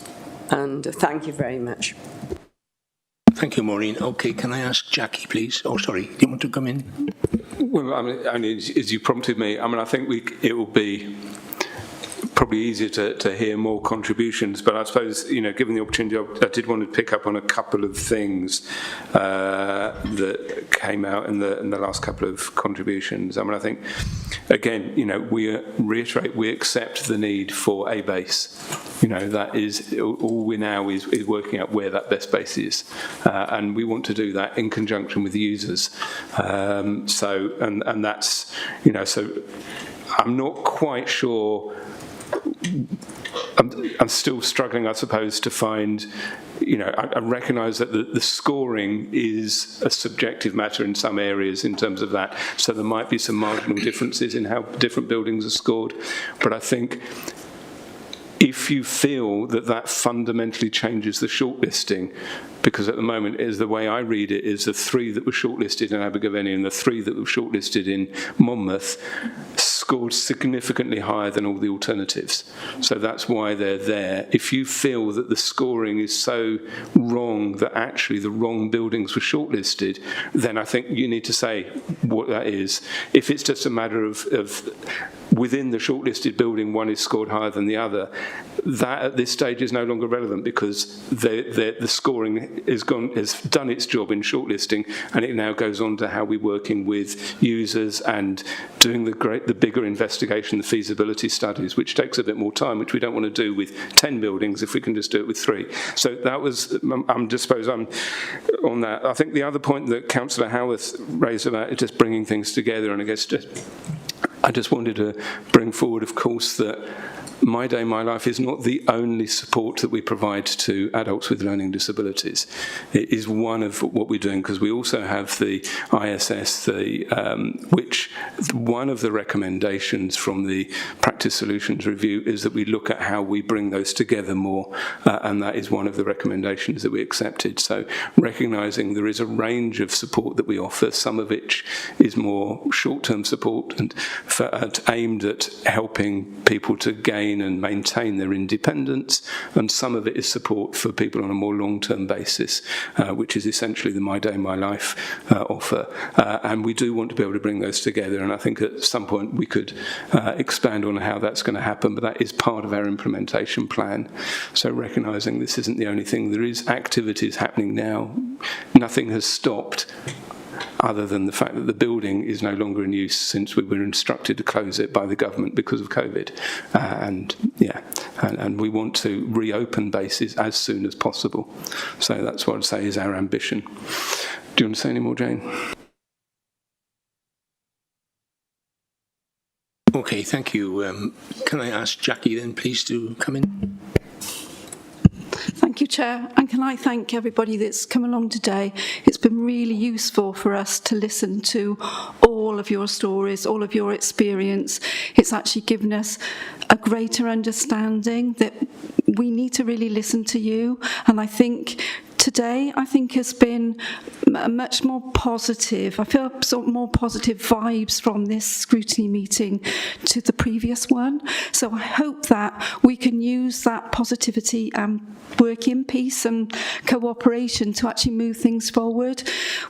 And thank you very much. Thank you, Maureen. Okay, can I ask Jackie, please? Oh, sorry, do you want to come in? Well, I mean, as you prompted me, I mean, I think it will be probably easier to hear more contributions, but I suppose, given the opportunity, I did want to pick up on a couple of things that came out in the last couple of contributions. I mean, I think, again, we reiterate, we accept the need for a base. That is, all we now is working out where that best base is, and we want to do that in conjunction with the users. And that's, so I'm not quite sure. I'm still struggling, I suppose, to find, I recognise that the scoring is a subjective matter in some areas in terms of that, so there might be some marginal differences in how different buildings are scored, but I think if you feel that fundamentally changes the shortlisting, because at the moment, is the way I read it, is the 3 that were shortlisted in Abergavenny and the 3 that were shortlisted in Monmouth scored significantly higher than all the alternatives. So that's why they're there. If you feel that the scoring is so wrong that actually the wrong buildings were shortlisted, then I think you need to say what that is. If it's just a matter of within the shortlisted building, one is scored higher than the other, that at this stage is no longer relevant, because the scoring has done its job in shortlisting, and it now goes on to how we're working with users and doing the bigger investigation, the feasibility studies, which takes a bit more time, which we don't want to do with 10 buildings if we can just do it with 3. So that was, I'm on that. I think the other point that Councillor Howarth raised about just bringing things together, and I guess I just wanted to bring forward, of course, that My Day, My Life is not the only support that we provide to adults with learning disabilities. It is one of what we're doing, because we also have the ISS, which one of the recommendations from the Practice Solutions Review is that we look at how we bring those together more, and that is one of the recommendations that we accepted. So recognising there is a range of support that we offer, some of which is more short-term support and aimed at helping people to gain and maintain their independence, and some of it is support for people on a more long-term basis, which is essentially the My Day, My Life offer. And we do want to be able to bring those together, and I think at some point we could expand on how that's going to happen, but that is part of our implementation plan. So recognising this isn't the only thing, there is activities happening now. Nothing has stopped, other than the fact that the building is no longer in use since we were instructed to close it by the government because of COVID. And we want to reopen bases as soon as possible. So that's what I'd say is our ambition. Do you want to say any more, Jane? Okay, thank you. Can I ask Jackie then, please, to come in? Thank you, Chair, and can I thank everybody that's come along today. It's been really useful for us to listen to all of your stories, all of your experience. It's actually given us a greater understanding that we need to really listen to you, and I think today, has been much more positive. I feel sort of more positive vibes from this scrutiny meeting to the previous one. So I hope that we can use that positivity and work in peace and cooperation to actually move things forward.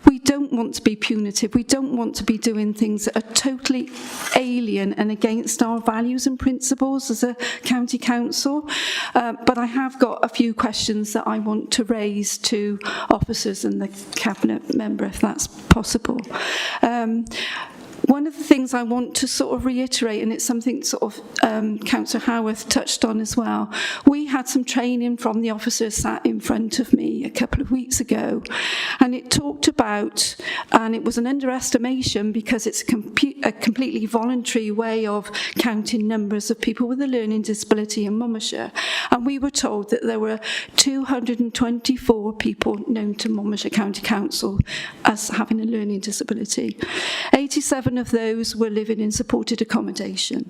We don't want to be punitive. We don't want to be doing things that are totally alien and against our values and principles as a county council. But I have got a few questions that I want to raise to officers and the cabinet member, if that's possible. One of the things I want to sort of reiterate, and it's something sort of Councillor Howarth touched on as well, we had some training from the officers sat in front of me a couple of weeks ago, and it talked about, and it was an underestimation because it's a completely voluntary way of counting numbers of people with a learning disability in Monmouthshire, and we were told that there were 224 people known to Monmouthshire County Council as having a learning disability. 87 of those were living in supported accommodation,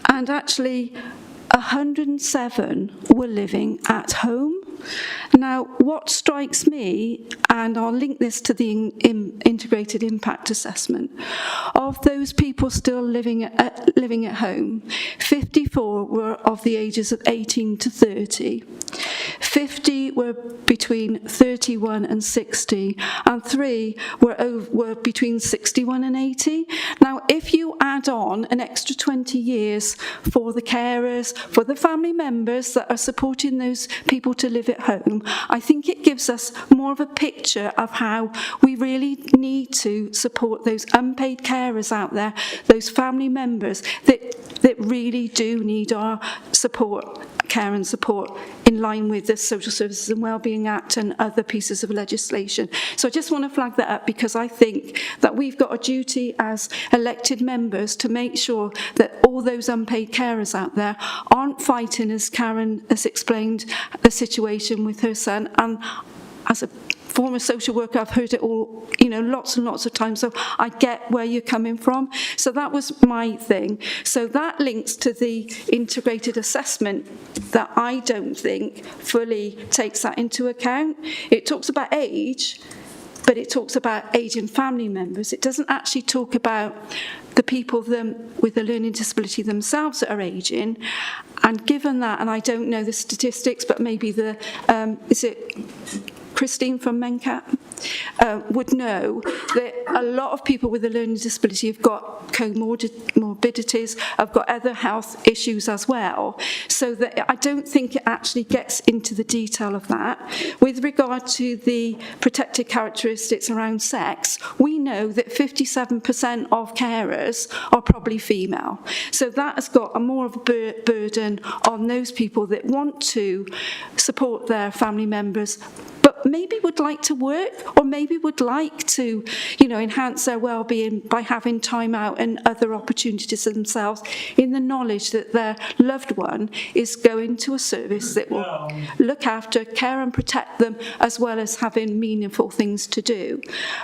and actually 107 were living at home. Now, what strikes me, and I'll link this to the integrated impact assessment, of those people still living at home, 54 were of the ages of 18 to 30, 50 were between 31 and 60, and 3 were between 61 and 80. Now, if you add on an extra 20 years for the carers, for the family members that are supporting those people to live at home, I think it gives us more of a picture of how we really need to support those unpaid carers out there, those family members that really do need our support, care and support, in line with the Social Services and Wellbeing Act and other pieces of legislation. So I just want to flag that up, because I think that we've got a duty as elected members to make sure that all those unpaid carers out there aren't fighting, as Karen has explained, the situation with her son. And as a former social worker, I've heard it all, lots and lots of times, so I get where you're coming from. So that was my thing. So that links to the integrated assessment that I don't think fully takes that into account. It talks about age, but it talks about age and family members. It doesn't actually talk about the people with a learning disability themselves that are ageing. And given that, and I don't know the statistics, but maybe is it Christine from MenCat would know that a lot of people with a learning disability have got comorbidities, have got other health issues as well. So that I don't think it actually gets into the detail of that. With regard to the protected characteristics around sex, we know that 57% of carers are probably female. So that has got a more of a burden on those people that want to support their family members, but maybe would like to work, or maybe would like to, enhance their well-being by having time out and other opportunities themselves, in the knowledge that their loved one is going to a service that will look after, care and protect them, as well as having meaningful things to do.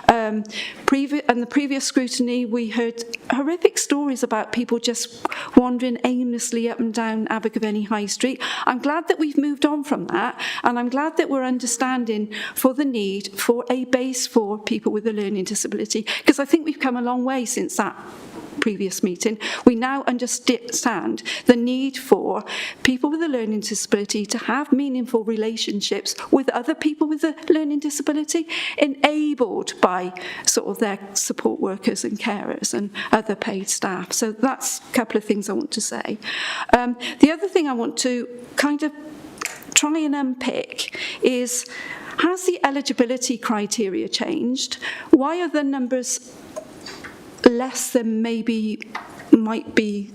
And the previous scrutiny, we heard horrific stories about people just wandering aimlessly up and down Abergavenny High Street. I'm glad that we've moved on from that, and I'm glad that we're understanding for the need for a base for people with a learning disability, because I think we've come a long way since that previous meeting. We now understand the need for people with a learning disability to have meaningful relationships with other people with a learning disability, enabled by sort of their support workers and carers and other paid staff. So that's a couple of things I want to say. The other thing I want to kind of try and unpick is, has the eligibility criteria changed? Why are the numbers less than maybe might be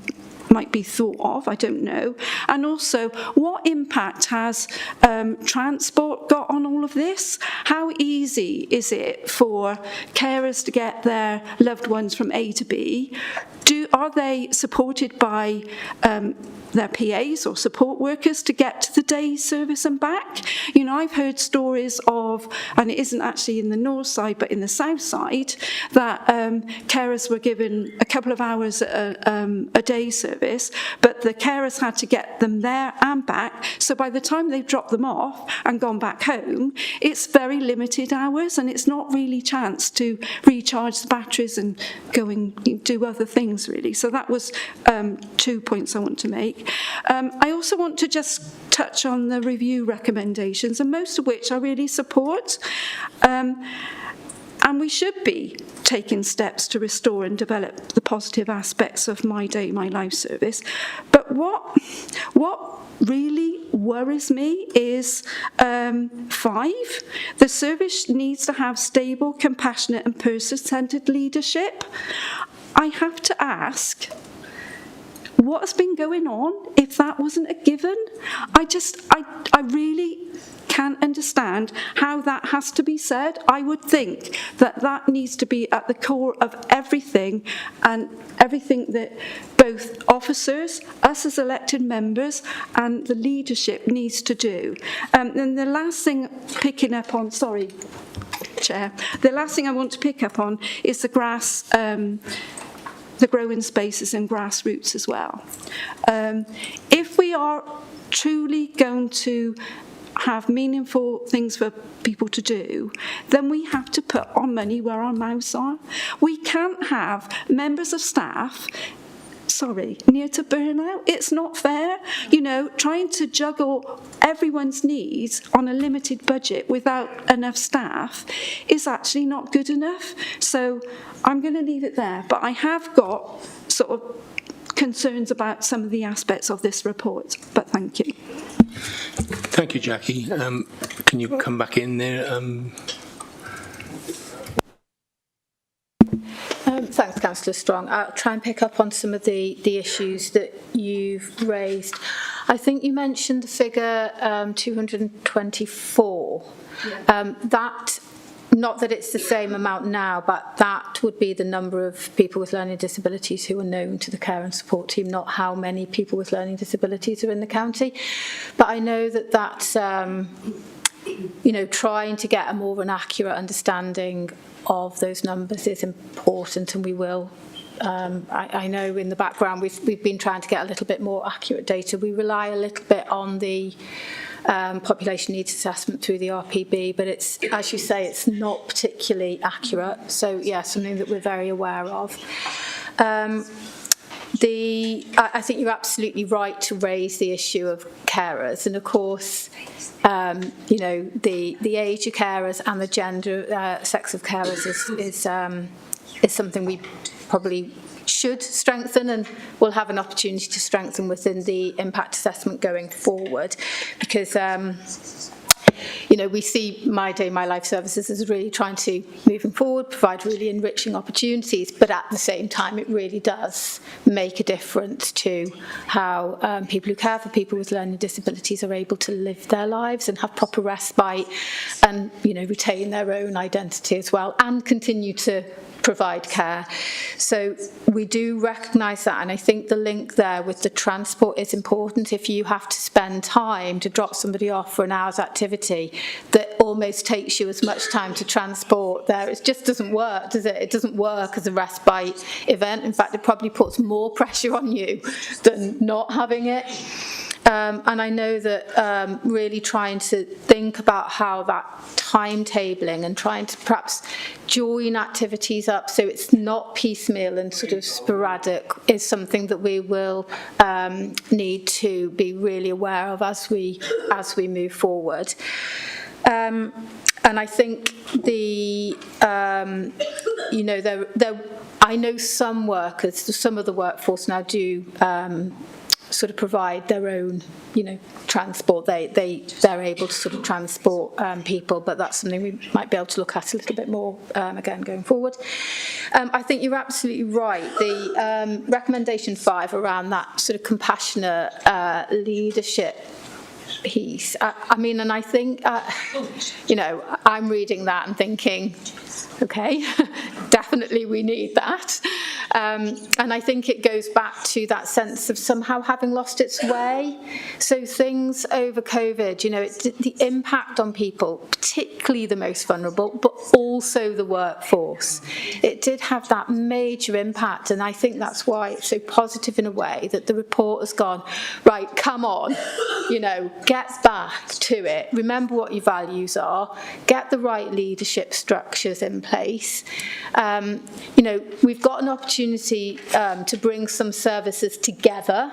thought of? I don't know. And also, what impact has transport got on all of this? How easy is it for carers to get their loved ones from A to B? Are they supported by their PAs or support workers to get to the day service and back? I've heard stories of, and it isn't actually in the north side but in the south side, that carers were given a couple of hours a day service, but the carers had to get them there and back. So by the time they've dropped them off and gone back home, it's very limited hours, and it's not really chance to recharge the batteries and go and do other things, really. So that was 2 points I want to make. I also want to just touch on the review recommendations, and most of which I really support. And we should be taking steps to restore and develop the positive aspects of My Day, My Life service. But what really worries me is 5. The service needs to have stable, compassionate and person-centred leadership. I have to ask, what has been going on if that wasn't a given? I really can't understand how that has to be said. I would think that needs to be at the core of everything, and everything that both officers, us as elected members, and the leadership needs to do. And the last thing, picking up on, sorry, Chair, the last thing I want to pick up on is the growing spaces and grassroots as well. If we are truly going to have meaningful things for people to do, then we have to put our money where our mouths are. We can't have members of staff near to burnout. It's not fair. You know, trying to juggle everyone's needs on a limited budget without enough staff is actually not good enough. So I'm going to leave it there. But I have got sort of concerns about some of the aspects of this report. But thank you. Thank you, Jackie. Can you come back in there? Thanks, Councillor Strong. I'll try and pick up on some of the issues that you've raised. I think you mentioned the figure 224. Yeah. Not that it's the same amount now, but that would be the number of people with learning disabilities who are known to the care and support team, not how many people with learning disabilities are in the county. But I know that that's, you know, trying to get a more of an accurate understanding of those numbers is important, and we will. I know in the background we've been trying to get a little bit more accurate data. We rely a little bit on the population needs assessment through the RPB, but it's, as you say, it's not particularly accurate. So yeah, something that we're very aware of. I think you're absolutely right to raise the issue of carers, and of course, you know, the age of carers and the gender, sex of carers is something we probably should strengthen, and we'll have an opportunity to strengthen within the impact assessment going forward, because you know, we see My Day, My Life services as really trying to, moving forward, provide really enriching opportunities, but at the same time it really does make a difference to how people who care for people with learning disabilities are able to live their lives and have proper respite, and, you know, retain their own identity as well, and continue to provide care. So we do recognise that, and I think the link there with the transport is important. If you have to spend time to drop somebody off for an hour's activity that almost takes you as much time to transport there, it just doesn't work, does it? It doesn't work as a respite event. In fact, it probably puts more pressure on you than not having it. And I know that really trying to think about how that timetabling and trying to perhaps join activities up so it's not piecemeal and sort of sporadic is something that we will need to be really aware of as we move forward. And I think the you know, I know some workers, some of the workforce now do sort of provide their own, you know, transport. They're able to sort of transport people, but that's something we might be able to look at a little bit more again going forward. I think you're absolutely right. The recommendation 5 around that sort of compassionate leadership piece. I mean, and I think, you know, I'm reading that and thinking, okay, definitely we need that. And I think it goes back to that sense of somehow having lost its way. So things over COVID, you know, the impact on people, particularly the most vulnerable, but also the workforce. It did have that major impact, and I think that's why it's so positive in a way that the report has gone, right, come on, you know, get back to it. Remember what your values are. Get the right leadership structures in place. You know, we've got an opportunity to bring some services together,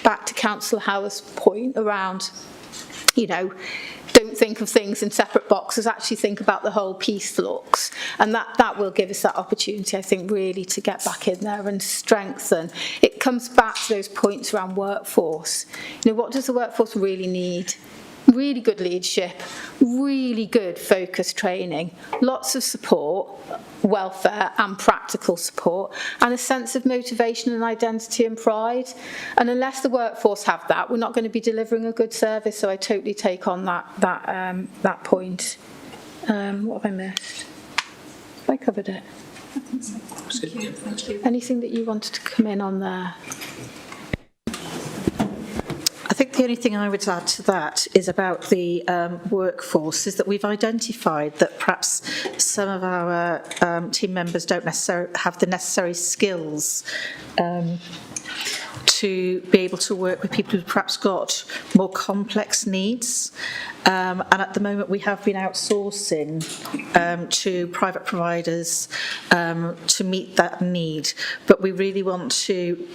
back to Councillor Howarth's point around, you know, don't think of things in separate boxes, actually think about the whole piece looks, and that will give us that opportunity, I think, really to get back in there and strengthen. It comes back to those points around workforce. You know, what does the workforce really need? Really good leadership, really good focused training, lots of support, welfare and practical support, and a sense of motivation and identity and pride. And unless the workforce have that, we're not going to be delivering a good service. So I totally take on that point. What have I missed? Have I covered it? I think so. Thank you. Anything that you wanted to come in on there? I think the only thing I would add to that is about the workforce, is that we've identified that perhaps some of our team members don't necessarily have the necessary skills to be able to work with people who've perhaps got more complex needs. And at the moment we have been outsourcing to private providers to meet that need. But we really want to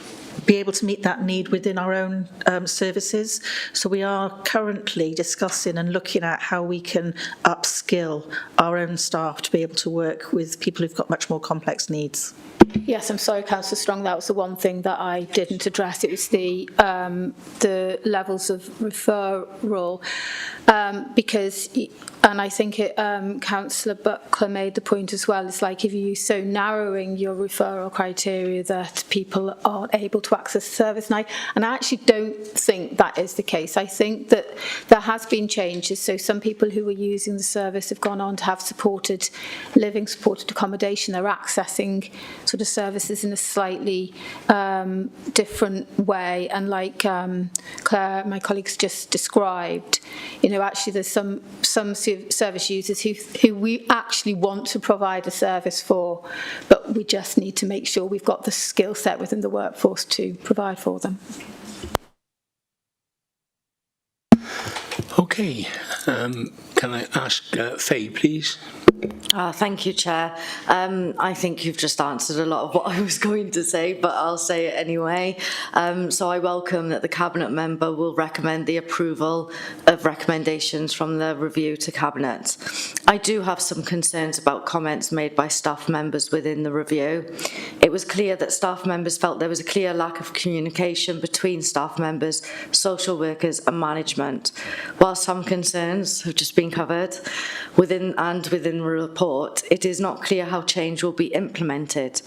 be able to meet that need within our own services. So we are currently discussing and looking at how we can upskill our own staff to be able to work with people who've got much more complex needs. Yes, I'm sorry, Councillor Strong, that was the one thing that I didn't address. It was the levels of referral, because, and I think Councillor Buckler made the point as well, it's like if you're so narrowing your referral criteria that people aren't able to access the service. And I actually don't think that is the case. I think that there has been changes. So some people who were using the service have gone on to have supported living, supported accommodation. They're accessing sort of services in a slightly different way. And like Claire, my colleagues just described, you know, actually there's some service users who we actually want to provide a service for, but we just need to make sure we've got the skill set within the workforce to provide for them. Okay, can I ask Faye, please? Thank you, Chair. I think you've just answered a lot of what I was going to say, but I'll say it anyway. So I welcome that the Cabinet member will recommend the approval of recommendations from the review to Cabinet. I do have some concerns about comments made by staff members within the review. It was clear that staff members felt there was a clear lack of communication between staff members, social workers and management. While some concerns have just been covered within the report, it is not clear how change will be implemented.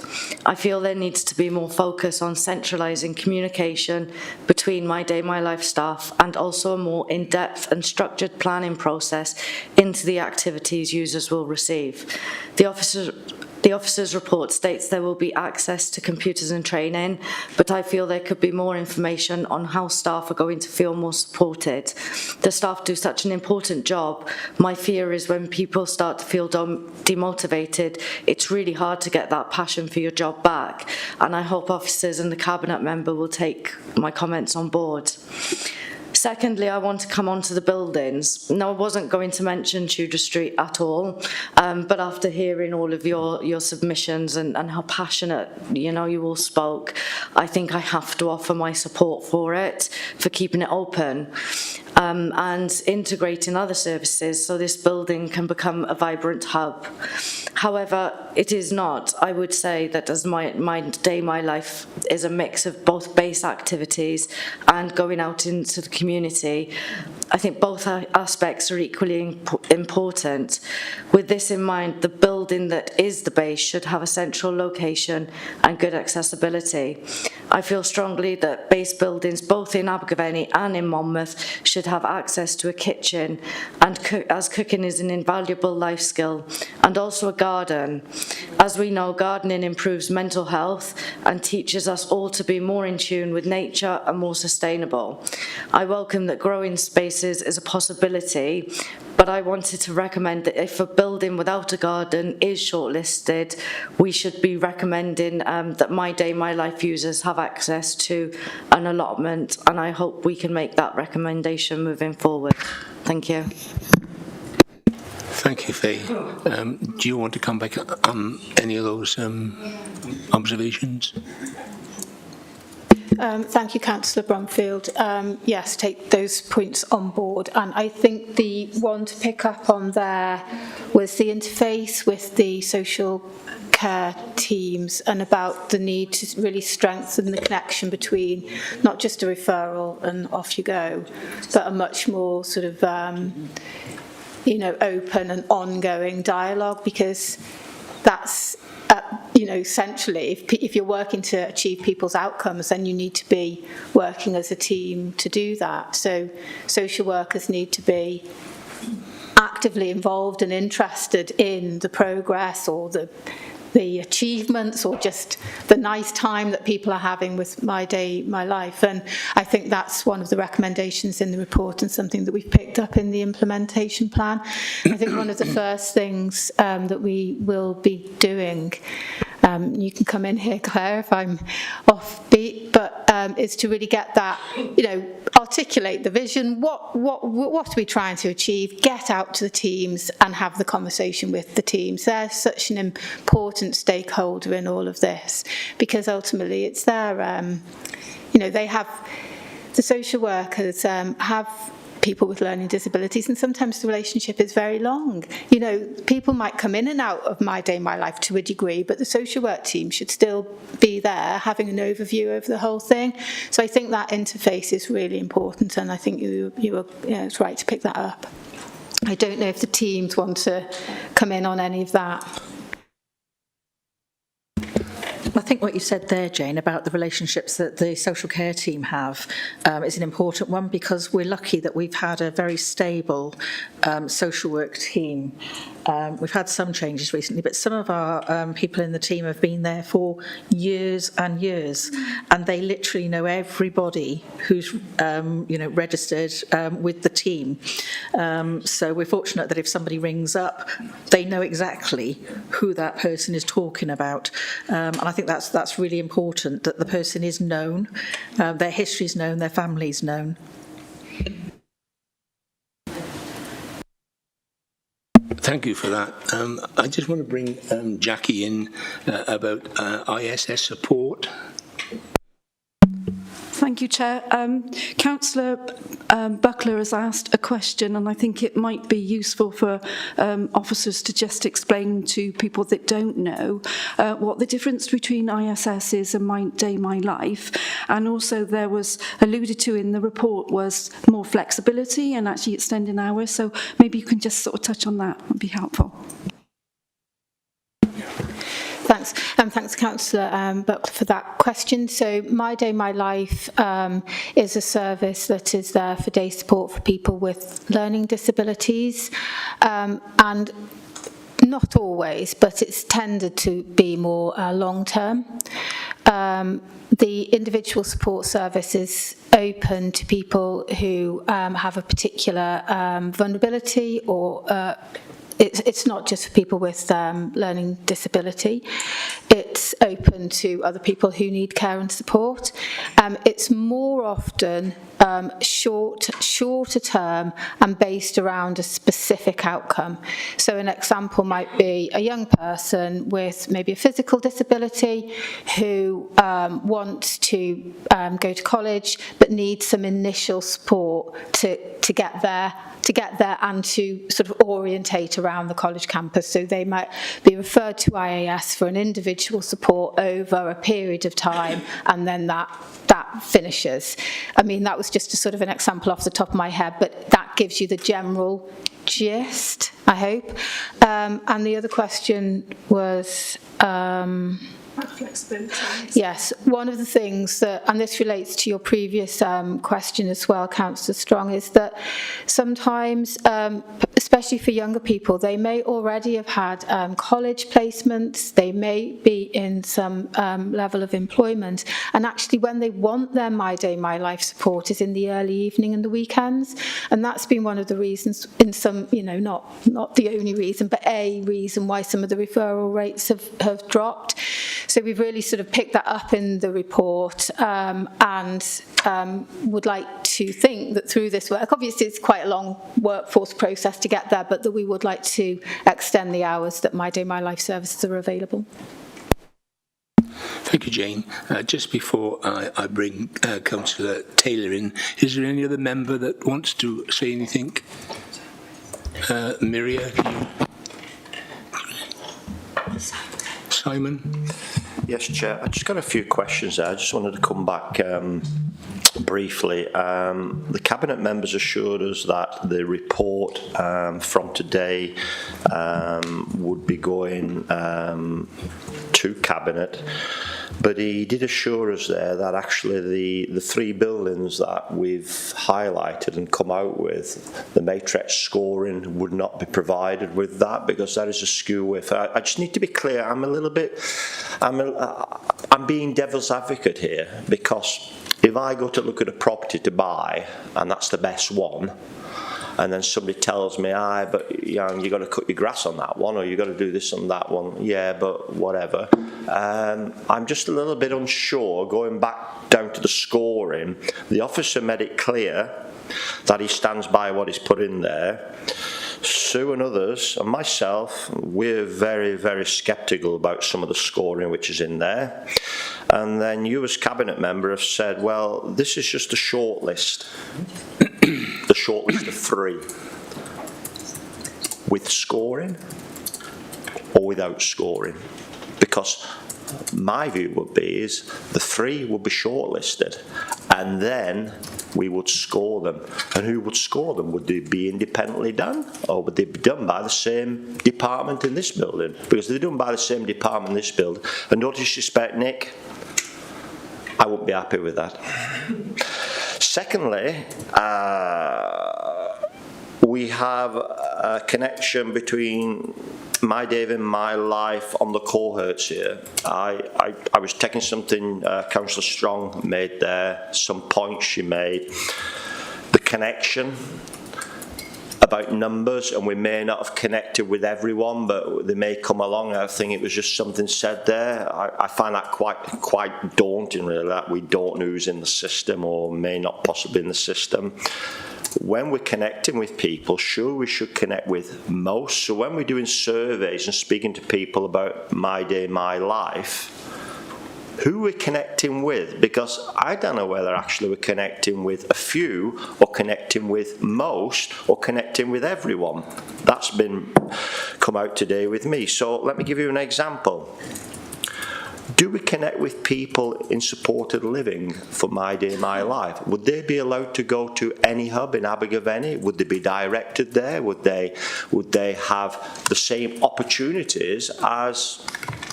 I feel there needs to be more focus on centralising communication between My Day, My Life staff and also a more in-depth and structured planning process into the activities users will receive. The officer's report states there will be access to computers and training, but I feel there could be more information on how staff are going to feel more supported. The staff do such an important job. My fear is when people start to feel demotivated, it's really hard to get that passion for your job back, and I hope officers and the Cabinet member will take my comments on board. Secondly, I want to come on to the buildings. Now, I wasn't going to mention Tudor Street at all, but after hearing all of your submissions and how passionate, you know, you all spoke, I think I have to offer my support for it, for keeping it open and integrating other services so this building can become a vibrant hub. However, it is not. I would say that as my day, my life is a mix of both base activities and going out into the community. I think both aspects are equally important. With this in mind, the building that is the base should have a central location and good accessibility. I feel strongly that base buildings both in Abergavenny and in Monmouth should have access to a kitchen, and as cooking is an invaluable life skill, and also a garden. As we know, gardening improves mental health and teaches us all to be more in tune with nature and more sustainable. I welcome that growing spaces is a possibility, but I wanted to recommend that if a building without a garden is shortlisted, we should be recommending that My Day, My Life users have access to an allotment, and I hope we can make that recommendation moving forward. Thank you. Thank you, Faye. Do you want to come back on any of those observations? Thank you, Councillor Bromfield. Yes, take those points on board. And I think the one to pick up on there was the interface with the social care teams and about the need to really strengthen the connection between not just a referral and off you go, but a much more sort of you know, open and ongoing dialogue, because that's you know, centrally, if you're working to achieve people's outcomes, then you need to be working as a team to do that. So social workers need to be actively involved and interested in the progress or the achievements or just the nice time that people are having with My Day, My Life. And I think that's one of the recommendations in the report and something that we've picked up in the implementation plan. I think one of the first things that we will be doing you can come in here, Claire, if I'm offbeat, but is to really get that, articulate the vision, what are we trying to achieve, get out to the teams and have the conversation with the teams. They're such an important stakeholder in all of this, because ultimately it's their, they have, the social workers have people with learning disabilities, and sometimes the relationship is very long. People might come in and out of My Day, My Life to a degree, but the social work team should still be there having an overview over the whole thing. So I think that interface is really important, and I think you were it's right to pick that up. I don't know if the teams want to come in on any of that. I think what you said there, Jane, about the relationships that the social care team have is an important one, because we're lucky that we've had a very stable social work team. We've had some changes recently, but some of our people in the team have been there for years and years, and they literally know everybody who's registered with the team. So we're fortunate that if somebody rings up, they know exactly who that person is talking about, and I think that's really important, that the person is known, their history is known, their family is known. Thank you for that. I just want to bring Jackie in about ISS support. Thank you, Chair. Councillor Buckler has asked a question, and I think it might be useful for officers to just explain to people that don't know what the difference between ISS is and My Day, My Life. And also there was alluded to in the report was more flexibility and actually extending hours. So maybe you can just sort of touch on that. That would be helpful. Thanks. Thanks, Councillor Buckler, for that question. So My Day, My Life is a service that is there for day support for people with learning disabilities, and not always, but it's tended to be more long-term. The individual support service is open to people who have a particular vulnerability, or it's not just for people with learning disability. It's open to other people who need care and support. It's more often shorter term and based around a specific outcome. So an example might be a young person with maybe a physical disability who wants to go to college but needs some initial support to get there and to sort of orientate around the college campus. So they might be referred to IAS for an individual support over a period of time, and then that finishes. I mean, that was just a sort of an example off the top of my head, but that gives you the general gist, I hope. And the other question was... flexibility. Yes, one of the things that, and this relates to your previous question as well, Councillor Strong, is that sometimes, especially for younger people, they may already have had college placements, they may be in some level of employment, and actually when they want their My Day, My Life support is in the early evening and the weekends, and that's been one of the reasons in some, not the only reason, but a reason why some of the referral rates have dropped. So we've really sort of picked that up in the report, and would like to think that through this work, obviously it's quite a long workforce process to get there, but that we would like to extend the hours that My Day, My Life services are available. Thank you, Jane. Just before I bring Councillor Taylor in, is there any other member that wants to say anything? Miria, can you? Simon? Yes, Chair. I just got a few questions there. I just wanted to come back briefly. The Cabinet members assured us that the report from today would be going to Cabinet, but he did assure us there that actually the three buildings that we've highlighted and come out with, the matrix scoring would not be provided with that, because that is a skew with. I just need to be clear. I'm being devil's advocate here, because if I go to look at a property to buy and that's the best one, and then somebody tells me, but you got to cut your grass on that one, or you got to do this on that one. Yeah, but whatever. I'm just a little bit unsure. Going back down to the scoring, the officer made it clear that he stands by what he's put in there. Sue and others, and myself, we're very, very sceptical about some of the scoring which is in there. And then you as cabinet member have said, well, this is just a short list. The short list of 3. With scoring or without scoring? Because my view would be is the 3 would be shortlisted, and then we would score them. And who would score them? Would they be independently done, or would they be done by the same department in this building? Because if they're done by the same department in this building, and no disrespect, Nick, I wouldn't be happy with that. Secondly, we have a connection between my day and my life on the cohorts here. I was taking something Councillor Strong made there, some points she made. The connection about numbers, and we may not have connected with everyone, but they may come along. I think it was just something said there. I find that quite daunting, really, that we don't know who's in the system or may not possibly in the system. When we're connecting with people, sure, we should connect with most. So when we're doing surveys and speaking to people about my day, my life, who we're connecting with, because I don't know whether actually we're connecting with a few or connecting with most or connecting with everyone. That's been come out today with me. So let me give you an example. Do we connect with people in supported living for my day, my life? Would they be allowed to go to any hub in Abergavenny? Would they be directed there? Would they have the same opportunities as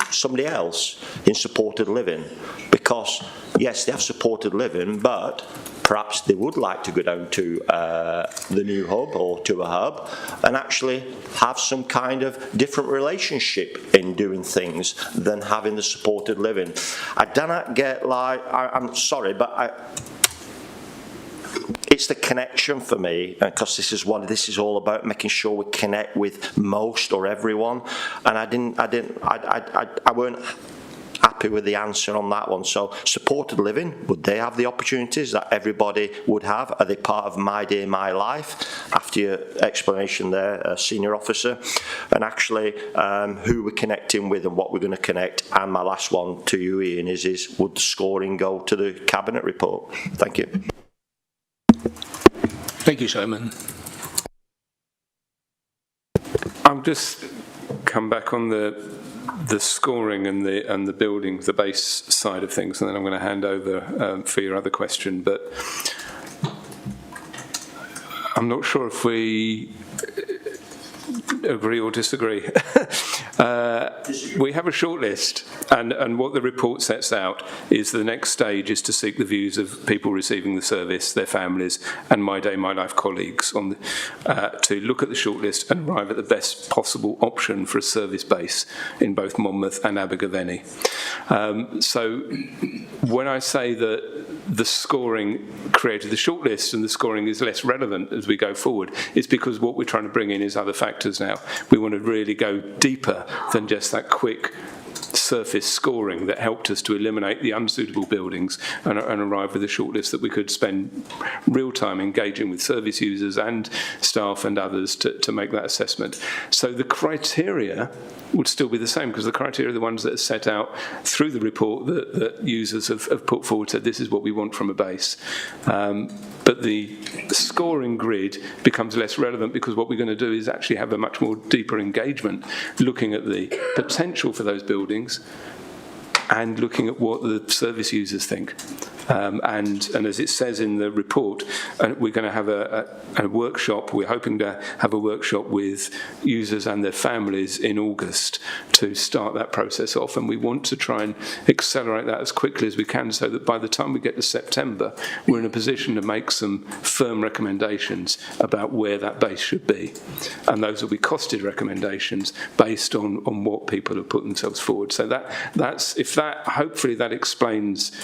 somebody else in supported living? Because yes, they have supported living, but perhaps they would like to go down to the new hub or to a hub and actually have some kind of different relationship in doing things than having the supported living. I do not get I'm sorry, but it's the connection for me, because this is all about making sure we connect with most or everyone, and I weren't happy with the answer on that one. So supported living, would they have the opportunities that everybody would have? Are they part of my day, my life? After your explanation there, senior officer, and actually who we're connecting with and what we're going to connect. And my last one to you, Ian, is would the scoring go to the cabinet report? Thank you. Thank you, Simon. I'll just come back on the scoring and the building, the base side of things, and then I'm going to hand over for your other question. But I'm not sure if we agree or disagree. We have a shortlist, and what the report sets out is the next stage is to seek the views of people receiving the service, their families, and My Day, My Life colleagues on to look at the shortlist and arrive at the best possible option for a service base in both Monmouth and Abergavenny. So when I say that the scoring created the shortlist and the scoring is less relevant as we go forward, it's because what we're trying to bring in is other factors now. We want to really go deeper than just that quick surface scoring that helped us to eliminate the unsuitable buildings and arrive with a shortlist that we could spend real time engaging with service users and staff and others to make that assessment. So the criteria would still be the same, because the criteria are the ones that are set out through the report that users have put forward, said this is what we want from a base. But the scoring grid becomes less relevant, because what we're going to do is actually have a much more deeper engagement, looking at the potential for those buildings and looking at what the service users think. And as it says in the report, we're going to have a workshop. We're hoping to have a workshop with users and their families in August to start that process off. And we want to try and accelerate that as quickly as we can, so that by the time we get to September, we're in a position to make some firm recommendations about where that base should be. And those will be costed recommendations based on what people have put themselves forward. So hopefully that explains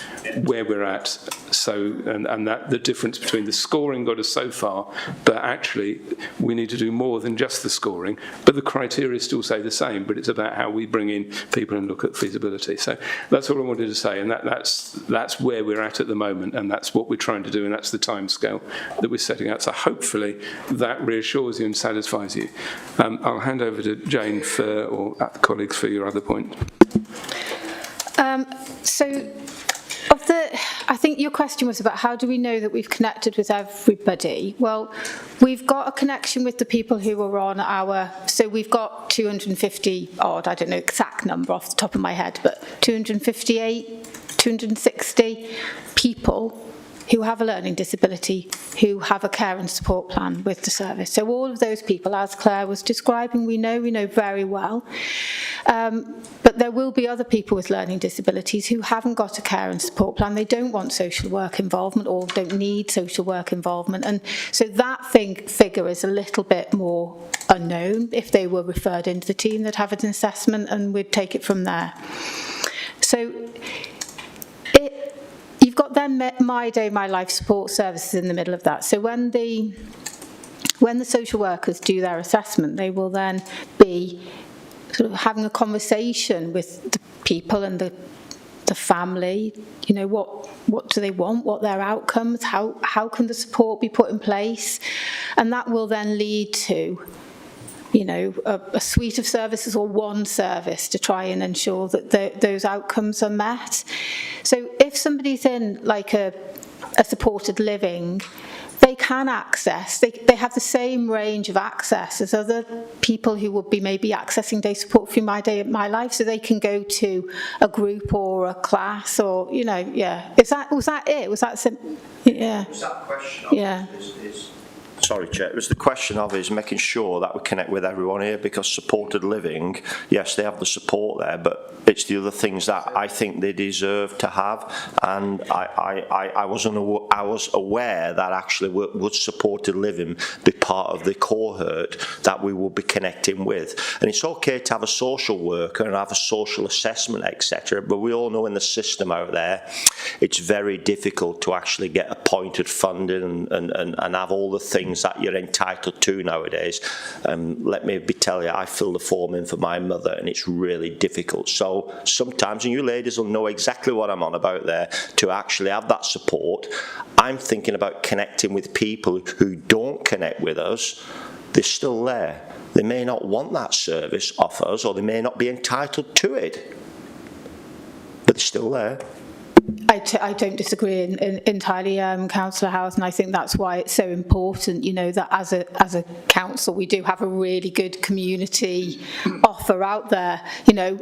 where we're at at, so and that the difference between the scoring got us so far, but actually we need to do more than just the scoring, but the criteria still say the same, but it's about how we bring in people and look at feasibility. So that's all I wanted to say, and that's where we're at the moment, and that's what we're trying to do, and that's the timescale that we're setting out. So hopefully that reassures you and satisfies you. I'll hand over to Jane or colleagues for your other point. I think your question was about how do we know that we've connected with everybody? Well, we've got a connection with the people who are on so we've got 250 odd, I don't know exact number off the top of my head, but 258, 260 people who have a learning disability, who have a care and support plan with the service. So all of those people, as Claire was describing, we know very well. But there will be other people with learning disabilities who haven't got a care and support plan. They don't want social work involvement or don't need social work involvement. And so that figure is a little bit more unknown. If they were referred into the team, they'd have an assessment and we'd take it from there. So you've got then My Day, My Life support services in the middle of that. So when the social workers do their assessment, they will then be sort of having a conversation with the people and the family. You know, what do they want? What are their outcomes? How can the support be put in place? And that will then lead to, you know, a suite of services or one service to try and ensure that those outcomes are met. So if somebody's in like a supported living, they can access, they have the same range of access as other people who would be maybe accessing day support through My Day, My Life, so they can go to a group or a class or, you know, yeah. Was that it? Was that simple? Yeah. Was that question? Yeah. Sorry, Chair. It was the question of is making sure that we connect with everyone here, because supported living, yes, they have the support there, but it's the other things that I think they deserve to have. And I was aware that actually would supported living be part of the cohort that we will be connecting with. And it's okay to have a social worker and have a social assessment, etc. But we all know in the system out there, it's very difficult to actually get appointed funding and have all the things that you're entitled to nowadays. Let me tell you, I filled the form in for my mother and it's really difficult. So sometimes, and you ladies will know exactly what I'm on about there, to actually have that support. I'm thinking about connecting with people who don't connect with us. They're still there. They may not want that service off us, or they may not be entitled to it, but they're still there. I don't disagree entirely, Councillor Howard, and I think that's why it's so important, you know, that as a council we do have a really good community offer out there, you know,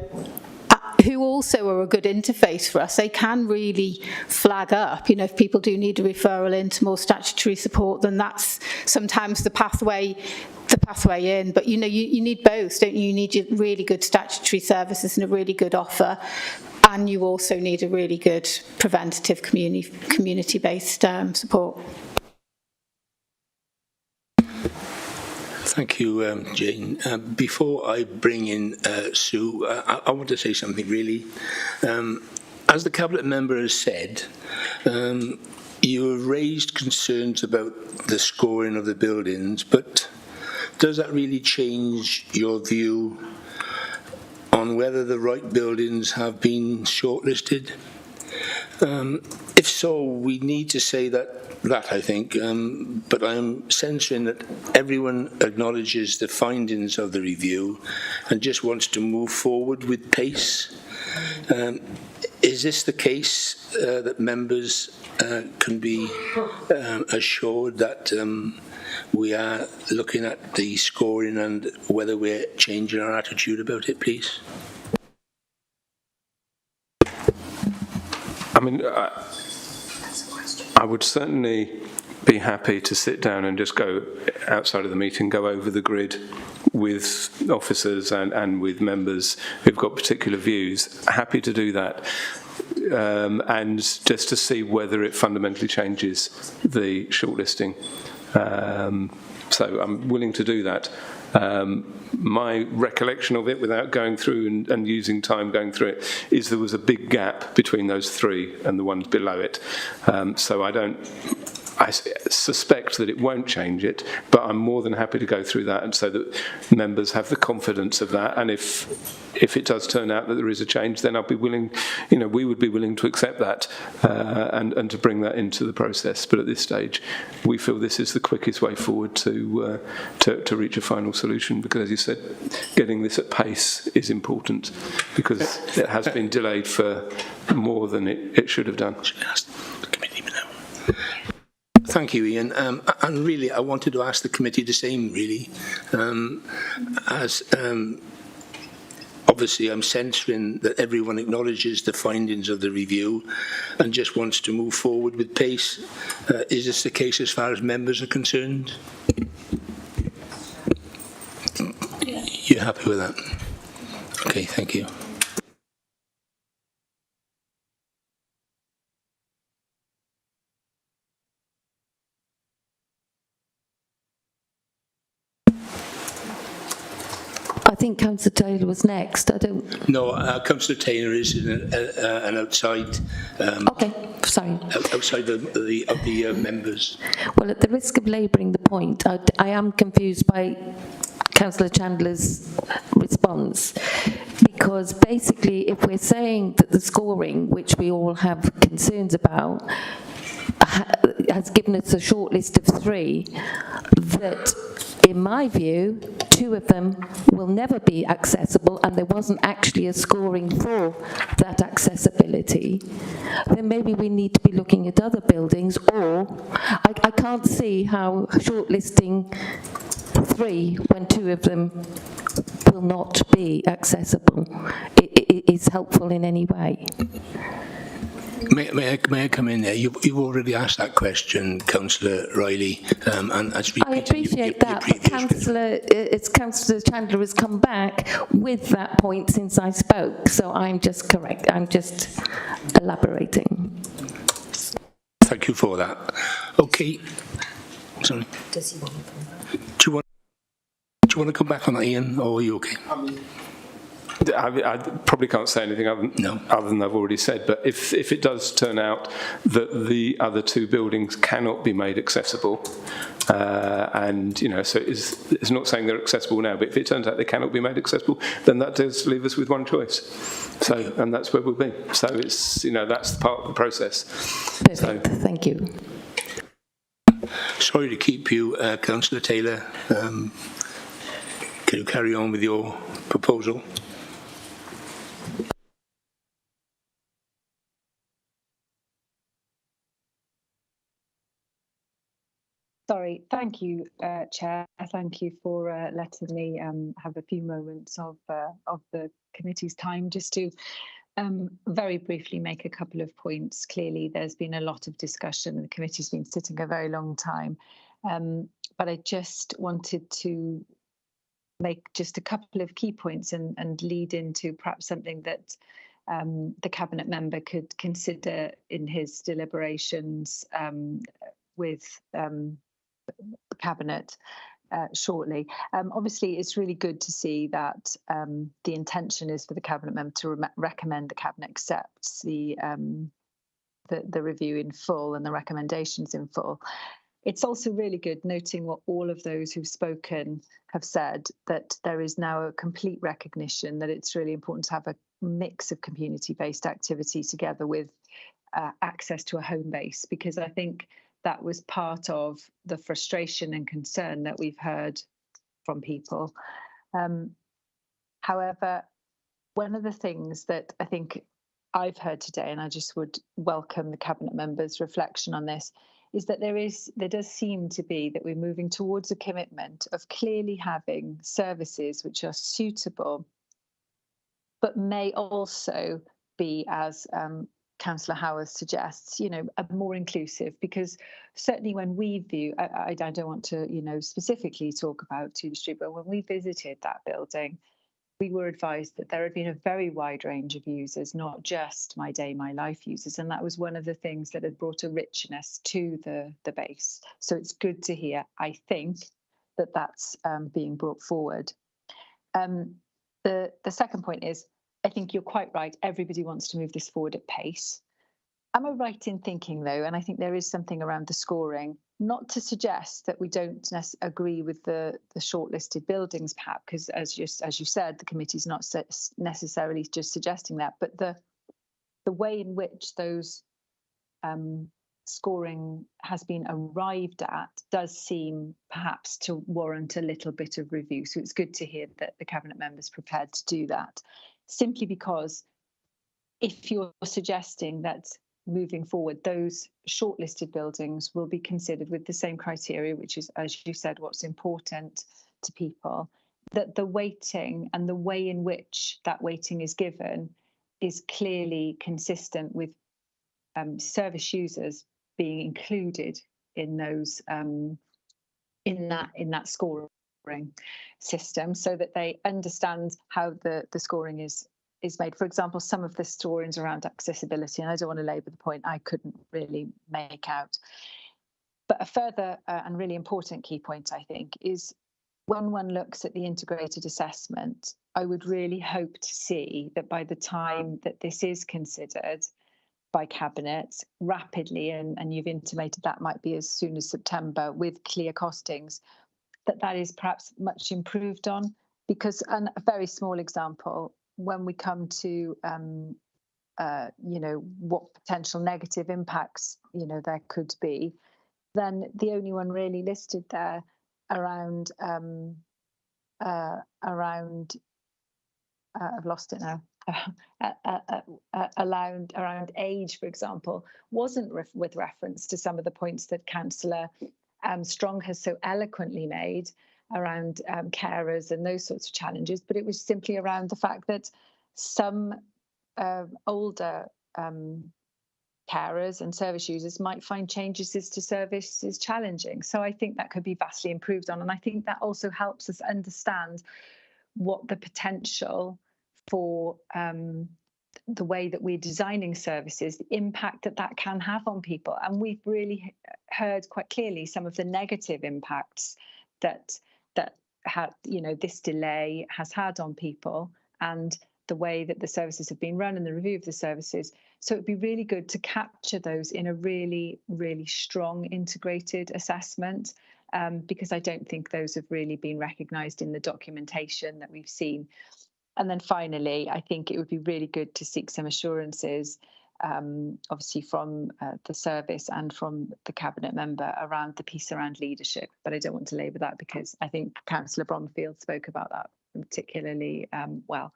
who also are a good interface for us. They can really flag up, you know, if people do need a referral into more statutory support, then that's sometimes the pathway in. But, you know, you need both, don't you? You need your really good statutory services and a really good offer, and you also need a really good preventative community-based support. Thank you, Jane. Before I bring in Sue, I want to say something really. As the Cabinet member has said, you have raised concerns about the scoring of the buildings, but does that really change your view on whether the right buildings have been shortlisted? If so, we need to say that I think, but I'm censoring that everyone acknowledges the findings of the review and just wants to move forward with pace. Is this the case that members can be assured that we are looking at the scoring and whether we're changing our attitude about it, please? I mean, I would certainly be happy to sit down and just go outside of the meeting, go over the grid with officers and with members who've got particular views. Happy to do that. And just to see whether it fundamentally changes the shortlisting. So I'm willing to do that. My recollection of it, without going through and using time going through it, is there was a big gap between those three and the ones below it. So I suspect that it won't change it, but I'm more than happy to go through that, and so that members have the confidence of that. And if it does turn out that there is a change, then I'll be willing, we would be willing to accept that and to bring that into the process. But at this stage, we feel this is the quickest way forward to reach a final solution, because, as you said, getting this at pace is important, because it has been delayed for more than it should have done. Thank you, Ian. And really, I wanted to ask the committee the same, really. Obviously, I'm censoring that everyone acknowledges the findings of the review and just wants to move forward with pace. Is this the case as far as members are concerned? You're happy with that? Okay, thank you. I think Councillor Taylor was next. I don't. No, Councillor Taylor is an outside. Okay, sorry. Outside of the members. Well, at the risk of labouring the point, I am confused by Councillor Chandler's response, because basically, if we're saying that the scoring, which we all have concerns about, has given us a short list of 3, that, in my view, 2 of them will never be accessible, and there wasn't actually a scoring for that accessibility, then maybe we need to be looking at other buildings, or I can't see how shortlisting 3 when 2 of them will not be accessible is helpful in any way. May I come in there? You've already asked that question, Councillor Riley, and as I appreciate that, but Councillor Chandler has come back with that point since I spoke, so I'm just correct. I'm just elaborating. Thank you for that. Okay. Sorry. Does he want to come back? Do you want to come back on that, Ian, or are you okay? I probably can't say anything other than I've already said, but if it does turn out that the other 2 buildings cannot be made accessible, and so it's not saying they're accessible now, but if it turns out they cannot be made accessible, then that does leave us with one choice. So, and that's where we'll be. So it's that's part of the process. Perfect. Thank you. Sorry to keep you, Councillor Taylor. Can you carry on with your proposal? Sorry, thank you, Chair. Thank you for letting me have a few moments of the committee's time just to very briefly make a couple of points. Clearly, there's been a lot of discussion and the committee's been sitting a very long time, but I just wanted to make just a couple of key points and lead into perhaps something that the Cabinet member could consider in his deliberations with Cabinet shortly. Obviously, it's really good to see that the intention is for the Cabinet member to recommend the Cabinet accepts the review in full and the recommendations in full. It's also really good noting what all of those who've spoken have said, that there is now a complete recognition that it's really important to have a mix of community-based activity together with access to a home base, because I think that was part of the frustration and concern that we've heard from people. However, one of the things that I think I've heard today, and I just would welcome the Cabinet members' reflection on this, is that there does seem to be that we're moving towards a commitment of clearly having services which are suitable, but may also be, as Councillor Howard suggests, more inclusive, because certainly when we view, I don't want to, specifically talk about Tudor Street, but when we visited that building, we were advised that there had been a very wide range of users, not just My Day, My Life users, and that was one of the things that had brought a richness to the base. So it's good to hear, I think, that's being brought forward. The second point is, I think you're quite right. Everybody wants to move this forward at pace. Am I right in thinking, though, and I think there is something around the scoring, not to suggest that we don't agree with the shortlisted buildings, perhaps, because as you said, the committee's not necessarily just suggesting that, but the way in which those scoring has been arrived at does seem perhaps to warrant a little bit of review. So it's good to hear that the Cabinet member's prepared to do that, simply because if you're suggesting that moving forward, those shortlisted buildings will be considered with the same criteria, which is, as you said, what's important to people, that the weighting and the way in which that weighting is given is clearly consistent with service users being included in those in that scoring system, so that they understand how the scoring is made. For example, some of the scorings around accessibility, and I don't want to labour the point, I couldn't really make out. But a further and really important key point, I think, is when one looks at the integrated assessment, I would really hope to see that by the time that this is considered by Cabinet rapidly, and you've intimated that might be as soon as September with clear costings, that is perhaps much improved on. Because a very small example, when we come to what potential negative impacts there could be, then the only one really listed there around I've lost it now. Around age, for example, wasn't with reference to some of the points that Councillor Strong has so eloquently made around carers and those sorts of challenges, but it was simply around the fact that some older carers and service users might find changes to services challenging. So I think that could be vastly improved on, and I think that also helps us understand what the potential for the way that we're designing services, the impact that can have on people. And we've really heard quite clearly some of the negative impacts that this delay has had on people, and the way that the services have been run and the review of the services. So it'd be really good to capture those in a really, really strong integrated assessment, because I don't think those have really been recognised in the documentation that we've seen. And then finally, I think it would be really good to seek some assurances, obviously from the service and from the Cabinet member, around the piece around leadership. But I don't want to labour that, because I think Councillor Bromfield spoke about that particularly well.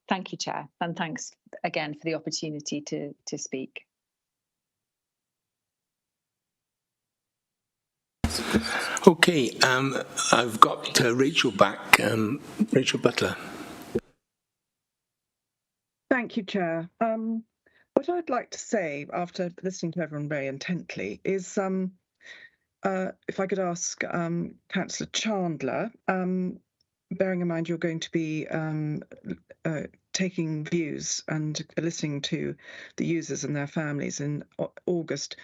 Thank you, Chair, and thanks again for the opportunity to speak. Okay, I've got Rachel back. Rachel Butler. Thank you, Chair. What I'd like to say, after listening to everyone very intently, is if I could ask Councillor Chandler, bearing in mind you're going to be taking views and listening to the users and their families in August,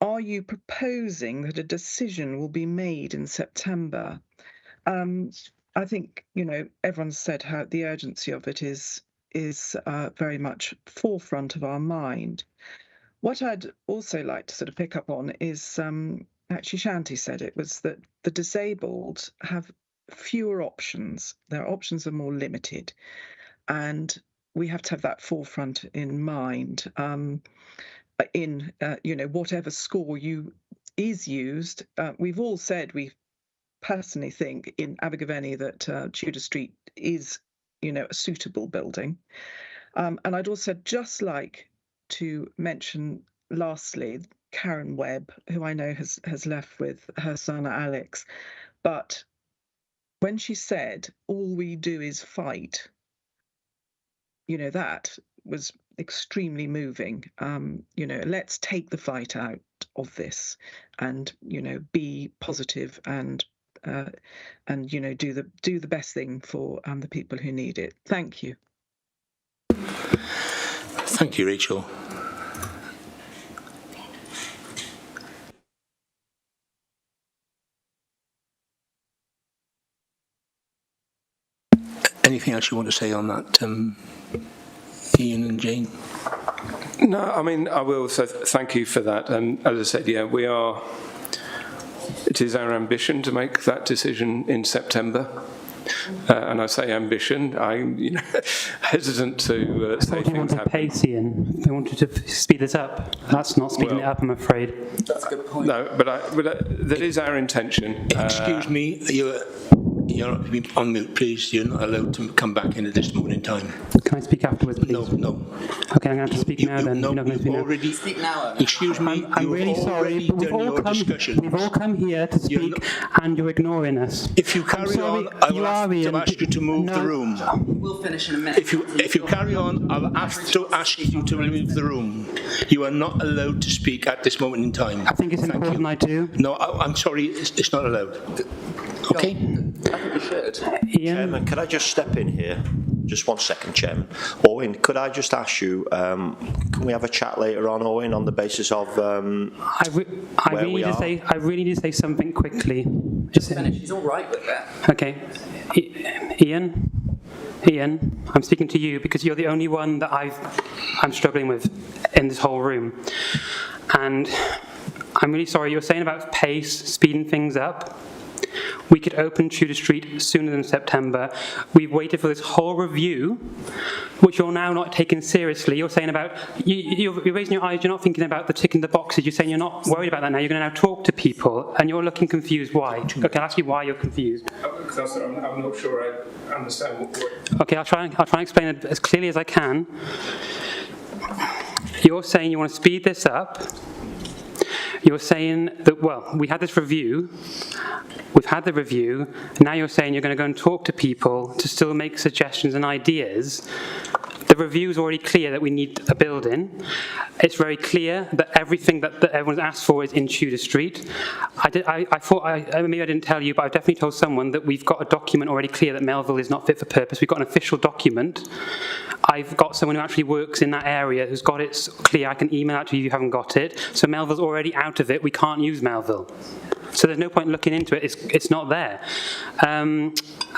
are you proposing that a decision will be made in September? I think, everyone's said how the urgency of it is very much forefront of our mind. What I'd also like to sort of pick up on is, actually Shanti said it, was that the disabled have fewer options. Their options are more limited, and we have to have that forefront in mind. In whatever score is used, we've all said we personally think in Abergavenny that Tudor Street is a suitable building. And I'd also just like to mention, lastly, Karen Webb, who I know has left with her son Alex. But when she said, all we do is fight, that was extremely moving. Let's take the fight out of this and, be positive and do the best thing for the people who need it. Thank you. Thank you, Rachel. anything else you want to say on that, Ian and Jane? No, I mean, I will say thank you for that. And as I said, yeah, it is our ambition to make that decision in September. And I say ambition, I'm hesitant to say things happen. Pace, Ian. They wanted to speed this up. That's not speeding it up, I'm afraid. That's a good point. No, but that is our intention. Excuse me, you're on mute, please. You're not allowed to come back in at this moment in time. Can I speak afterwards, please? No. Okay, I'm going to have to speak now then. No, You're not going to already. speak now. Excuse me. I'm really sorry, but we've all come here to speak, and you're ignoring us. If you carry on, I will have to ask you to move the room. We'll finish in a minute. If you carry on, I'll have to ask you to leave the room. You are not allowed to speak at this moment in time. I think it's important I do. No, I'm sorry, it's not allowed. Okay? I think we should. Chairman, could I just step in here? Just 1 second, Chairman. Owen, could I just ask you, can we have a chat later on, Owen, on the basis of I really need to say something quickly. Just finish. He's all right with that. Okay. Ian, I'm speaking to you because you're the only one that I'm struggling with in this whole room. And I'm really sorry, you're saying about pace, speeding things up. We could open Tudor Street sooner than September. We've waited for this whole review, which you're now not taking seriously. You're saying about, you're raising your eyes, you're not thinking about the ticking the boxes. You're saying you're not worried about that now. You're going to now talk to people, and you're looking confused. Why? Okay, I'll ask you why you're confused. Because I'm not sure I understand what. Okay, I'll try and explain it as clearly as I can. You're saying you want to speed this up. You're saying that, well, we had this review, we've had the review, now you're saying you're going to go and talk to people to still make suggestions and ideas. The review is already clear that we need a building. It's very clear that everything that everyone's asked for is in Tudor Street. I thought, maybe I didn't tell you, but I've definitely told someone that we've got a document already clear that Melville is not fit for purpose. We've got an official document. I've got someone who actually works in that area who's got it clear. I can email it to you if you haven't got it. So Melville's already out of it. We can't use Melville. So there's no point looking into it. It's not there.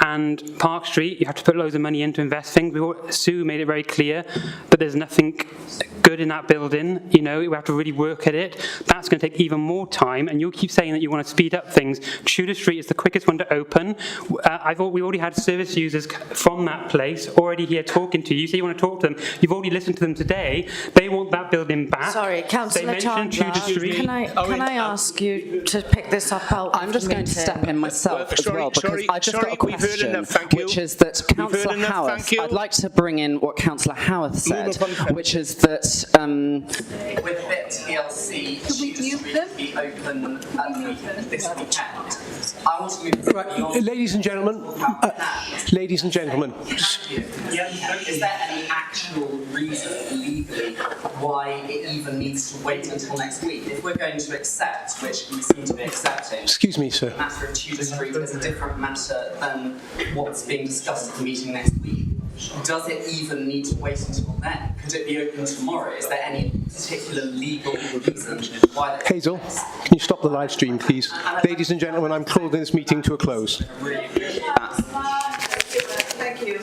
And Park Street, you have to put loads of money in to invest things. Sue made it very clear that there's nothing good in that building. You know, we have to really work at it. That's going to take even more time. And you'll keep saying that you want to speed up things. Tudor Street is the quickest one to open. I thought we already had service users from that place already here talking to you. You say you want to talk to them. You've already listened to them today. They want that building back. Sorry, Councillor Chandler, can I ask you to pick this up out? I'm just going to step in myself as well, because I've just got a question, which is that Councillor Howarth, I'd like to bring in what Councillor Howarth said, which is that With BIT PLC, Tudor Street be open this weekend. I want to move right, ladies and gentlemen, is there any actual reason legally why it even needs to wait until next week? If we're going to accept, which we seem to be accepting, excuse me, sir, the matter of Tudor Street is a different matter than what's being discussed at the meeting next week. Does it even need to wait until then? Could it be open tomorrow? Is there any particular legal reason why that? Hazel, can you stop the live stream, please? Ladies and gentlemen, I'm calling this meeting to a close. Thank you.